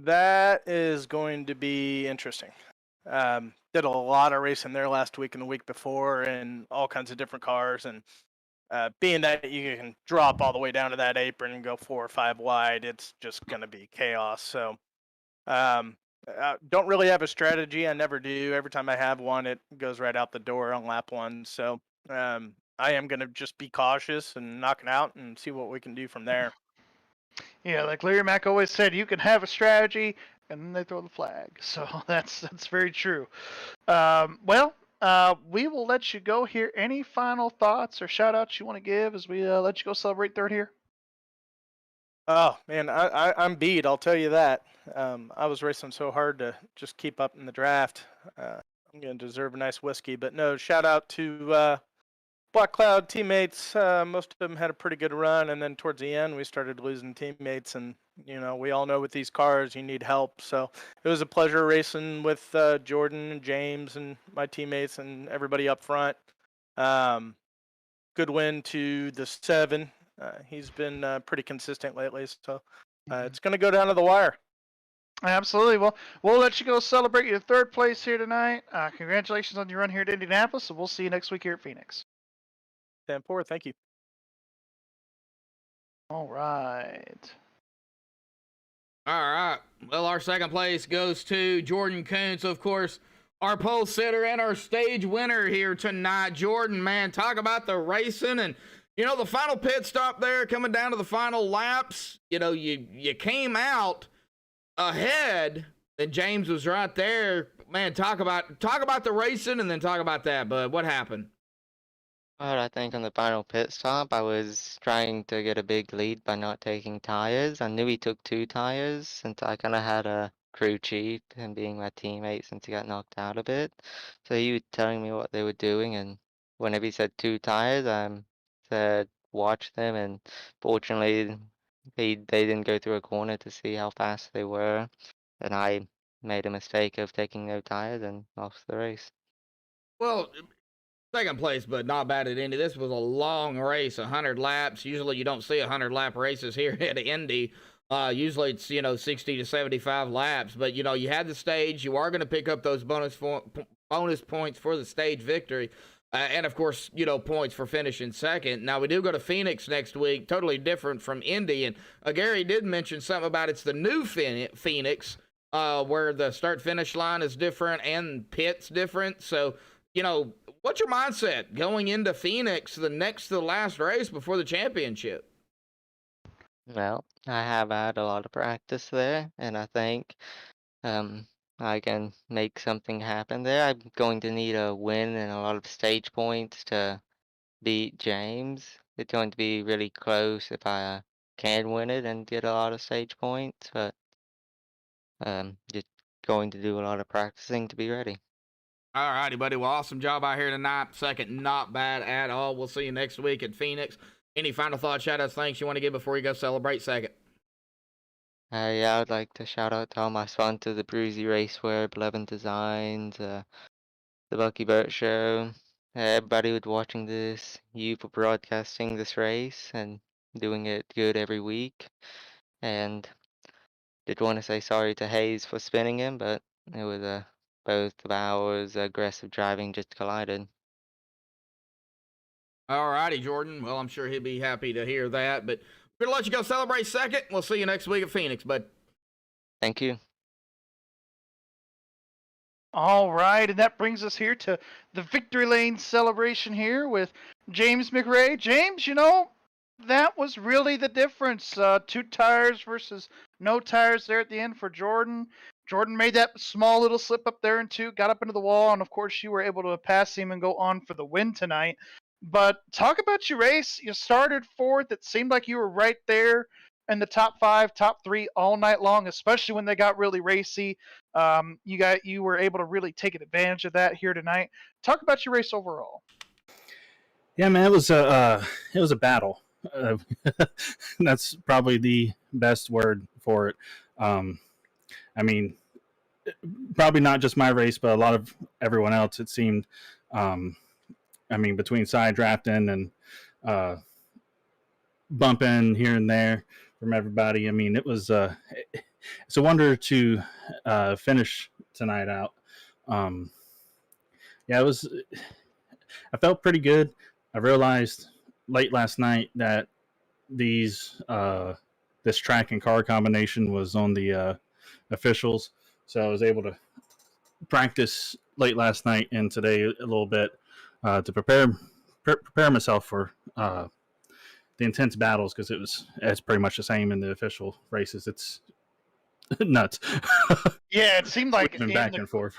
That is going to be interesting. Did a lot of racing there last week and the week before, and all kinds of different cars. And being that you can drop all the way down to that apron and go 4 or 5 wide, it's just going to be chaos. So don't really have a strategy. I never do. Every time I have one, it goes right out the door on lap 1. So I am going to just be cautious and knock it out and see what we can do from there. Yeah, like Larry Mack always said, you can have a strategy, and then they throw the flag. So that's very true. We will let you go here. Any final thoughts or shout outs you want to give as we let you go celebrate 3rd here? Oh man, I'm beat. I'll tell you that. I was racing so hard to just keep up in the draft. I'm gonna deserve a nice whiskey, but no. Shout out to Black Cloud teammates. Most of them had a pretty good run, and then towards the end, we started losing teammates. And we all know with these cars, you need help. So it was a pleasure racing with Jordan and James and my teammates and everybody up front. Good win to the 7. He's been pretty consistent lately, so it's going to go down to the wire. Absolutely. Well, we'll let you go celebrate your 3rd place here tonight. Congratulations on your run here at Indianapolis, and we'll see you next week here at Phoenix. 10-4, thank you. All right. All right. Well, our 2nd place goes to Jordan Kuntz, of course, our pole sitter and our stage winner here tonight. Jordan, man, talk about the racing and, the final pit stop there coming down to the final laps. You came out ahead and James was right there. Man, talk about the racing and then talk about that, bud. What happened? Well, I think on the final pit stop, I was trying to get a big lead by not taking tires. I knew he took 2 tires since I kind of had a crew chief and being my teammate since he got knocked out a bit. So he was telling me what they were doing, and whenever he said 2 tires, I said watch them, and fortunately they didn't go through a corner to see how fast they were, and I made a mistake of taking no tires and lost the race. Well, 2nd place, but not bad at Indy. This was a long race, 100 laps. Usually you don't see 100 lap races here at Indy. Usually it's 60 to 75 laps, but you had the stage. You are going to pick up those bonus points for the stage victory, and of course points for finishing 2nd. Now we do go to Phoenix next week, totally different from Indy, and Gary did mention something about it's the new Phoenix, where the start finish line is different and pit's different. So what's your mindset going into Phoenix, the next to the last race before the championship? Well, I have had a lot of practice there, and I think I can make something happen there. I'm going to need a win and a lot of stage points to beat James. It's going to be really close if I can win it and get a lot of stage points, but just going to do a lot of practicing to be ready. All righty, buddy. Well, awesome job out here tonight. 2nd, not bad at all. We'll see you next week at Phoenix. Any final thoughts, shout-outs, thanks you want to give before you go celebrate 2nd? Yeah, I would like to shout out to all my sponsors, the Bruzy Racewear, Blevin Designs, the Bucky Burt Show, everybody who's watching this, you for broadcasting this race and doing it good every week. And did want to say sorry to Hayes for spinning him, but it was both of ours aggressive driving just collided. All righty, Jordan. Well, I'm sure he'll be happy to hear that, but we're going to let you go celebrate 2nd. We'll see you next week at Phoenix, bud. Thank you. All right, and that brings us here to the Victory Lane celebration here with James McRae. James, that was really the difference. 2 tires versus no tires there at the end for Jordan. Jordan made that small little slip up there in 2, got up into the wall, and of course you were able to pass him and go on for the win tonight. But talk about your race. You started 4th. It seemed like you were right there in the top 5, top 3 all night long, especially when they got really racy. You were able to really take advantage of that here tonight. Talk about your race overall. Yeah, man, it was a battle. That's probably the best word for it. I mean, probably not just my race, but a lot of everyone else. It seemed. Between side drafting and bumping here and there from everybody. It was it's a wonder to finish tonight out. It was. I felt pretty good. I realized late last night that this track and car combination was on the officials, so I was able to practice late last night and today a little bit. To prepare myself for the intense battles, because it's pretty much the same in the official races. It's nuts. Yeah, it seemed like back and forth.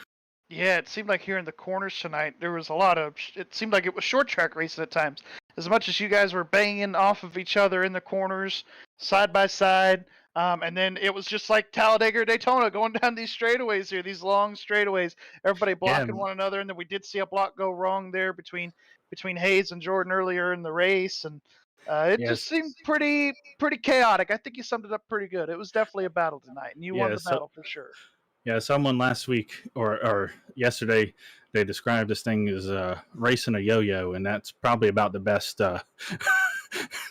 Yeah, it seemed like here in the corners tonight there was a lot of. It seemed like it was short track races at times, as much as you guys were banging off of each other in the corners, side by side, and then it was just like Talladega or Daytona going down these straightaways here, these long straightaways, everybody blocking one another, and then we did see a block go wrong there between Hayes and Jordan earlier in the race, and it just seemed pretty chaotic. I think you summed it up pretty good. It was definitely a battle tonight, and you won the battle for sure. Yeah, someone last week or yesterday, they described this thing as racing a yo-yo, and that's probably about the best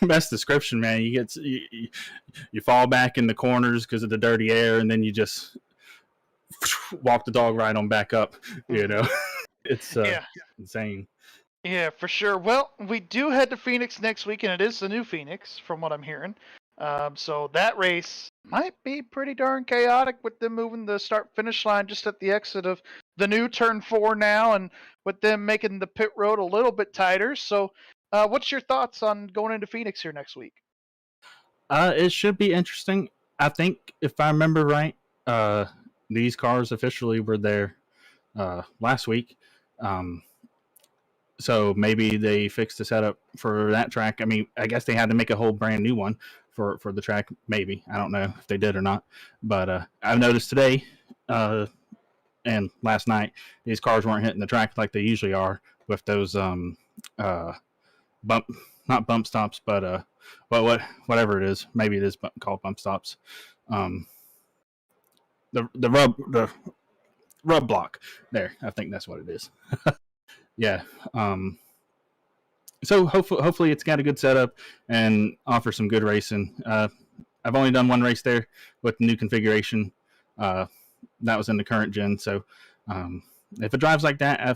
best description, man. You fall back in the corners because of the dirty air, and then you just walk the dog right on back up. You know, it's insane. Yeah, for sure. Well, we do head to Phoenix next week, and it is the new Phoenix, from what I'm hearing. So that race might be pretty darn chaotic with them moving the start-finish line just at the exit of the new Turn 4 now, and with them making the pit road a little bit tighter. So what's your thoughts on going into Phoenix here next week? It should be interesting. I think, if I remember right, these cars officially were there last week. So maybe they fixed the setup for that track. I mean, I guess they had to make a whole brand new one for the track. Maybe. I don't know if they did or not. But I've noticed today and last night, these cars weren't hitting the track like they usually are with those not bump stops, but whatever it is. Maybe it is called bump stops. The rub block there. I think that's what it is. Yeah. So hopefully it's got a good setup and offer some good racing. I've only done one race there with the new configuration. That was in the current gen. So if it drives like that, I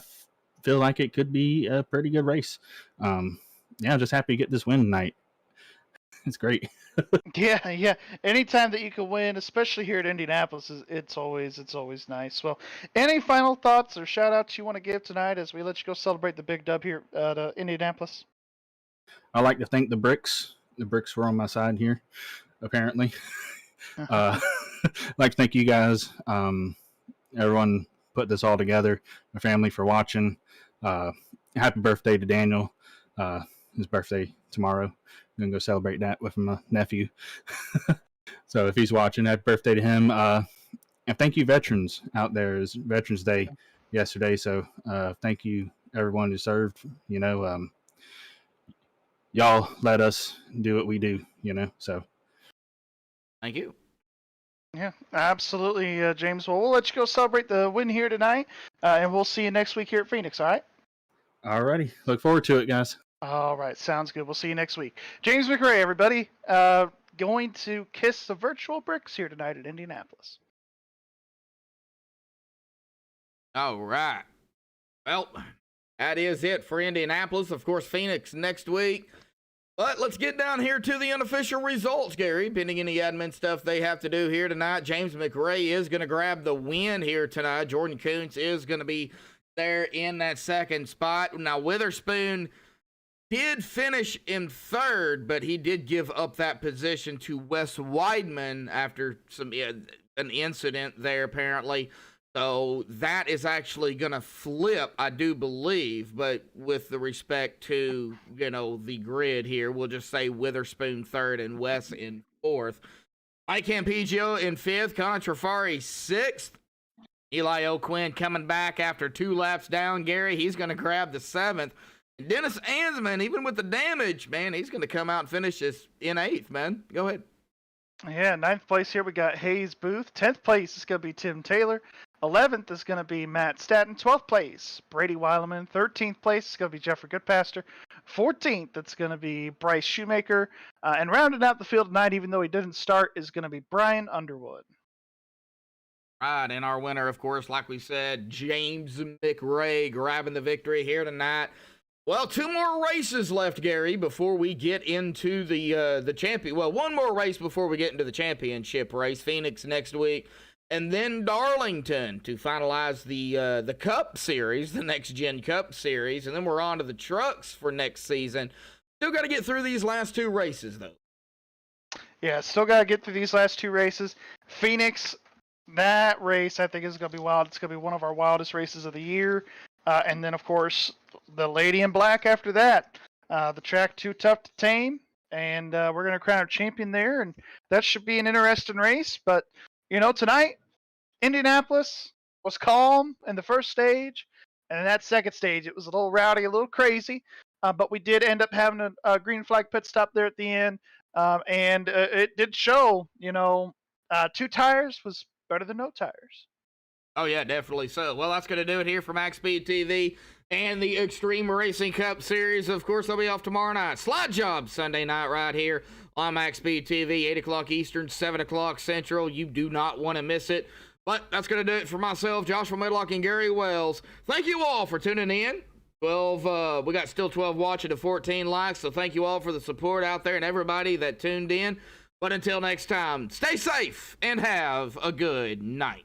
feel like it could be a pretty good race. I'm just happy to get this win tonight. It's great. Yeah. Anytime that you can win, especially here at Indianapolis, it's always nice. Well, any final thoughts or shout outs you want to give tonight as we let you go celebrate the big dub here at Indianapolis? I like to thank the bricks. The bricks were on my side here, apparently. I'd like to thank you guys, everyone put this all together, my family for watching. Happy birthday to Daniel. His birthday tomorrow. I'm going to go celebrate that with my nephew. So if he's watching, happy birthday to him. And thank you, veterans out there. It was Veterans Day yesterday. So thank you, everyone who served. You know, y'all let us do what we do, you know. So thank you. Yeah, absolutely, James. Well, we'll let you go celebrate the win here tonight. And we'll see you next week here at Phoenix, all right? Alrighty. Look forward to it, guys. All right, sounds good. We'll see you next week. James McRae, everybody, going to kiss the virtual bricks here tonight at Indianapolis. All right. Well, that is it for Indianapolis. Of course, Phoenix next week. But let's get down here to the unofficial results, Gary. Pending any admin stuff they have to do here tonight, James McRae is going to grab the win here tonight. Jordan Kuntz is going to be there in that second spot. Now, Witherspoon did finish in third, but he did give up that position to Wes Weidman after an incident there, apparently. So that is actually going to flip, I do believe, but with the respect to, the grid here, we'll just say Witherspoon third and Wes in fourth. Mike Campigio in fifth, Connor Trafari sixth. Eli O'Quinn coming back after 2 laps down, Gary. He's going to grab the seventh. Dennis Ansman, even with the damage, man, he's going to come out and finish this in 8th, man. Go ahead. Yeah, 9th place here we got Hayes Booth. 10th place is going to be Tim Taylor. 11th is going to be Matt Staton. 12th place, Brady Weileman. 13th place is going to be Jeffrey Goodpaster. 14th, it's going to be Bryce Shoemaker. And rounding out the field tonight, even though he didn't start, is going to be Brian Underwood. Right, and our winner, of course, like we said, James McRae grabbing the victory here tonight. Well, 2 more races left, Gary, before we get into the champion. Well, 1 more race before we get into the championship race. Phoenix next week, and then Darlington to finalize the Cup Series, the Next Gen Cup Series, and then we're on to the trucks for next season. Still got to get through these last 2 races, though. Yeah, still got to get through these last 2 races. Phoenix, that race I think is going to be wild. It's going to be one of our wildest races of the year. And then, of course, the Lady in Black after that. The track too tough to tame, and we're going to crown our champion there, and that should be an interesting race. But, tonight, Indianapolis was calm in the first stage, and in that second stage, it was a little rowdy, a little crazy. But we did end up having a green flag pit stop there at the end, and it did show, 2 tires was better than no tires. Oh, yeah, definitely so. Well, that's going to do it here for MaxSpeedTV and the Extreme Racing Cup Series. Of course, they'll be off tomorrow night. Slide Job Sunday night right here on MaxSpeedTV, 8 o'clock Eastern, 7 o'clock Central. You do not want to miss it. But that's going to do it for myself, Joshua Medlock, and Gary Wells. Thank you all for tuning in. We got still 12 watching to 14 likes, so thank you all for the support out there and everybody that tuned in. But until next time, stay safe and have a good night.